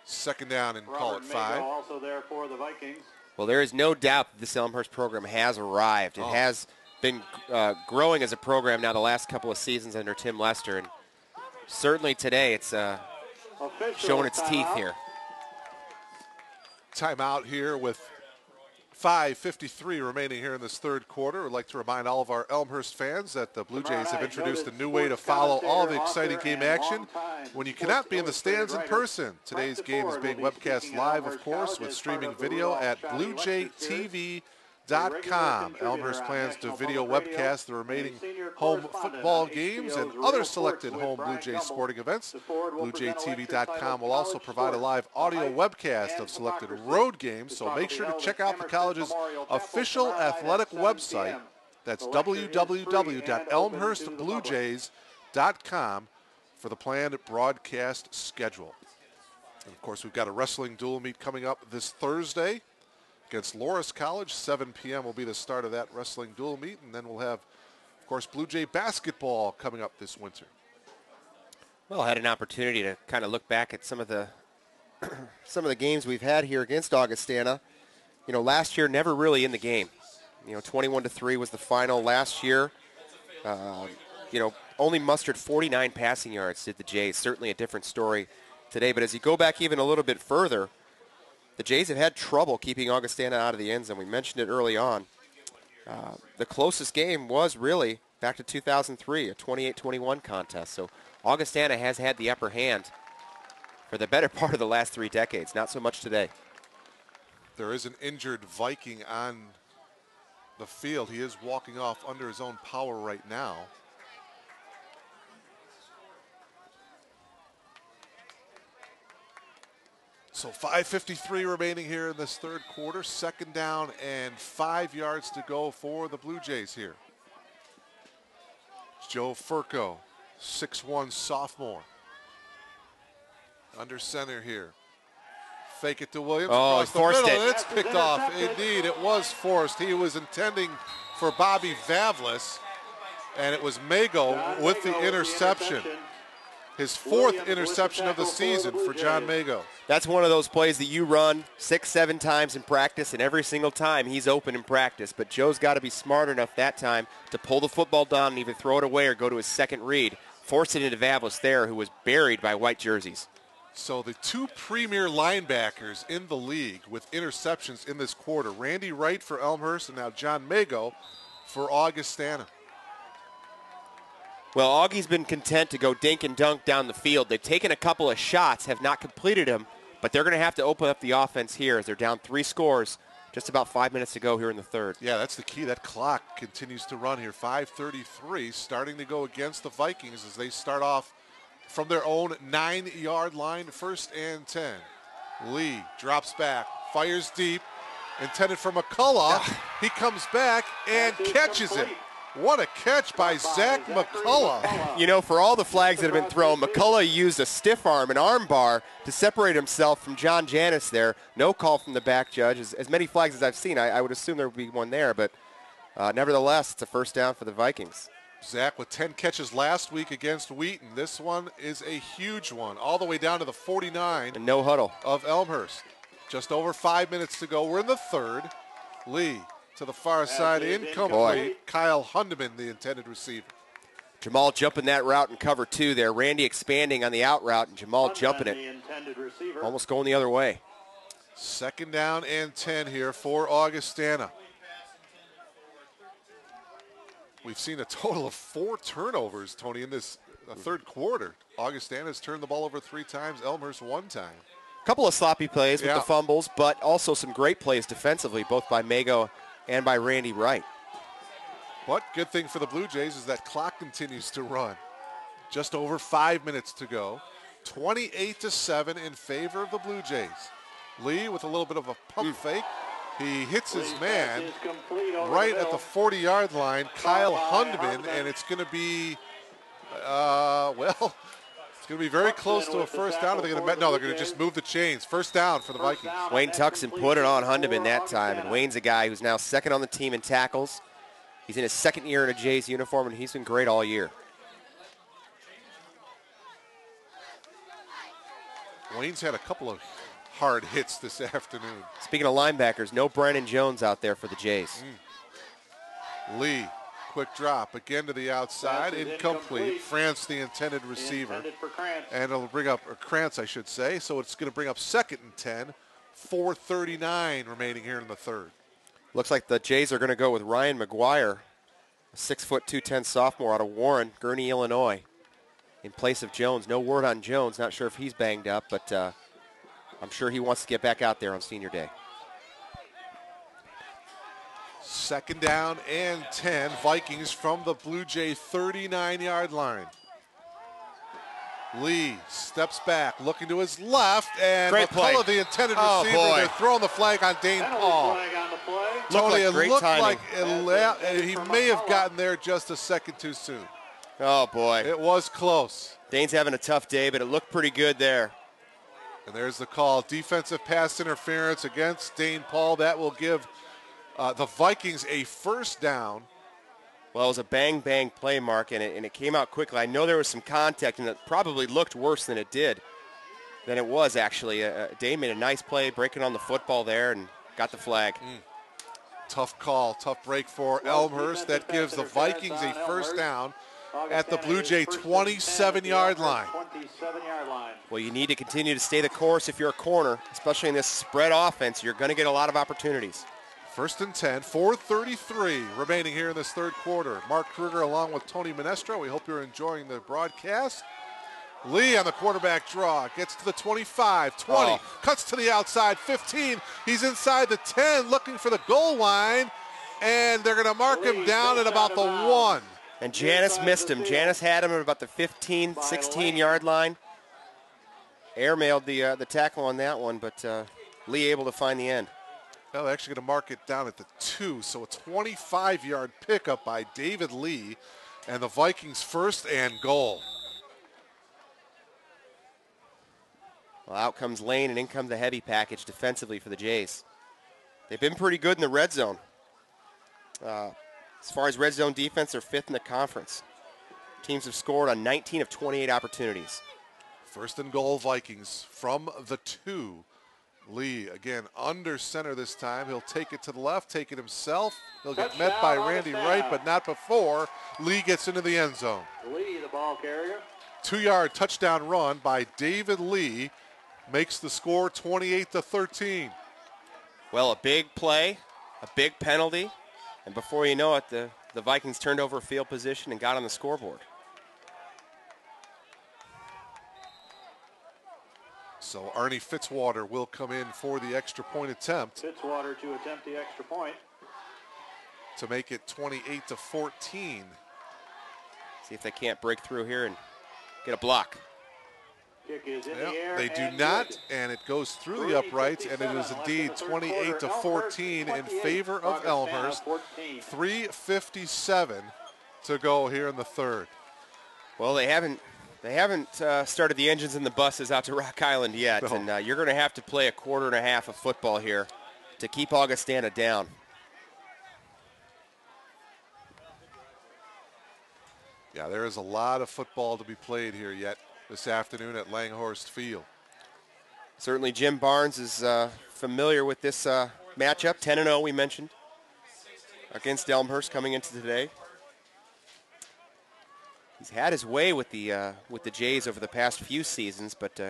Second down and call it 5. Also there for the Vikings. Well, there is no doubt that this Elmhurst program has arrived. It has been growing as a program now the last couple of seasons under Tim Lester, and certainly today it's showing its teeth here. Timeout here with 5:53 remaining here in this third quarter. I'd like to remind all of our Elmhurst fans that the Blue Jays have introduced a new way to follow all the exciting game action when you cannot be in the stands in person. Today's game is being webcast live, of course, with streaming video at BlueJayTV.com. Elmhurst plans to video webcast the remaining home football games and other selected home Blue Jays sporting events. BlueJayTV.com will also provide a live audio webcast of selected road games, so make sure to check out the college's official athletic website. That's www.elmhurstbluejays.com for the planned broadcast schedule. And of course, we've got a wrestling dual meet coming up this Thursday against Loras College. 7 p.m. will be the start of that wrestling dual meet, and then we'll have, of course, Blue Jay basketball coming up this winter. Well, I had an opportunity to kind of look back at some of the games we've had here against Augustana. You know, last year never really in the game. You know, 21-3 was the final last year. You know, only mustered 49 passing yards did the Jays. Certainly a different story today. But as you go back even a little bit further, the Jays have had trouble keeping Augustana out of the end zone. We mentioned it early on. The closest game was really back to 2003, a 28-21 contest. So Augustana has had the upper hand for the better part of the last 3 decades, not so much today. There is an injured Viking on the field. He is walking off under his own power right now. So 5:53 remaining here in this third quarter. Second down and 5 yards to go for the Blue Jays here. Joe Furco, 6'1" sophomore. Under center here. Fake it to Williams. Oh, across the forced middle, it. and it's picked off. Indeed, it was forced. He was intending for Bobby Vavlis, and it was Mago with the interception. His 4th interception of the season for John Mago. That's one of those plays that you run 6-7 times in practice, and every single time he's open in practice. But Joe's got to be smart enough that time to pull the football down and either throw it away or go to his second read. Force it into Vavlis there, who was buried by white jerseys. So the 2 premier linebackers in the league with interceptions in this quarter, Randy Wright for Elmhurst and now John Mago for Augustana. Well, Augie's been content to go dink and dunk down the field. They've taken a couple of shots, have not completed them, but they're going to have to open up the offense here as they're down 3 scores, just about 5 minutes to go here in the third. Yeah, that's the key. That clock continues to run here. 5:33 starting to go against the Vikings as they start off from their own 9-yard line, 1st and 10. Lee drops back, fires deep, intended for McCullough. He comes back and catches it. What a catch by Zach McCullough. You know, for all the flags that have been thrown, McCullough used a stiff arm, an arm bar, to separate himself from John Janis there. No call from the back judge. As many flags as I've seen, I would assume there would be one there, but nevertheless, it's a first down for the Vikings. Zach with 10 catches last week against Wheaton. This one is a huge one, all the way down to the 49. And no huddle. Of Elmhurst. Just over 5 minutes to go. We're in the third. Lee to the far side, incomplete. Boy. Kyle Hundeman, the intended receiver. Jamal jumping that route in cover 2 there. Randy expanding on the out route, and Jamal jumping it. Almost going the other way. Second down and 10 here for Augustana. We've seen a total of 4 turnovers, Tony, in this third quarter. Augustana's turned the ball over 3 times, Elmhurst 1 time. A couple of sloppy plays with the fumbles, but also some great plays defensively, both by Mago and by Randy Wright. What good thing for the Blue Jays is that clock continues to run. Just over 5 minutes to go. 28-7 in favor of the Blue Jays. Lee with a little bit of a pump fake. He hits his man right at the 40-yard line, Kyle Hundeman, and it's going to be, It's going to be very close to a first down. Are they going to? No, they're going to just move the chains. First down for the Vikings. Wayne Tuxson put it on Hundeman that time, and Wayne's a guy who's now second on the team in tackles. He's in his second year in a Jays uniform, and he's been great all year. Wayne's had a couple of hard hits this afternoon. Speaking of linebackers, no Brennan Jones out there for the Jays. Lee, quick drop, again to the outside, incomplete. France, the intended receiver. And it'll bring up, or Krantz, I should say, so it's going to bring up 2nd and 10, 4:39 remaining here in the third. Looks like the Jays are going to go with Ryan McGuire, a 6'2", 210 sophomore out of Warren, Gurnee, Illinois, in place of Jones. No word on Jones. Not sure if he's banged up, but I'm sure he wants to get back out there on senior day. 2nd down and 10. Vikings from the Blue Jay 39-yard line. Lee steps back, looking to his left, and Great play. McCullough, the intended Oh, receiver, boy. they're throwing the flag on Dane Paul. Tony, it great looked timing. like he may have gotten there just a second too soon. Oh, boy. It was close. Dane's having a tough day, but it looked pretty good there. And there's the call. Defensive pass interference against Dane Paul. That will give the Vikings a first down. Well, it was a bang-bang play, Mark, and it came out quickly. I know there was some contact, and it probably looked worse than it did, than it was, actually. Dane made a nice play, breaking on the football there, and got the flag. Tough call, tough break for Elmhurst. That gives the Vikings a first down at the Blue Jay 27-yard line. Well, you need to continue to stay the course if you're a corner, especially in this spread offense. You're going to get a lot of opportunities. 1st and 10, 4:33 remaining here in this third quarter. Mark Kruger along with Tony Menestro. We hope you're enjoying the broadcast. Lee on the quarterback draw, gets to the 25, 20, cuts to the outside, 15. He's inside the 10, looking for the goal line, and they're going to mark him down at about the 1. And Janis missed him. Janis had him at about the 15, 16-yard line. Airmailed the tackle on that one, but Lee able to find the end. Well, they're actually going to mark it down at the 2, so a 25-yard pickup by David Lee, and the Vikings 1st and goal. Well, out comes Lane, and in comes the heavy package defensively for the Jays. They've been pretty good in the red zone. As far as red zone defense, they're 5th in the conference. Teams have scored on 19 of 28 opportunities. 1st and goal, Vikings from the 2. Lee, again, under center this time. He'll take it to the left, take it himself. He'll get met by Randy Wright, but not before Lee gets into the end zone. Lee, the ball carrier. 2-yard touchdown run by David Lee makes the score 28-13. Well, a big play, a big penalty, and before you know it, the Vikings turned over field position and got on the scoreboard. So Arnie Fitzwater will come in for the extra point attempt. Fitzwater to attempt the extra point. To make it 28-14. See if they can't break through here and get a block. Kick is in the air. They do not, and it goes through the uprights, and it is indeed 28-14 in favor of Elmhurst. 3:57 to go here in the third. Well, they haven't started the engines and the buses out to Rock Island yet, No. and you're going to have to play a quarter and a half of football here to keep Augustana down. Yeah, there is a lot of football to be played here yet this afternoon at Langhorst Field. Certainly Jim Barnes is familiar with this matchup. 10-0 we mentioned against Elmhurst coming into today. He's had his way with the Jays over the past few seasons, but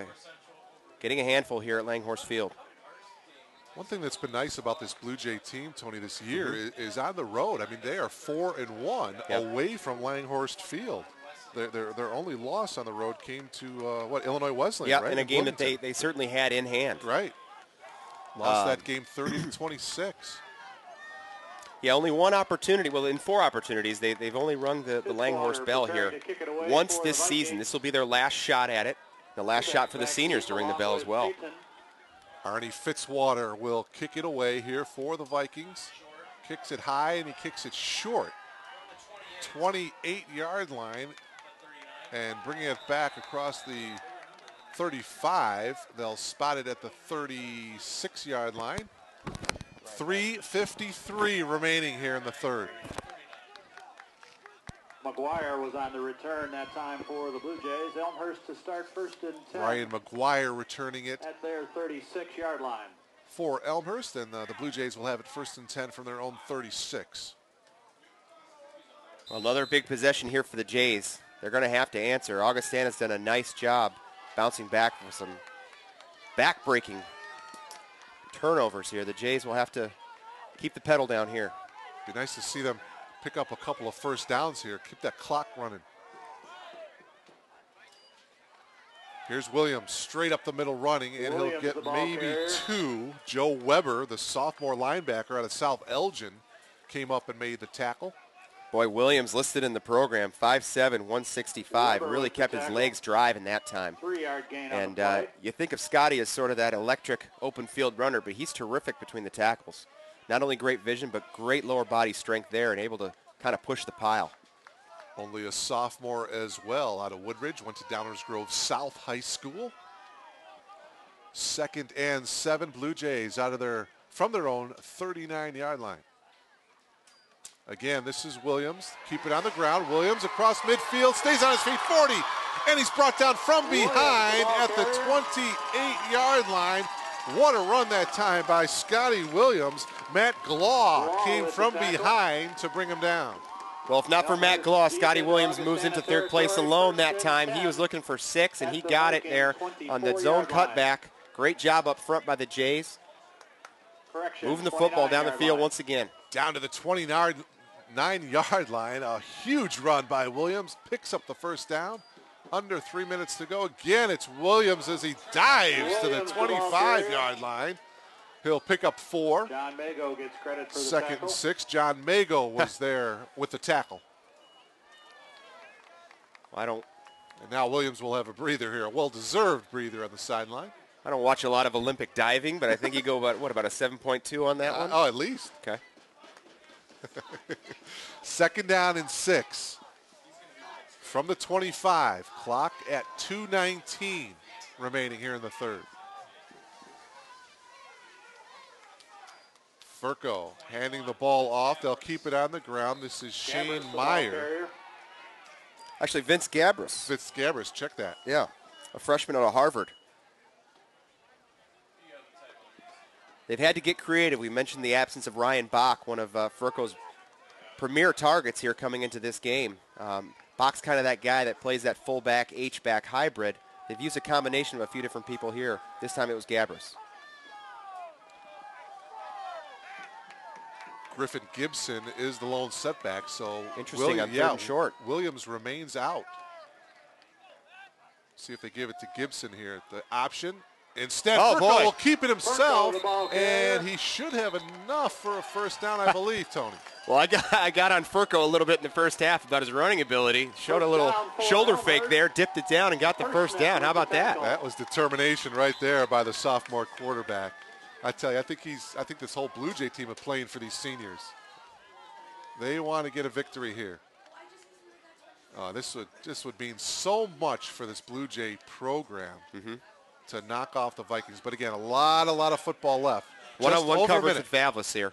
getting a handful here at Langhorst Field. One thing that's been nice about this Blue Jay team, Tony, this year is on the road. I mean, they are 4-1 away from Langhorst Field. Their only loss on the road came to Illinois Wesleyan, Yeah, right? in a game that they certainly had in hand. Right. Lost that game 30-26. Yeah, only one opportunity. Well, in 4 opportunities, they've only rung the Langhorst bell here once this season. This will be their last shot at it, the last shot for the seniors to ring the bell as well. Arnie Fitzwater will kick it away here for the Vikings. Kicks it high, and he kicks it short. 28-yard line. and bringing it back across the 35. They'll spot it at the 36-yard line. 3:53 remaining here in the third. McGuire was on the return that time for the Blue Jays. Elmhurst to start first and 10 Ryan McGuire returning it at their 36-yard line. for Elmhurst, and the Blue Jays will have it first and 10 from their own 36. Well, another big possession here for the Jays. They're going to have to answer. Augustana's done a nice job bouncing back from some back-breaking turnovers here. The Jays will have to keep the pedal down here. Be nice to see them pick up a couple of first downs here. Keep that clock running. Here's Williams straight up the middle running, and he'll get maybe two. Joe Weber, the sophomore linebacker out of South Elgin, came up and made the tackle. Boy, Williams listed in the program, 5'7", 165. Really kept his legs driving that time. 3-yard gain on And the play. you think of Scotty as sort of that electric open field runner, but he's terrific between the tackles. Not only great vision, but great lower body strength there and able to kind of push the pile. Only a sophomore as well out of Woodridge. Went to Downers Grove South High School. 2nd and 7. Blue Jays from their own 39-yard line. Again, this is Williams. Keep it on the ground. Williams across midfield, stays on his feet, 40, and he's brought down from behind at the 28-yard line. What a run that time by Scotty Williams. Matt Glaw came from behind to bring him down. Well, if not for Matt Glaw, Scotty Williams moves into third place alone that time. He was looking for 6, and he got it there on the zone cutback. Great job up front by the Jays. Moving the football down the field once again. Down to the 29-yard line. A huge run by Williams. Picks up the first down. Under 3 minutes to go. Again, it's Williams as he dives to the 25-yard line. He'll pick up 4. John Mago gets credit for the 2nd tackle. and 6. John Mago was there with the tackle. And now Williams will have a breather here. A well-deserved breather on the sideline. I don't watch a lot of Olympic diving, but I think you go about a 7.2 on that one? Oh, at least. Okay. 2nd down and 6. From the 25. Clock at 2:19 remaining here in the third. Furco handing the ball off. They'll keep it on the ground. This is Shane Meyer. Actually, Vince Gabrus. Vince Gabrus, check that. Yeah, a freshman out of Harvard. They've had to get creative. We mentioned the absence of Ryan Bach, one of Furco's premier targets here coming into this game. Bach's kind of that guy that plays that fullback, H-back hybrid. They've used a combination of a few different people here. This time it was Gabrus. Griffin Gibson is the lone setback, so interesting on third and short. Williams remains out. See if they give it to Gibson here. The option. Instead, Furco will keep it himself, and he should have enough for a first down, I believe, Tony. Well, I got on Furco a little bit in the first half about his running ability. Showed a little shoulder fake there, dipped it down, and got the first down. How about that? That was determination right there by the sophomore quarterback. I tell you, I think this whole Blue Jay team is playing for these seniors. They want to get a victory here. This would mean so much for this Blue Jay program to knock off the Vikings. But again, a lot of football left. One-on-one coverage with Favlis here.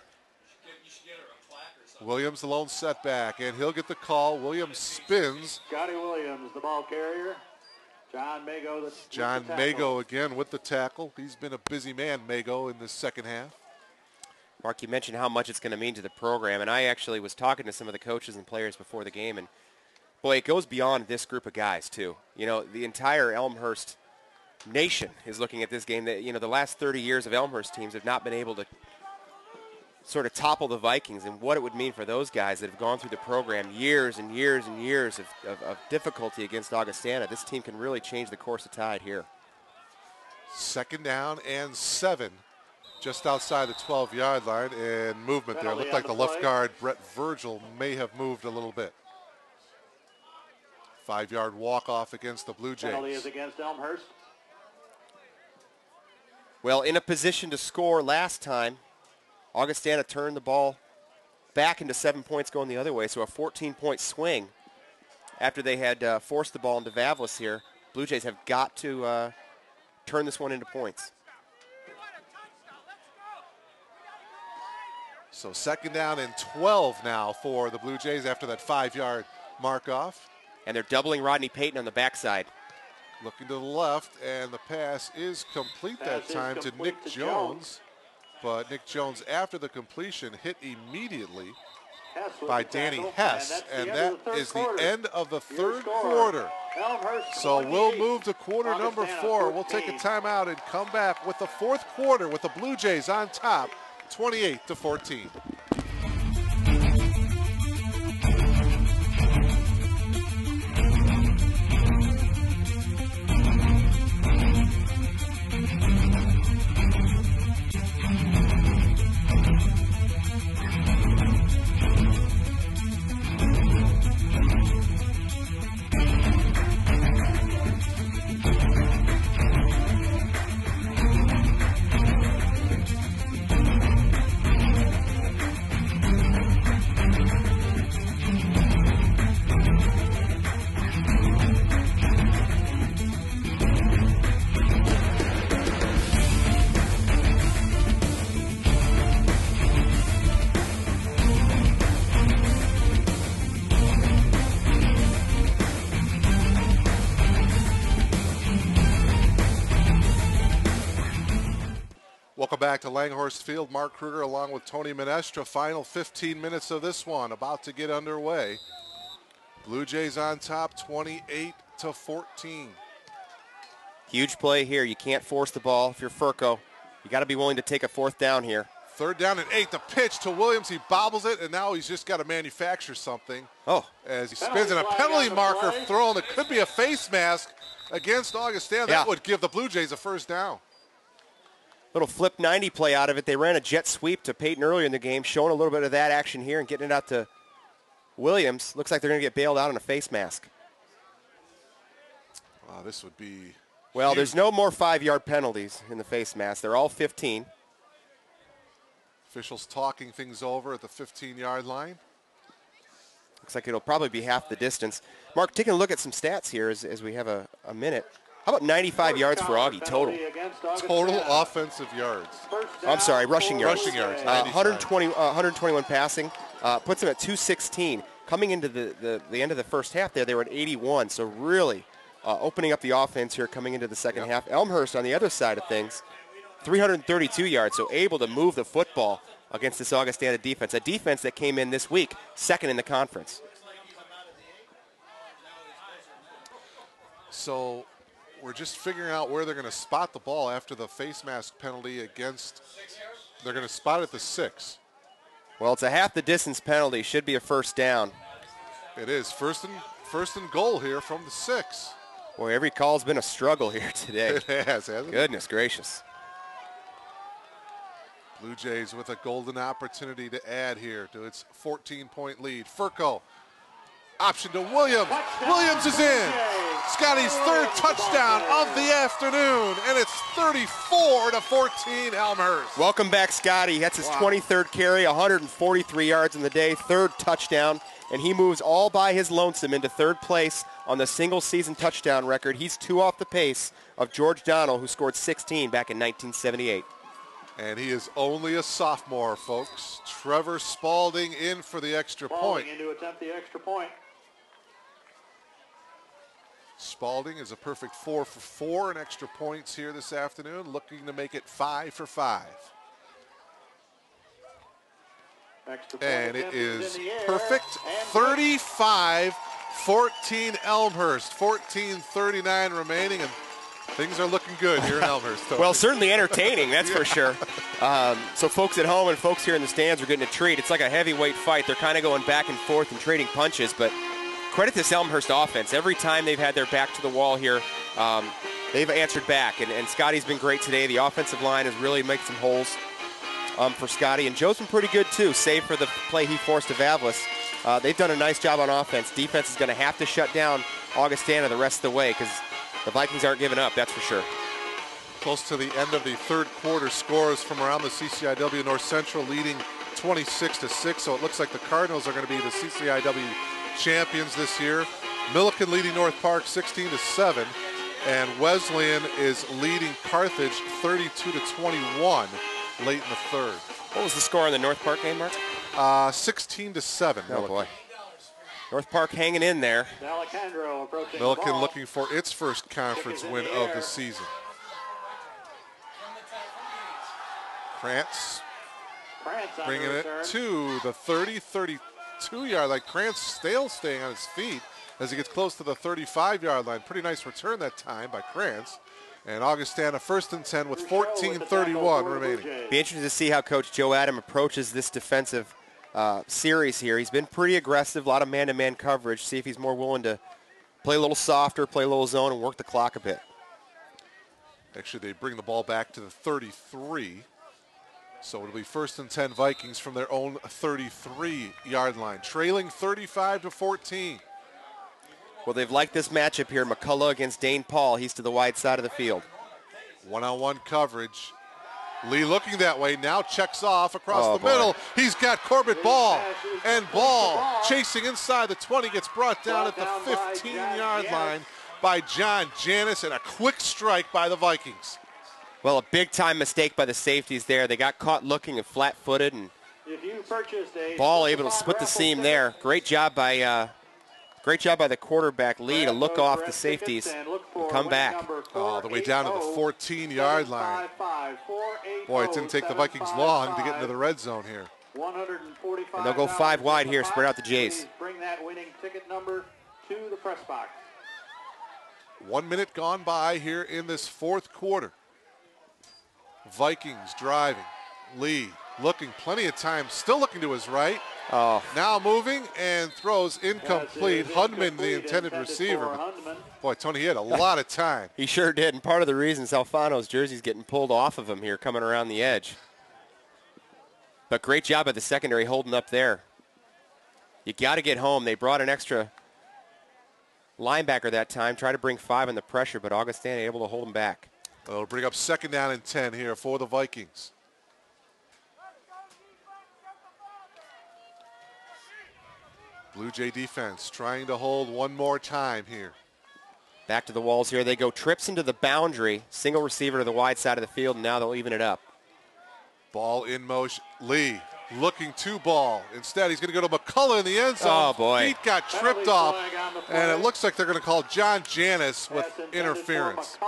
Williams, the lone setback, and he'll get the call. Williams spins. Scotty Williams, the ball carrier. John Mago again with the tackle. He's been a busy man, Mago, in this second half. Mark, you mentioned how much it's going to mean to the program, and I actually was talking to some of the coaches and players before the game, and boy, it goes beyond this group of guys, too. You know, the entire Elmhurst nation is looking at this game. That, you know, the last 30 years of Elmhurst teams have not been able to sort of topple the Vikings, and what it would mean for those guys that have gone through the program years and years and years of difficulty against Augustana. This team can really change the course of tide here. 2nd down and 7, just outside the 12-yard line, and movement there. It looked like the left guard, Brett Virgil, may have moved a little bit. 5-yard walk-off against the Blue Jays. Penalty is against Elmhurst. Well, in a position to score last time, Augustana turned the ball back into 7 points going the other way, so a 14-point swing after they had forced the ball into Vavlis here. Blue Jays have got to turn this one into points. So 2nd down and 12 now for the Blue Jays after that 5-yard mark off. And they're doubling Rodney Payton on the backside. Looking to the left, and the pass is complete that time to Nick Jones. But Nick Jones, after the completion, hit immediately by Danny Hess, and that is the end of the third quarter. So we'll move to quarter number 4. We'll take a timeout and come back with the fourth quarter with the Blue Jays on top, 28-14. Welcome back to Langhorst Field. Mark Kruger along with Tony Menestra. Final 15 minutes of this one about to get underway. Blue Jays on top, 28-14. Huge play here. You can't force the ball if you're Furco. You got to be willing to take a 4th down here. 3rd down and 8. The pitch to Williams. He bobbles it, and now he's just got to manufacture something. Oh. As he spins in a penalty marker thrown. It could be a face mask against Augustana. That would give the Blue Jays a 1st down. Little flip 90 play out of it. They ran a jet sweep to Payton earlier in the game, showing a little bit of that action here and getting it out to Williams. Looks like they're going to get bailed out on a face mask. This would be Well, huge. there's no more 5-yard penalties in the face mask. They're all 15. Officials talking things over at the 15-yard line. Looks like it'll probably be half the distance. Mark, taking a look at some stats here as we have a minute. How about 95 yards for Augie total? Total offensive yards. I'm sorry, rushing yards. Rushing yards. 121 passing. Puts them at 216. Coming into the end of the first half there, they were at 81. So really opening up the offense here coming into the second half. Elmhurst on the other side of things, 332 yards. So able to move the football against this Augustana defense. A defense that came in this week, 2nd in the conference. So we're just figuring out where they're going to spot the ball after the face mask penalty against. They're going to spot it at the 6. Well, it's a half the distance penalty. Should be a 1st down. It is first and goal here from the 6. Boy, every call's been a struggle here today. It has, hasn't it? Goodness gracious. Blue Jays with a golden opportunity to add here to its 14-point lead. Furco, option to Williams. Williams is in. Scotty's 3rd touchdown of the afternoon, and it's 34-14 Elmhurst. Welcome back, Scotty. That's his 23rd carry, 143 yards in the day, 3rd touchdown, and he moves all by his lonesome into 3rd place on the single-season touchdown record. He's 2 off the pace of George Donnell, who scored 16 back in 1978. And he is only a sophomore, folks. Trevor Spalding in for the extra point. In to attempt the extra point. Spalding is a perfect 4 for 4 in extra points here this afternoon, looking to make it 5 for 5. And it is perfect. 35-14 Elmhurst. 14:39 remaining, and things are looking good here in Elmhurst. Well, certainly entertaining, that's for sure. So folks at home and folks here in the stands are getting a treat. It's like a heavyweight fight. They're kind of going back and forth and trading punches, but credit this Elmhurst offense. Every time they've had their back to the wall here, they've answered back, and Scotty's been great today. The offensive line has really made some holes for Scotty, and Joe's been pretty good too, save for the play he forced to Vavlis. They've done a nice job on offense. Defense is going to have to shut down Augustana the rest of the way because the Vikings aren't giving up, that's for sure. Close to the end of the third quarter, scores from around the CCIW. North Central leading 26-6, so it looks like the Cardinals are going to be the CCIW champions this year. Milliken leading North Park 16-7, and Wesleyan is leading Carthage 32-21 late in the third. What was the score in the North Park game, Mark? 16-7. Oh, boy. North Park hanging in there. Alejandro approaching Milliken the ball. looking for its first conference win of the season. Krantz Krantz bringing it return. to the 32-yard line. Krantz still staying on his feet as he gets close to the 35-yard line. Pretty nice return that time by Krantz. And Augustana first and 10 with 14:31 remaining. Be interested to see how Coach Joe Adam approaches this defensive series here. He's been pretty aggressive, a lot of man-to-man coverage. See if he's more willing to play a little softer, play a little zone, and work the clock a bit. Actually, they bring the ball back to the 33. So it'll be first and 10 Vikings from their own 33-yard line, trailing 35-14. Well, they've liked this matchup here. McCullough against Dane Paul. He's to the wide side of the field. One-on-one coverage. Lee looking that way, now checks off across the boy. middle. He's got Corbett Ball, and Ball chasing inside the 20, gets brought down at the 15-yard line by John Janis, and a quick strike by the Vikings. Well, a big-time mistake by the safeties there. They got caught looking and flat-footed, and If you purchased a Ball able to split the seam there. Great job by the quarterback Lee to look off the safeties and come back. All the way down to the 14-yard line. Boy, it didn't take the Vikings long to get into the red zone here. And they'll go 5 wide here, spread out the Jays. Bring that winning ticket number to the press box. 1 minute gone by here in this fourth quarter. Vikings driving. Lee looking, plenty of time, still looking to his right. Oh. Now moving and throws incomplete. Hundman, the intended receiver. Boy, Tony, he had a lot of time. He sure did, and part of the reason is Alfano's jersey's getting pulled off of him here coming around the edge. But great job by the secondary holding up there. You got to get home. They brought an extra linebacker that time, tried to bring 5 in the pressure, but Augustana able to hold him back. It'll bring up second down and 10 here for the Vikings. Blue Jay defense trying to hold one more time here. Back to the walls here. They go trips into the boundary, single receiver to the wide side of the field, and now they'll even it up. Ball in motion. Lee looking to Ball. Instead, he's going to go to McCullough in the end zone. Oh, boy. Feet got tripped off, and it looks like they're going to call John Janis with interference.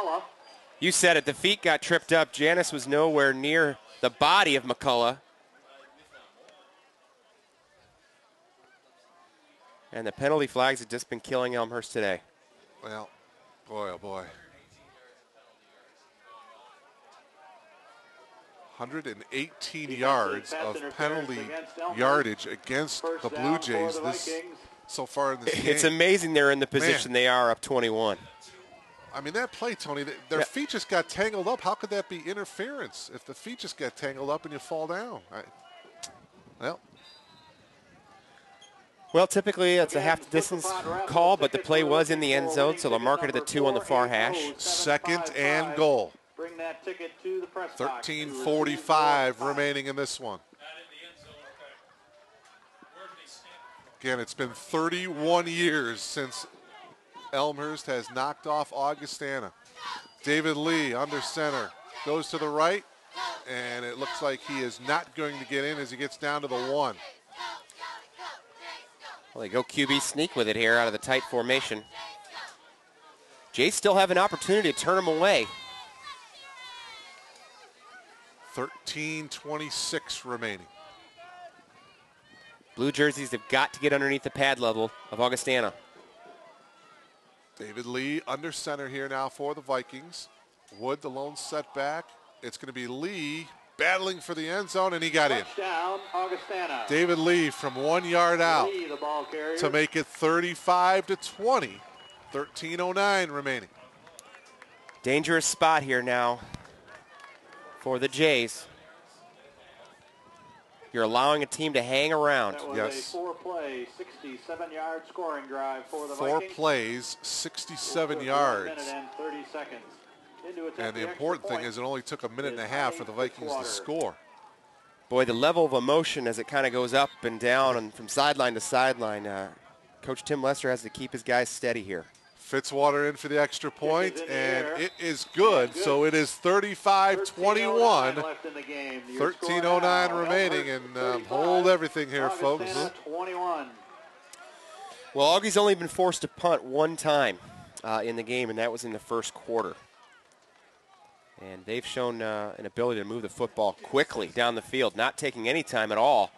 You said it. The feet got tripped up. Janis was nowhere near the body of McCullough. And the penalty flags have just been killing Elmhurst today. Well, boy, oh boy. 118 yards of penalty yardage against the Blue Jays so far in this game. It's amazing they're in the position they are, up 21. I mean, that play, Tony, their feet just got tangled up. How could that be interference if the feet just got tangled up and you fall down? Well, typically it's a half-distance call, but the play was in the end zone, so they'll mark it at the 2 on the far hash. Second and goal. Bring that ticket to the press box. 13:45 remaining in this one. Again, it's been 31 years since Elmhurst has knocked off Augustana. David Lee under center goes to the right, and it looks like he is not going to get in as he gets down to the 1. Well, they go QB sneak with it here out of the tight formation. Jays still have an opportunity to turn them away. 13:26 remaining. Blue jerseys have got to get underneath the pad level of Augustana. David Lee under center here now for the Vikings. Wood, the lone setback. It's going to be Lee battling for the end zone, and he got in. Touchdown, Augustana. David Lee from 1 yard out Lee, the ball carrier, to make it 35-20. 13:09 remaining. Dangerous spot here now for the Jays. You're allowing a team to hang around. That was Yes. a 4-play, 67-yard scoring drive for the 4 Vikings. plays, 67 With 1 yards. minute and 30 seconds. Into attempt And the extra important thing point. is it only took a minute and a half for the Vikings to score. Boy, the level of emotion as it kind of goes up and down and from sideline to sideline Coach Tim Lester has to keep his guys steady here. Fitzwater in for the extra point, in the and air. it is good. So it is 35-21. 13:09 remaining, and hold everything here, folks. Augustana 21. Well, Augie's only been forced to punt one time in the game, and that was in the first quarter. And they've shown an ability to move the football quickly down the field, not taking any time at all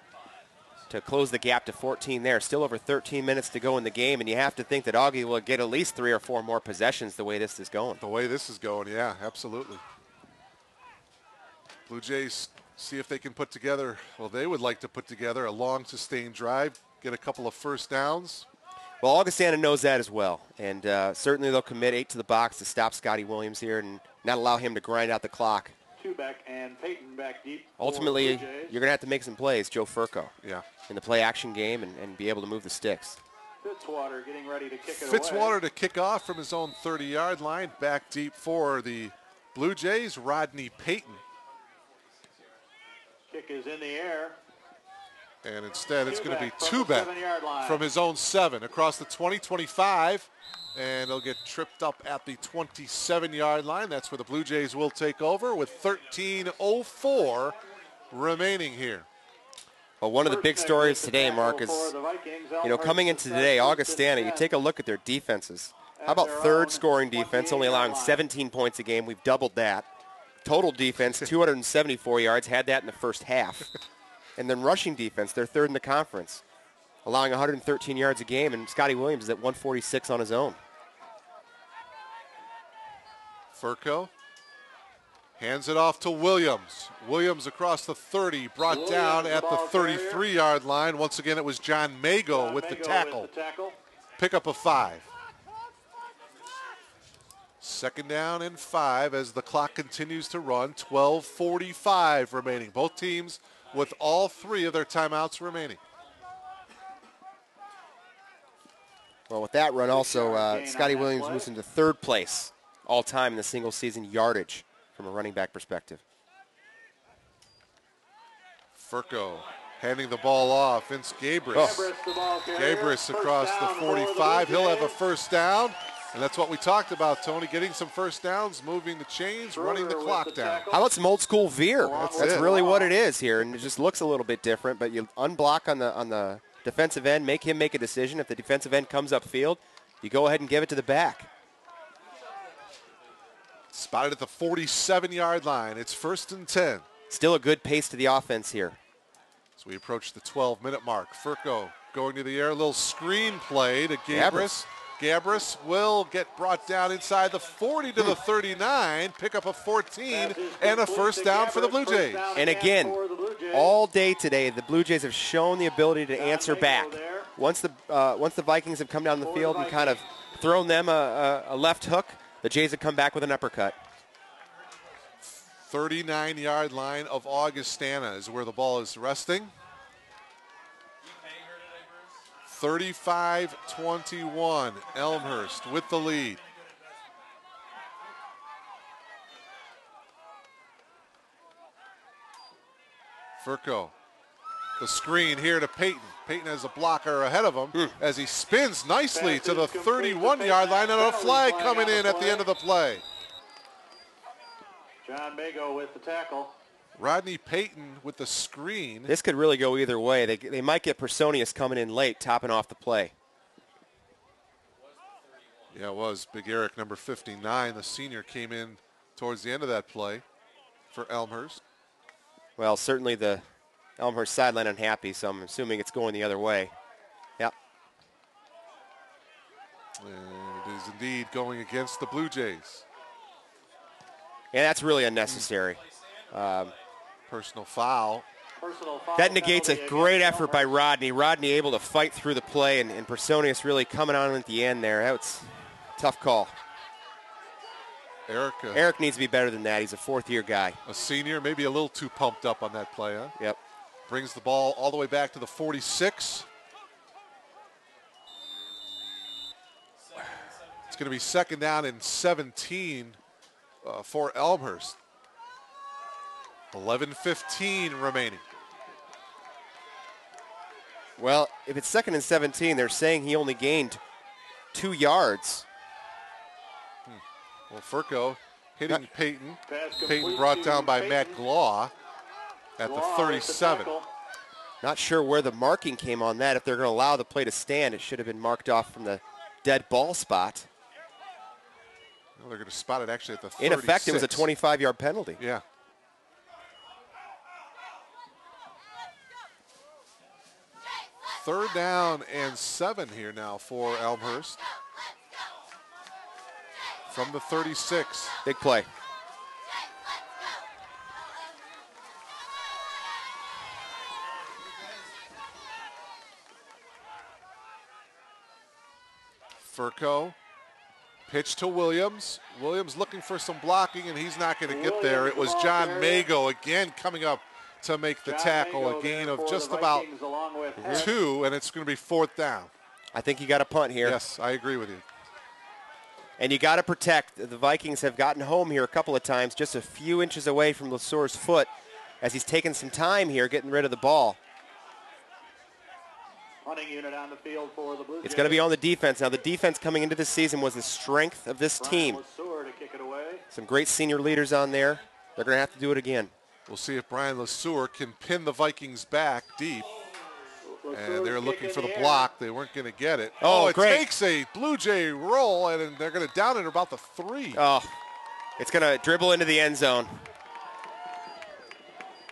to close the gap to 14 there. Still over 13 minutes to go in the game, and you have to think that Augie will get at least 3 or 4 more possessions the way this is going. The way this is going, yeah, absolutely. Blue Jays see if they can put together, well, they would like to put together a long, sustained drive, get a couple of first downs. Well, Augustana knows that as well, and certainly they'll commit 8 to the box to stop Scotty Williams here and not allow him to grind out the clock. Two back and Peyton back deep. Ultimately, you're going to have to make some plays, Joe Furco, Yeah. in the play-action game and be able to move the sticks. Fitzwater getting ready to kick it Fitzwater away. to kick off from his own 30-yard line, back deep for the Blue Jays, Rodney Payton. Kick is in the air. And instead, it's going to be Two two back back from the 7-yard line. from his own 7 across the 20-25. And they'll get tripped up at the 27-yard line. That's where the Blue Jays will take over with 13:04 remaining here. Well, one of the big stories today, Mark, is, coming into today, Augustana, you take a look at their defenses. How about third scoring defense, only allowing 17 points a game? We've doubled that. Total defense, 274 yards, had that in the first half. And then rushing defense, they're third in the conference, allowing 113 yards a game, and Scotty Williams is at 146 on his own. Furco hands it off to Williams. Williams across the 30, brought down at the 33-yard line. Once again, it was John Mago with the tackle. Pick up a 5. Second down and 5 as the clock continues to run. 12:45 remaining. Both teams with all 3 of their timeouts remaining. Well, with that run also, Scotty Williams moves into third place all-time in the single-season yardage from a running back perspective. Furco handing the ball off. Vince Gabris. Gabris across the 45. He'll have a first down. And that's what we talked about, Tony, getting some first downs, moving the chains, running the clock down. How about some old school veer? That's really what it is here, and it just looks a little bit different, but you unblock on the defensive end, make him make a decision. If the defensive end comes upfield, you go ahead and give it to the back. Spotted at the 47-yard line. It's 1st and 10. Still a good pace to the offense here. As we approach the 12-minute mark, Furco going to the air, a little screen play to Gabris. Gabris will get brought down inside the 40 to the 39, pick up a 14, and a first down for the Blue Jays. And again, all day today, the Blue Jays have shown the ability to answer back. Once the Vikings have come down the field and kind of thrown them a left hook, the Jays have come back with an uppercut. 39-yard line of Augustana is where the ball is resting. 35-21, Elmhurst with the lead. Furco, the screen here to Peyton. Peyton has a blocker ahead of him as he spins nicely to the 31-yard line, and a flag coming in at the end of the play. John Mago with the tackle. Rodney Payton with the screen. This could really go either way. They might get Personius coming in late, topping off the play. Yeah, it was. Big Eric, number 59, the senior, came in towards the end of that play for Elmhurst. Well, certainly the Elmhurst sideline unhappy, so I'm assuming it's going the other way. Yep. And it is indeed going against the Blue Jays. And that's really unnecessary. Personal foul. That negates a great effort by Rodney. Rodney able to fight through the play, and Personius really coming on at the end there. That was a tough call. Eric needs to be better than that. He's a fourth-year guy. A senior, maybe a little too pumped up on that play, huh? Yep. Brings the ball all the way back to the 46. It's going to be second down and 17 for Elmhurst. 11:15 remaining. Well, if it's 2nd and 17, they're saying he only gained 2 yards. Well, Furco hitting Peyton. Pass Peyton complete brought to down by Peyton. Matt Glaw at the Law with 37. tackle. Not sure where the marking came on that. If they're going to allow the play to stand, it should have been marked off from the dead ball spot. Well, they're going to spot it actually at the 36. In effect, it was a 25-yard penalty. Yeah. Third down and 7 here now for Elmhurst. From the 36. Big play. Furco, pitch to Williams. Williams looking for some blocking, and he's not going to get there. It was John Mago again coming up to make the tackle, a gain of just about 2, and it's going to be 4th down. I think you got a punt here. Yes, I agree with you. And you got to protect. The Vikings have gotten home here a couple of times, just a few inches away from Lesueur's foot as he's taken some time here getting rid of the ball. Hunting unit on the field for the Blue Jays. It's going to be on the defense. Now, the defense coming into this season was the strength of this team. Lesueur to kick it away. Some great senior leaders on there. They're going to have to do it again. We'll see if Brian Lesueur can pin the Vikings back deep. And they're looking for the block. They weren't going to get it. Oh, it great. takes a Blue Jay roll, and they're going to down it about the 3. Oh, it's going to dribble into the end zone.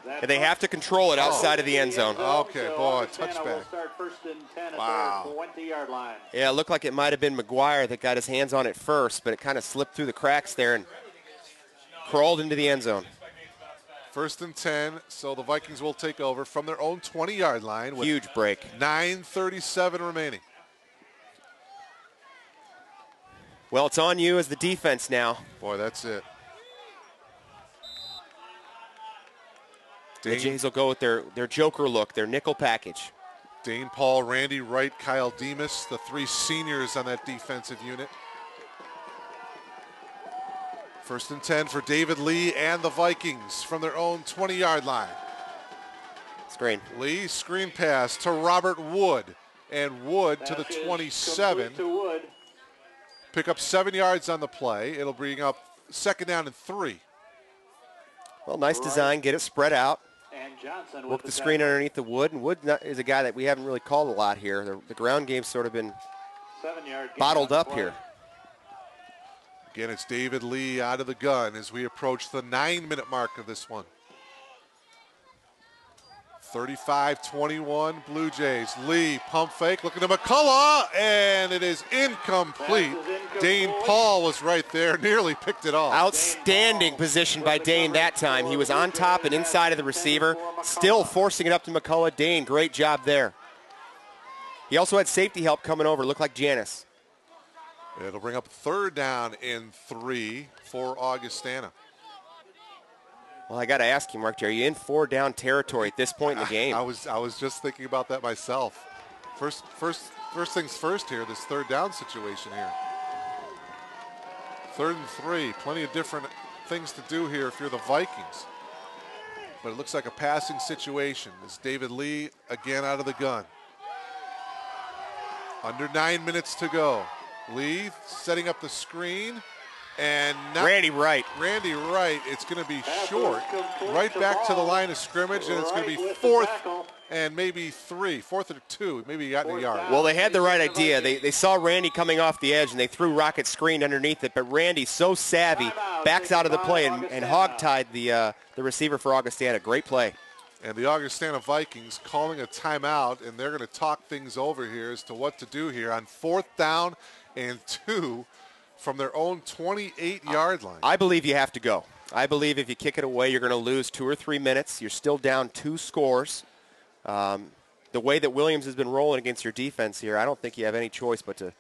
And they have to control it outside of the end zone. Okay, boy, Augustana touchback. will start 1st and 10 Wow. at their 20-yard line. Yeah, it looked like it might have been McGuire that got his hands on it first, but it kind of slipped through the cracks there and crawled into the end zone. 1st and 10, so the Vikings will take over from their own 20-yard line with Huge break. 9:37 remaining. Well, it's on you as the defense now. Boy, that's it. The Jays will go with their joker look, their nickel package. Dane Paul, Randy Wright, Kyle Demas, the 3 seniors on that defensive unit. 1st and 10 for David Lee and the Vikings from their own 20-yard line. Screen. Lee, screen pass to Robert Wood. And Wood to the Pass is 27. complete to Wood. Pick up 7 yards on the play. It'll bring up 2nd down and 3. Well, nice design. Get it spread out. And Johnson with Work the screen underneath the Wood. And Wood is a guy that we haven't really called a lot here. The ground game's sort of been 7-yard gain bottled on the up play. here. Again, it's David Lee out of the gun as we approach the 9-minute mark of this one. 35-21 Blue Jays. Lee, pump fake, looking to McCullough, and it is incomplete. Pass is incomplete. Dane Paul was right there, nearly picked it off. Outstanding position by Dane that time. He was on top and inside of the receiver, still forcing it up to McCullough. Dane, great job there. He also had safety help coming over. Looked like Janice. It'll bring up 3rd down and 3 for Augustana. Well, I got to ask you, Mark, are you in 4-down territory at this point in the game? I was just thinking about that myself. First things first here, this 3rd down situation here. 3rd and 3, plenty of different things to do here if you're the Vikings. But it looks like a passing situation. It's David Lee again out of the gun. Under 9 minutes to go. Lee setting up the screen. And not Randy Wright. Randy Wright, it's going to be Pass short. is complete Right to back to the Ball. line of scrimmage, and it's going to be Wright with the 4th tackle. and maybe 3, 4th or 2. Maybe he got in a 4th yard. down. Well, they had the right idea. They saw Randy coming off the edge, and they threw rocket screen underneath it. But Randy, so savvy, backs out of the play and hog-tied the receiver for Augustana. Great play. And the Augustana Vikings calling a timeout, and they're going to talk things over here as to what to do here on 4th down and 2 from their own 28-yard line. I believe you have to go. I believe if you kick it away, you're going to lose 2 or 3 minutes. You're still down 2 scores. The way that Williams has been rolling against your defense here, I don't think you have any choice but to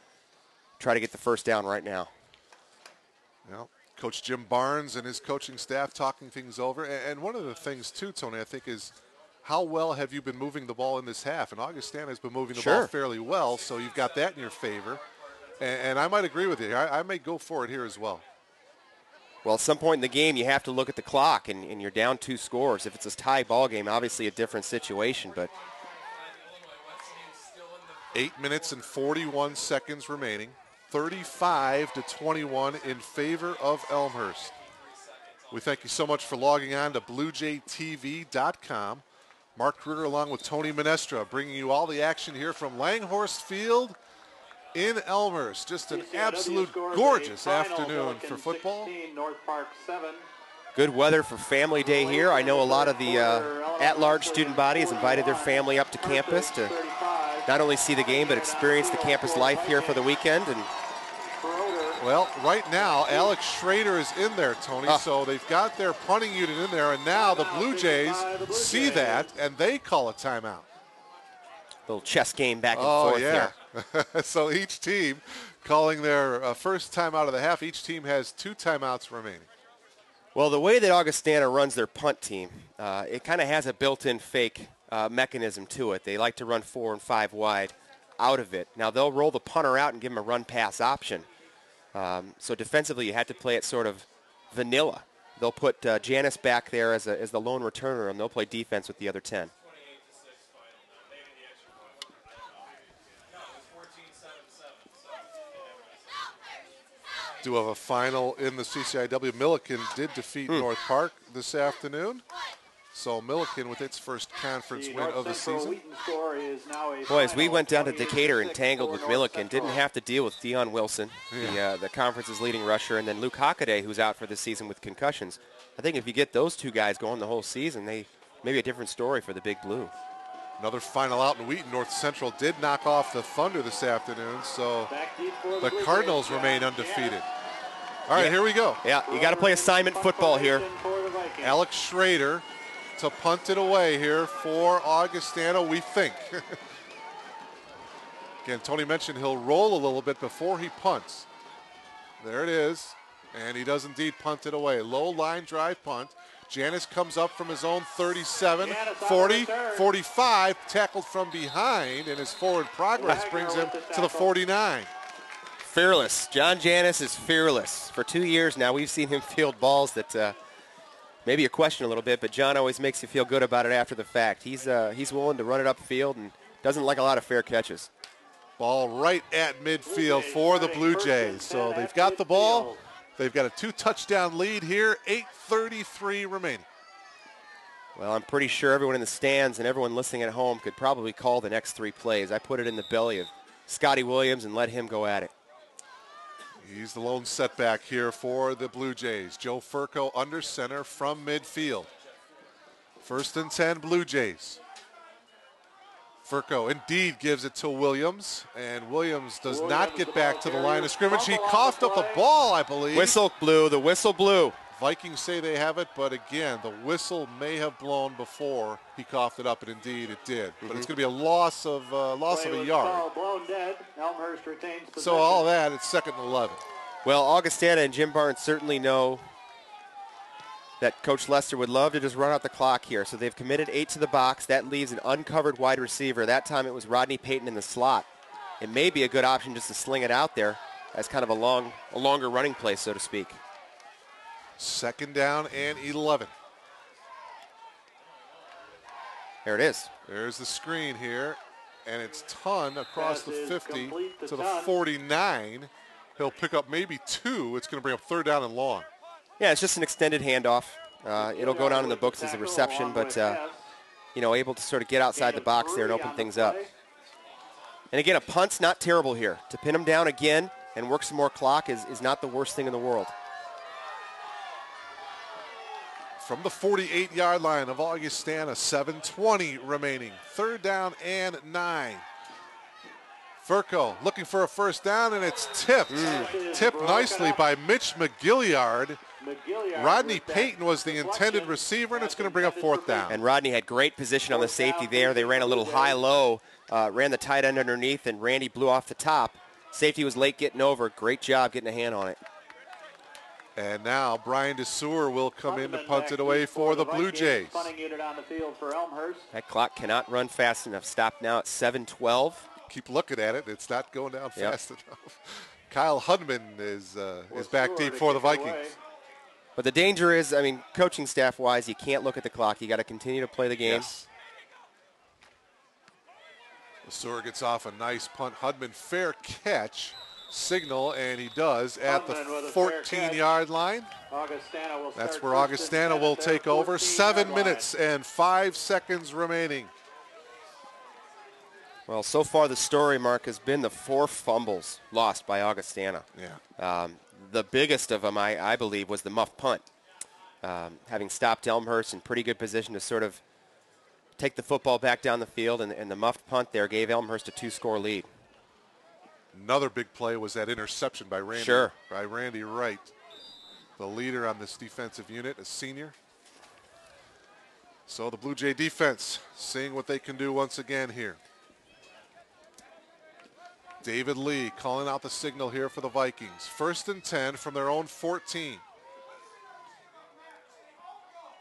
try to get the 1st down right now. Well, Coach Jim Barnes and his coaching staff talking things over. And one of the things, too, Tony, I think is how well have you been moving the ball in this half? And Augustana has been moving the ball fairly well, so you've got that in your favor. And I might agree with you. I may go for it here as well. Well, at some point in the game, you have to look at the clock, and you're down 2 scores. If it's a tie ball game, obviously a different situation. But 8 minutes and 41 seconds remaining. 35-21 in favor of Elmhurst. We thank you so much for logging on to BlueJayTV.com. Mark Kruger along with Tony Minestra bringing you all the action here from Langhorst Field in Elmhurst. Just an absolute gorgeous afternoon for football. 16, North Park 7. Good weather for family day here. I know a lot of the at-large student body has invited their family up to campus to not only see the game but experience the campus life here for the weekend. And well, right now, Alex Schrader is in there, Tony, so they've got their punting unit in there, and now the Blue Jays see that, and they call a timeout. little chess game back and forth yeah. here. So each team calling their first timeout of the half. Each team has 2 timeouts remaining. Well, the way that Augustana runs their punt team, it kind of has a built-in fake mechanism to it. They like to run 4 and 5 wide out of it. Now, they'll roll the punter out and give him a run-pass option. So defensively, you had to play it sort of vanilla. They'll put Janice back there as the lone returner, and they'll play defense with the other 10. Do have a final in the CCIW. Milliken did defeat North Park this afternoon. So Milliken with its first conference win of the season. Boys, we went down to Decatur and tangled with Milliken. Didn't have to deal with Dion Wilson, the conference's leading rusher, and then Luke Hockaday, who's out for the season with concussions. I think if you get those 2 guys going the whole season, maybe a different story for the Big Blue. Another final out in Wheaton. North Central did knock off the Thunder this afternoon, so the Cardinals remain undefeated. All right, here we go. Yeah, you got to play assignment football here. Alex Schrader to punt it away here for Augustana, we think. Again, Tony mentioned he'll roll a little bit before he punts. There it is, and he does indeed punt it away. Low line drive punt. Janis comes up from his own 37, 40, 45, tackled from behind, and his forward progress brings him to the 49. Fearless. John Janis is fearless. For 2 years now, we've seen him field balls that maybe you question a little bit, but John always makes you feel good about it after the fact. He's willing to run it upfield and doesn't like a lot of fair catches. Ball right at midfield for the Blue Jays. So they've got the ball. They've got a 2-touchdown lead here, 8:33 remaining. Well, I'm pretty sure everyone in the stands and everyone listening at home could probably call the next 3 plays. I put it in the belly of Scotty Williams and let him go at it. He's the lone setback here for the Blue Jays. Joe Furco under center from midfield. 1st and 10 Blue Jays. Furco indeed gives it to Williams, and Williams does not get back to the line of scrimmage. He coughed up the ball, I believe. Whistle blew. The whistle blew. Vikings say they have it, but again, the whistle may have blown before he coughed it up, and indeed it did. But it's going to be a loss of a yard. So all that, it's 2nd and 11. Well, Augustana and Jim Barnes certainly know that Coach Lester would love to just run out the clock here. So they've committed 8 to the box. That leaves an uncovered wide receiver. That time it was Rodney Payton in the slot. It may be a good option just to sling it out there as kind of a longer running play, so to speak. 2nd down and 11. There it is. There's the screen here, and it's Tunn across the 50 to the 49. He'll pick up maybe 2. It's going to bring up 3rd down and long. Yeah, it's just an extended handoff. It'll go down in the books as a reception, but, able to sort of get outside the box there and open things up. And again, a punt's not terrible here. To pin him down again and work some more clock is not the worst thing in the world. From the 48-yard line of Augustana, 7:20 remaining. 3rd down and 9. Furco looking for a 1st down, and it's tipped. Tipped nicely by Mitch McGilliard. Rodney Payton was the intended receiver, and it's going to bring up 4th down. And Rodney had great position on the safety there. They ran a little high-low, ran the tight end underneath, and Randy blew off the top. Safety was late getting over. Great job getting a hand on it. And now Brian DeSuer will come in to punt it away for the Blue Jays. That clock cannot run fast enough. Stop now at 7:12. Keep looking at it. It's not going down fast enough. Kyle Hudman is back deep for the Vikings. But the danger is, coaching staff-wise, you can't look at the clock. You got to continue to play the game. Yes. Lesueur gets off a nice punt. Hudman, fair catch signal, and he does at the Hudman with a fair 14-yard line. Augustana will That's start where first and Augustana 10 will at their take over. 14-yard 7 line. minutes and 5 seconds remaining. Well, so far the story, Mark, has been the 4 fumbles lost by Augustana. Yeah. The biggest of them, I believe, was the muff punt. Having stopped Elmhurst in pretty good position to sort of take the football back down the field, and the muffed punt there gave Elmhurst a 2-score lead. Another big play was that interception by Randy, Sure. by Randy Wright, the leader on this defensive unit, a senior. So the Blue Jay defense seeing what they can do once again here. David Lee calling out the signal here for the Vikings. 1st and 10 from their own 14.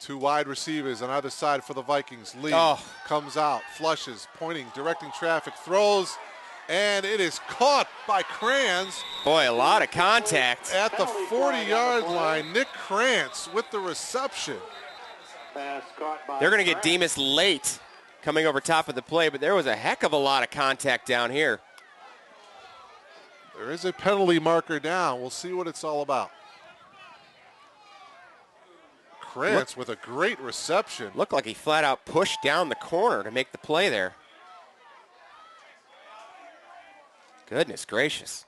2 wide receivers on either side for the Vikings. Lee comes out, flushes, pointing, directing traffic, throws, and it is caught by Kranz. Boy, a lot of contact. At the 40-yard line, Nick Krantz with the reception. Pass caught by They're going to get Krantz. Demas late coming over top of the play, but there was a heck of a lot of contact down here. There is a penalty marker down. We'll see what it's all about. Krantz with a great reception. Looked like he flat out pushed down the corner to make the play there. Goodness gracious.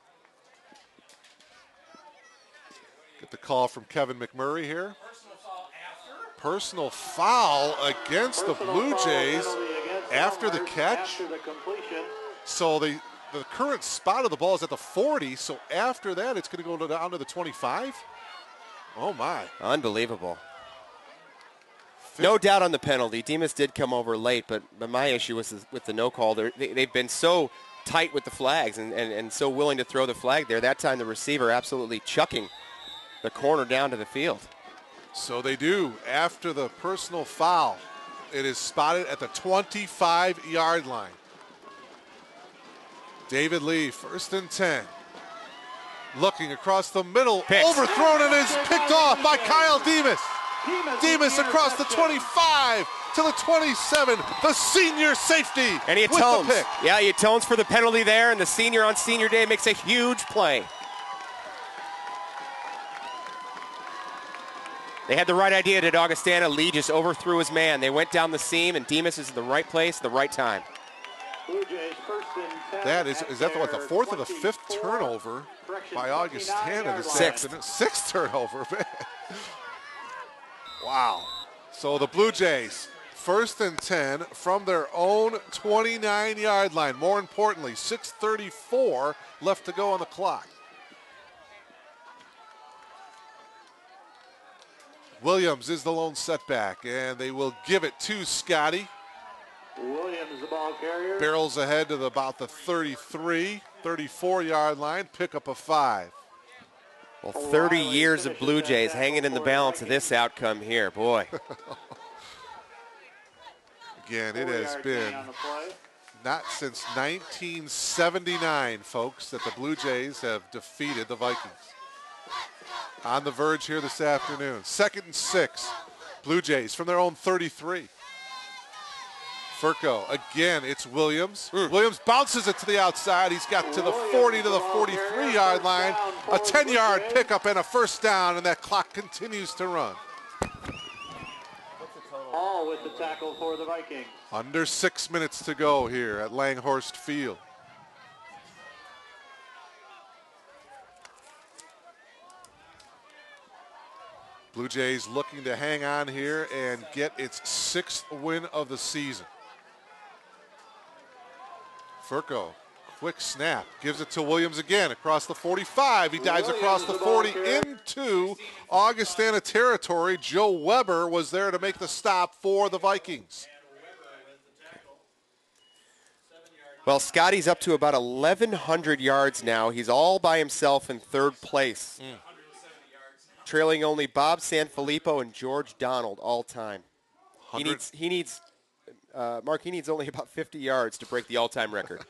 Get the call from Kevin McMurray here. Personal foul against the Blue Jays after the catch. After the completion. So the current spot of the ball is at the 40, so after that it's going to go down to the 25? Oh, my. Unbelievable. No doubt on the penalty. Demas did come over late, but my issue was with the no call. They've been so tight with the flags and so willing to throw the flag there. That time the receiver absolutely chucking the corner down to the field. So they do. After the personal foul, it is spotted at the 25-yard line. David Lee, 1st and 10. Looking across the middle, overthrown, and is picked off by Kyle Demas. Demas across the 25 to the 27, the senior safety. And he with atones. the pick. Yeah, he atones for the penalty there, and the senior on senior day makes a huge play. They had the right idea at Augustana. Lee just overthrew his man. They went down the seam, and Demas is in the right place at the right time. Blue Jays 1st and 10. That is that the 4th or the 5th turnover by Augustana this afternoon? 6th turnover, man. Wow. So the Blue Jays, 1st and 10 from their own 29-yard line. More importantly, 6:34 left to go on the clock. Williams is the lone setback, and they will give it to Scotty. Williams, the ball carrier. Barrels ahead to about the 33, 34-yard line, pick up a 5. Well, 30 years of Blue Jays hanging in the balance of this outcome here. Boy. Again, it has been not since 1979, folks, that the Blue Jays have defeated the Vikings. On the verge here this afternoon. 2nd and 6. Blue Jays from their own 33. Furco, again, it's Williams. Williams bounces it to the outside. He's got to the 40 to the 43-yard line. A 10-yard pickup and a 1st down, and that clock continues to run. All with the tackle for the Vikings. Under 6 minutes to go here at Langhorst Field. Blue Jays looking to hang on here and get its 6th win of the season. Furco, quick snap, gives it to Williams again across the 45. He dives across the 40 into Augustana territory. Joe Weber was there to make the stop for the Vikings. Well, Scotty's up to about 1,100 yards now. He's all by himself in 3rd place. Trailing only Bob Sanfilippo and George Donald all time. He needs Mark, he needs only about 50 yards to break the all-time record.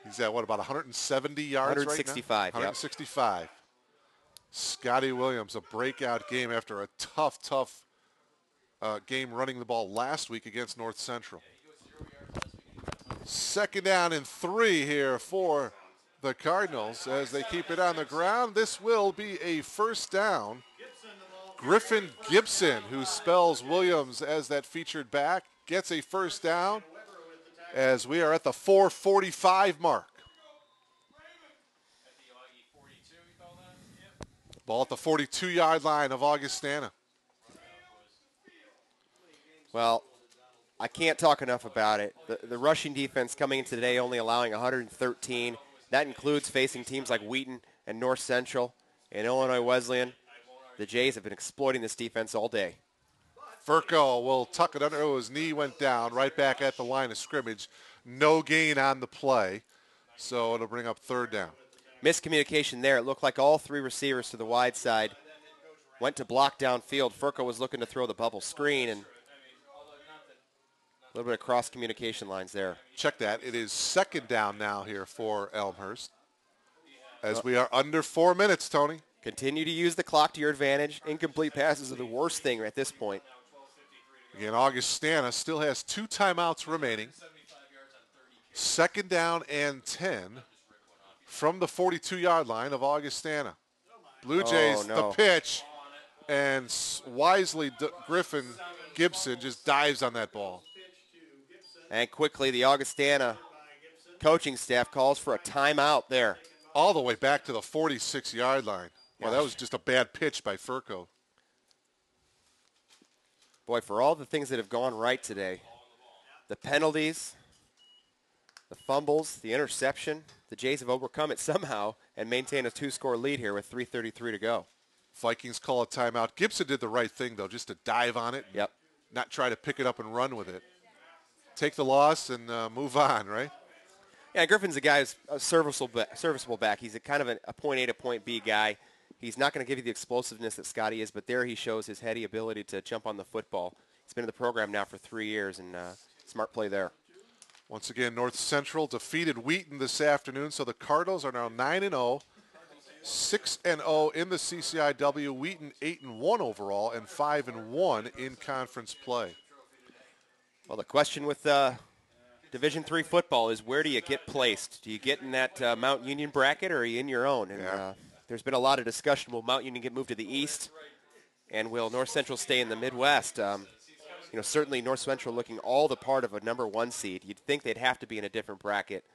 He's at, what, about 170 yards 165, right now? 165. Yep. Scotty Williams, a breakout game after a tough game running the ball last week against North Central. Second down and 3 here for the Cardinals as they keep it on the ground. This will be a first down. Griffin Gibson, who spells Williams as that featured back, gets a first down as we are at the 4:45 mark. Ball at the 42-yard line of Augustana. Well, I can't talk enough about it. The rushing defense coming in today only allowing 113. That includes facing teams like Wheaton and North Central and Illinois Wesleyan. The Jays have been exploiting this defense all day. Furco will tuck it under. Oh, his knee went down right back at the line of scrimmage. No gain on the play, so it'll bring up third down. Miscommunication there. It looked like all three receivers to the wide side went to block downfield. Furco was looking to throw the bubble screen, and a little bit of cross communication lines there. Check that. It is second down now here for Elmhurst as we are under 4 minutes, Tony. Continue to use the clock to your advantage. Incomplete passes are the worst thing at this point. Again, Augustana still has 2 timeouts remaining. Second down and 10 from the 42-yard line of Augustana. Blue Jays, the pitch, and wisely Griffin Gibson just dives on that ball. And quickly, the Augustana coaching staff calls for a timeout there. All the way back to the 46-yard line. Well, that was just a bad pitch by Furco. Boy, for all the things that have gone right today, the penalties, the fumbles, the interception, the Jays have overcome it somehow and maintained a 2-score lead here with 3:33 to go. Vikings call a timeout. Gibson did the right thing, though, just to dive on it. Yep. Not try to pick it up and run with it. Take the loss and move on, right? Yeah, Griffin's a guy who's a serviceable back. He's a kind of a point A to point B guy. He's not going to give you the explosiveness that Scotty is, but there he shows his heady ability to jump on the football. He's been in the program now for 3 years, and smart play there. Once again, North Central defeated Wheaton this afternoon, so the Cardinals are now 9-0, 6-0 in the CCIW. Wheaton 8-1 overall and 5-1 in conference play. Well, the question with Division III football is, where do you get placed? Do you get in that Mount Union bracket, or are you in your own? And there's been a lot of discussion. Will Mount Union get moved to the east, and will North Central stay in the Midwest? Certainly North Central looking all the part of a number 1 seed. You'd think they'd have to be in a different bracket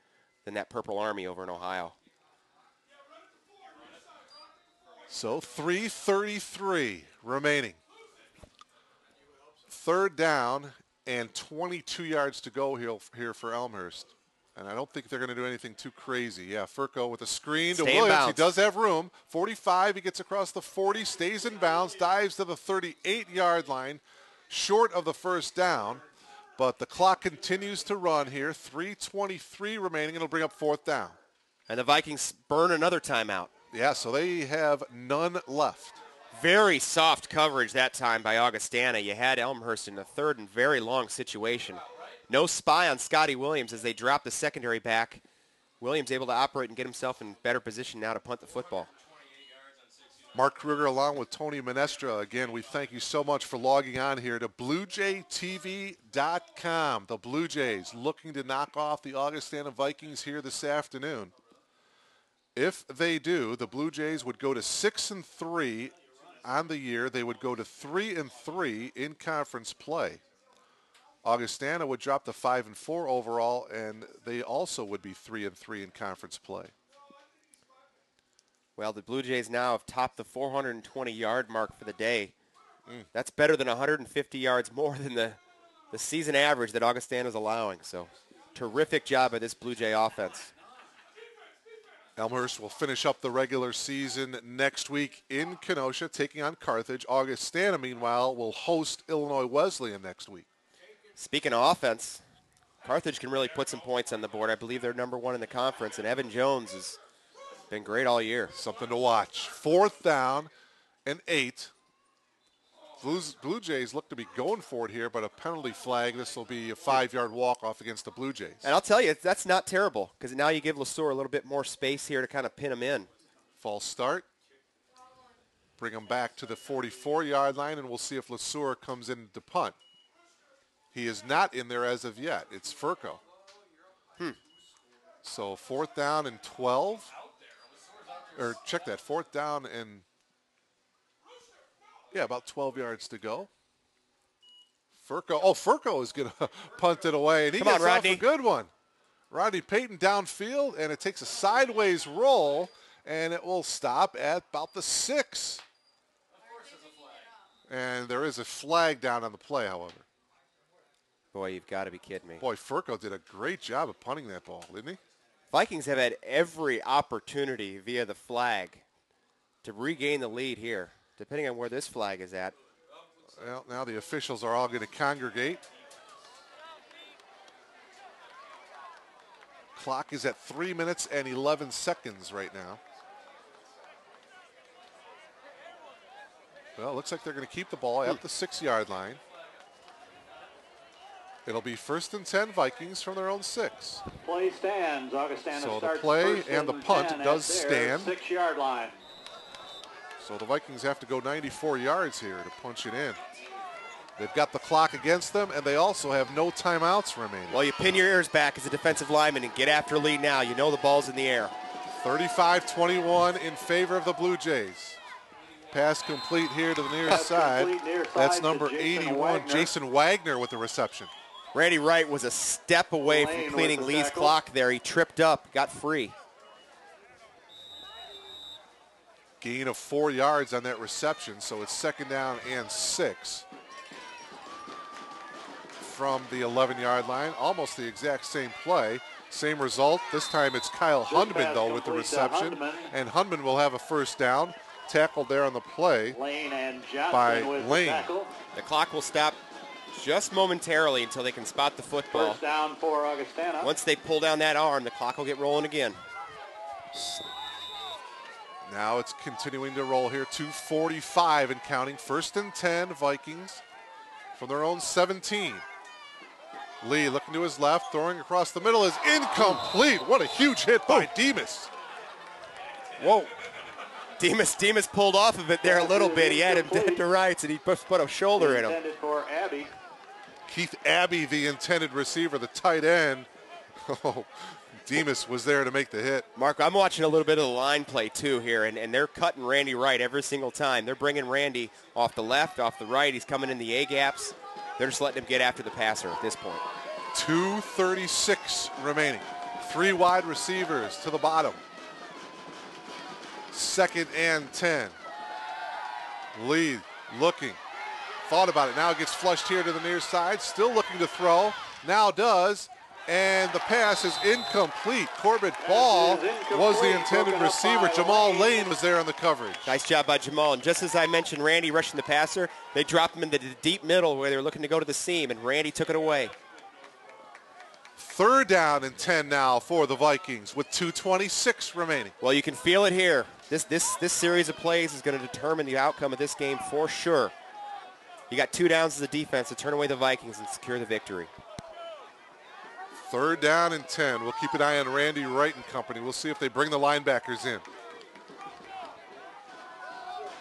than that Purple Army over in Ohio. So 3:33 remaining. Third down and 22 yards to go here for Elmhurst. And I don't think they're going to do anything too crazy. Yeah, Furco with a screen to Williams. He does have room. 45, he gets across the 40, stays in bounds, dives to the 38-yard line, short of the first down. But the clock continues to run here. 3:23 remaining. It'll bring up fourth down. And the Vikings burn another timeout. Yeah, so they have none left. Very soft coverage that time by Augustana. You had Elmhurst in the third and very long situation. No spy on Scotty Williams as they drop the secondary back. Williams able to operate and get himself in better position now to punt the football. Mark Kruger along with Tony Menestra. Again, we thank you so much for logging on here to BlueJayTV.com. The Blue Jays looking to knock off the Augustana Vikings here this afternoon. If they do, the Blue Jays would go to 6-3 on the year. They would go to 3-3 in conference play. Augustana would drop to 5-4 overall, and they also would be 3-3 in conference play. Well, the Blue Jays now have topped the 420-yard mark for the day. That's better than 150 yards more than the season average that Augustana is allowing. So, terrific job by this Blue Jay offense. Elmhurst will finish up the regular season next week in Kenosha, taking on Carthage. Augustana, meanwhile, will host Illinois Wesleyan next week. Speaking of offense, Carthage can really put some points on the board. I believe they're number 1 in the conference, and Evan Jones has been great all year. Something to watch. Fourth down and 8. Blue Jays look to be going for it here, but a penalty flag. This will be a 5-yard walk-off against the Blue Jays. And I'll tell you, that's not terrible, because now you give LeSueur a little bit more space here to kind of pin him in. False start. Bring him back to the 44-yard line, and we'll see if LeSueur comes in to punt. He is not in there as of yet. It's Furco. So 4th down and 12. Or check that, 4th down and, yeah, about 12 yards to go. Furco is going to punt it away, and he gets off a good one. Rodney Payton downfield, and it takes a sideways roll, and it will stop at about the 6. And there is a flag down on the play, however. Boy, you've got to be kidding me. Boy, Furco did a great job of punting that ball, didn't he? Vikings have had every opportunity via the flag to regain the lead here, depending on where this flag is at. Well, now the officials are all going to congregate. Clock is at 3 minutes and 11 seconds right now. Well, it looks like they're going to keep the ball at the 6-yard line. It'll be 1st and 10 Vikings from their own 6. Play stands. Augustana So the starts play 1st and the punt 10 does at their stand. 6-yard line. So the Vikings have to go 94 yards here to punch it in. They've got the clock against them, and they also have no timeouts remaining. Well, you pin your ears back as a defensive lineman and get after lead now. You know the ball's in the air. 35-21 in favor of the Blue Jays. Pass complete here to the near side. That's number 81, Jason Wagner with the reception. Randy Wright was a step away from cleaning Lee's clock there. He tripped up, got free. Gain of 4 yards on that reception, so it's 2nd down and 6 from the 11-yard line. Almost the exact same play, same result. This time it's Kyle Hundman, though, with the reception. And Hundman will have a 1st down. Tackled there on the play by Lane. The clock will stop just momentarily until they can spot the football. 1st down for Augustana. Once they pull down that arm, the clock will get rolling again. Now it's continuing to roll here. 2:45 and counting. 1st and 10 Vikings from their own 17. Lee looking to his left, throwing across the middle is incomplete. What a huge hit by Demas. Whoa. Demas pulled off of it there a little bit. He had him dead to rights, and he put a shoulder in him. Intended for Abbey. Keith Abbey, the intended receiver, the tight end. Oh, Demas was there to make the hit. Mark, I'm watching a little bit of the line play, too, here, and they're cutting Randy Wright every single time. They're bringing Randy off the left, off the right. He's coming in the A-gaps. They're just letting him get after the passer at this point. 2:36 remaining. 3 wide receivers to the bottom. 2nd and 10. Lee looking. Thought about it. Now it gets flushed here to the near side. Still looking to throw. Now does. And the pass is incomplete. Corbett Ball was the intended receiver. Jamal Lane was there on the coverage. Nice job by Jamal. And just as I mentioned, Randy rushing the passer, they dropped him into the deep middle where they were looking to go to the seam, and Randy took it away. 3rd down and 10 now for the Vikings with 2:26 remaining. Well, you can feel it here. This series of plays is going to determine the outcome of this game for sure. You got 2 downs as a defense to turn away the Vikings and secure the victory. 3rd down and 10. We'll keep an eye on Randy Wright and company. We'll see if they bring the linebackers in.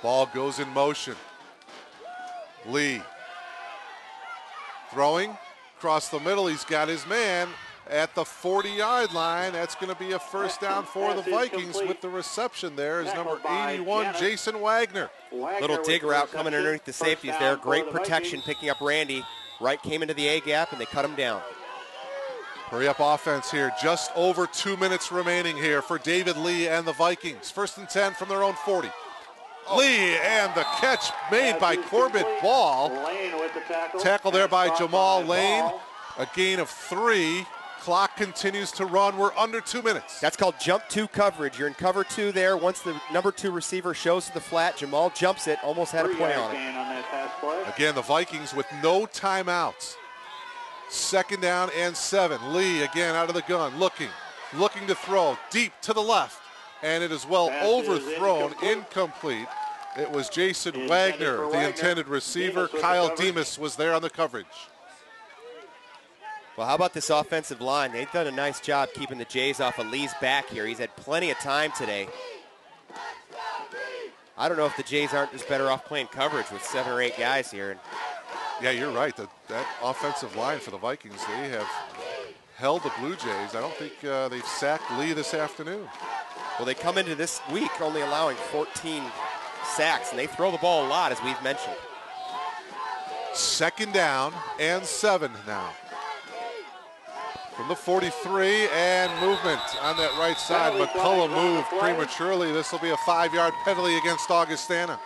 Ball goes in motion. Lee throwing across the middle. He's got his man at the 40-yard line. That's going to be a 1st down for the Vikings with the reception there is number 81, Jason Wagner. Little dig route coming underneath the safeties there. Great protection picking up Randy. Wright came into the A-gap, and they cut him down. Hurry up offense here. Just over 2 minutes remaining here for David Lee and the Vikings. 1st and 10 from their own 40. Lee and the catch made by Corbett Ball. Tackle there by Jamal Lane. A gain of 3. Clock continues to run. We're under 2 minutes. That's called jump 2 coverage. You're in cover 2 there. Once the number 2 receiver shows to the flat, Jamal jumps it, almost had a play on it. Again, the Vikings with no timeouts. 2nd down and 7. Lee again out of the gun, looking to throw deep to the left, and it is well overthrown, incomplete. It was Jason Wagner, the intended receiver. Kyle Demas was there on the coverage. Well, how about this offensive line? They've done a nice job keeping the Jays off of Lee's back here. He's had plenty of time today. I don't know if the Jays aren't just better off playing coverage with 7 or 8 guys here. Yeah, you're right. That offensive line for the Vikings, they have held the Blue Jays. I don't think they've sacked Lee this afternoon. Well, they come into this week only allowing 14 sacks, and they throw the ball a lot, as we've mentioned. 2nd down and 7 now. From the 43, and movement on that right side. McCullough moved prematurely. This will be a 5-yard penalty against Augustana.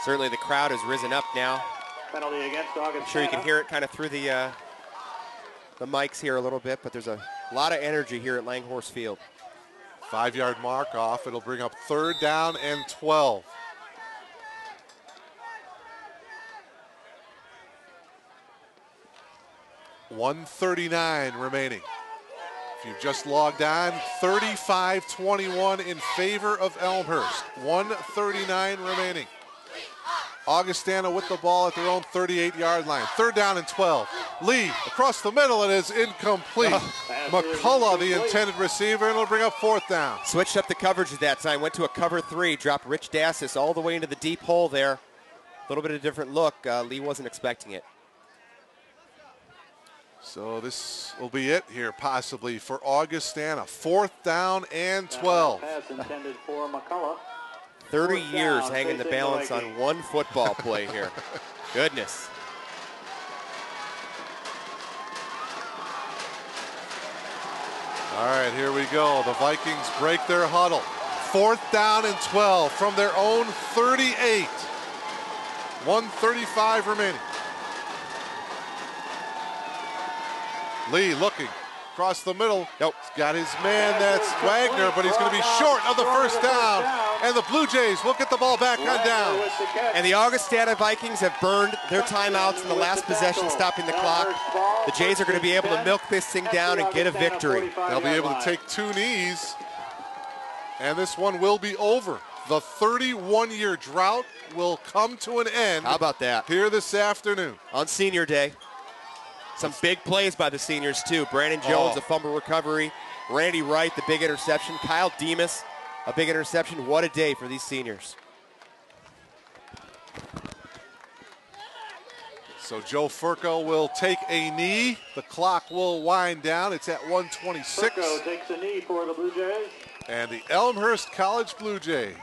Certainly the crowd has risen up now. Penalty against Augustana. I'm sure you can hear it kind of through the mics here a little bit, but there's a lot of energy here at Langhorse Field. 5-yard mark off. It'll bring up 3rd down and 12. $1:39 remaining. If you've just logged on, 35-21 in favor of Elmhurst. 1:39 remaining. Augustana with the ball at their own 38-yard line. 3rd down and 12. Lee across the middle, and is incomplete. McCullough, the intended receiver, and it'll bring up 4th down. Switched up the coverage at that time, went to a cover 3, dropped Rich Dassis all the way into the deep hole there. A little bit of a different look. Lee wasn't expecting it. So this will be it here, possibly, for Augustana. 4th down and 12. Pass intended for McCullough. 30 4th years down, hanging the facing balance the on Vikings. one football play here. Goodness. All right, here we go. The Vikings break their huddle. 4th down and 12 from their own 38. 1:35 remaining. Lee looking across the middle. Nope. He's got his man, that's Wagner, but he's going to be short of the 1st down. And the Blue Jays will get the ball back on down. And the Augustana Vikings have burned their timeouts in the last possession, stopping the clock. The Jays are going to be able to milk this thing down and get a victory. They'll be able to take 2 knees, and this one will be over. The 31-year drought will come to an end. How about that? Here this afternoon. On senior day. Some big plays by the seniors, too. Brandon Jones, a fumble recovery. Randy Wright, the big interception. Kyle Demas, a big interception. What a day for these seniors. So Joe Furco will take a knee. The clock will wind down. It's at 1:26. Furco takes a knee for the Blue Jays. And the Elmhurst College Blue Jays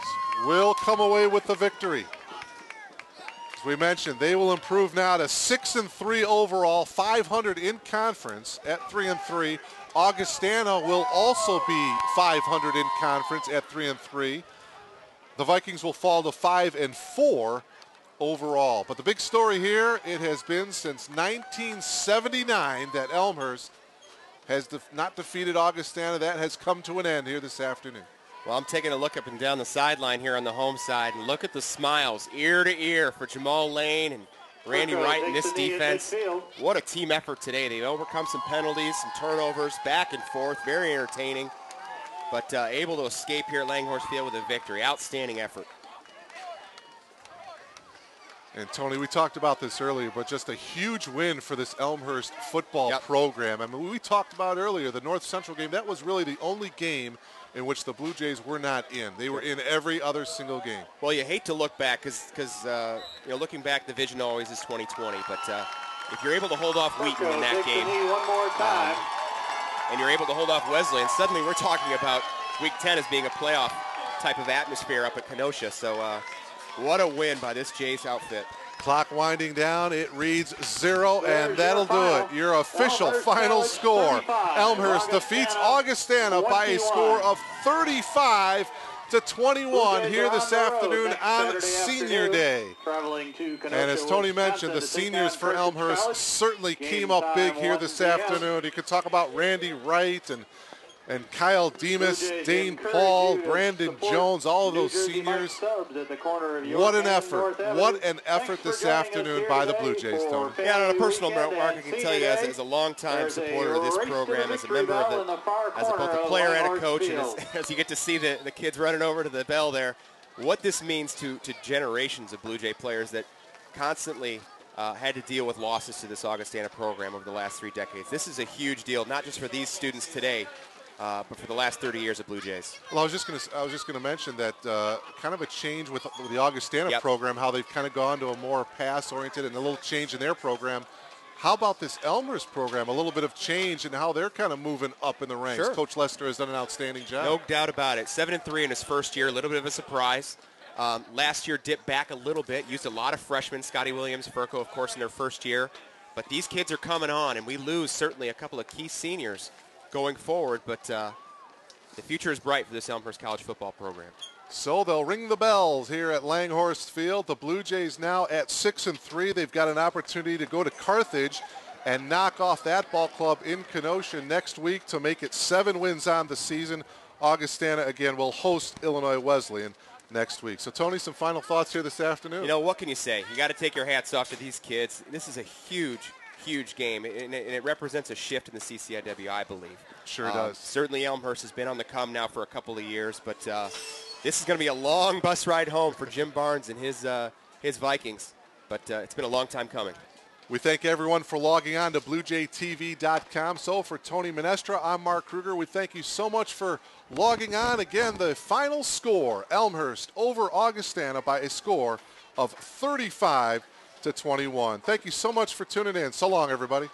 will come away with the victory. As we mentioned, they will improve now to 6-3 overall, 500 in conference at 3-3. Augustana will also be 500 in conference at 3-3. The Vikings will fall to 5-4 overall. But the big story here, it has been since 1979 that Elmhurst has not defeated Augustana. That has come to an end here this afternoon. Well, I'm taking a look up and down the sideline here on the home side, and look at the smiles ear to ear for Jamal Lane and Randy Wright in this defense. What a team effort today. They've overcome some penalties, some turnovers, back and forth, very entertaining, but able to escape here at Langhorse Field with a victory. Outstanding effort. And Tony, we talked about this earlier, but just a huge win for this Elmhurst football program. I mean, we talked about earlier the North Central game. That was really the only game in which the Blue Jays were not in. They were in every other single game. Well, you hate to look back because you know, looking back, the vision always is 2020. But if you're able to hold off Wheaton in that game, One more time. and you're able to hold off Wesleyan, suddenly we're talking about Week 10 as being a playoff type of atmosphere up at Kenosha. So what a win by this Jays outfit. Clock winding down. It reads 0, and that'll do it. Your official final score. Elmhurst defeats Augustana by a score of 35-21 here this afternoon on Senior Day. And as Tony mentioned, the seniors for Elmhurst certainly came up big here this afternoon. You could talk about Randy Wright and Kyle Demas, Dane Paul, Brandon Jones, all of those seniors. What an effort. What an effort this afternoon by the Blue Jays, Tony. Yeah, on a personal note, Mark, I can tell you as a longtime supporter of this program, as a member of as both a player and a coach, and as you get to see the kids running over to the bell there, what this means to generations of Blue Jay players that constantly had to deal with losses to this Augustana program over the last 3 decades. This is a huge deal, not just for these students today, but for the last 30 years of Blue Jays. Well, I was just gonna mention that kind of a change with the Augustana Yep. program, how they've kind of gone to a more pass-oriented and a little change in their program. How about this Elmhurst program? A little bit of change and how they're kind of moving up in the ranks. Sure. Coach Lester has done an outstanding job. No doubt about it. 7-3 in his first year, a little bit of a surprise. Last year dipped back a little bit, used a lot of freshmen, Scotty Williams, Furco, of course, in their first year. But these kids are coming on, and we lose certainly a couple of key seniors going forward. But the future is bright for this Elmhurst College football program. So they'll ring the bells here at Langhorst Field. The Blue Jays now at 6-3. They've got an opportunity to go to Carthage and knock off that ball club in Kenosha next week to make it 7 wins on the season. Augustana, again, will host Illinois Wesleyan next week. So, Tony, some final thoughts here this afternoon. You know, what can you say? You got to take your hats off to these kids. This is a huge, huge game, and it represents a shift in the CCIW, I believe. Sure does. Certainly Elmhurst has been on the come now for a couple of years, but this is going to be a long bus ride home for Jim Barnes and his Vikings. But it's been a long time coming. We thank everyone for logging on to BlueJayTV.com. So for Tony Menestra, I'm Mark Kruger. We thank you so much for logging on. Again, the final score, Elmhurst over Augustana by a score of 35-21. Thank you so much for tuning in. So long, everybody.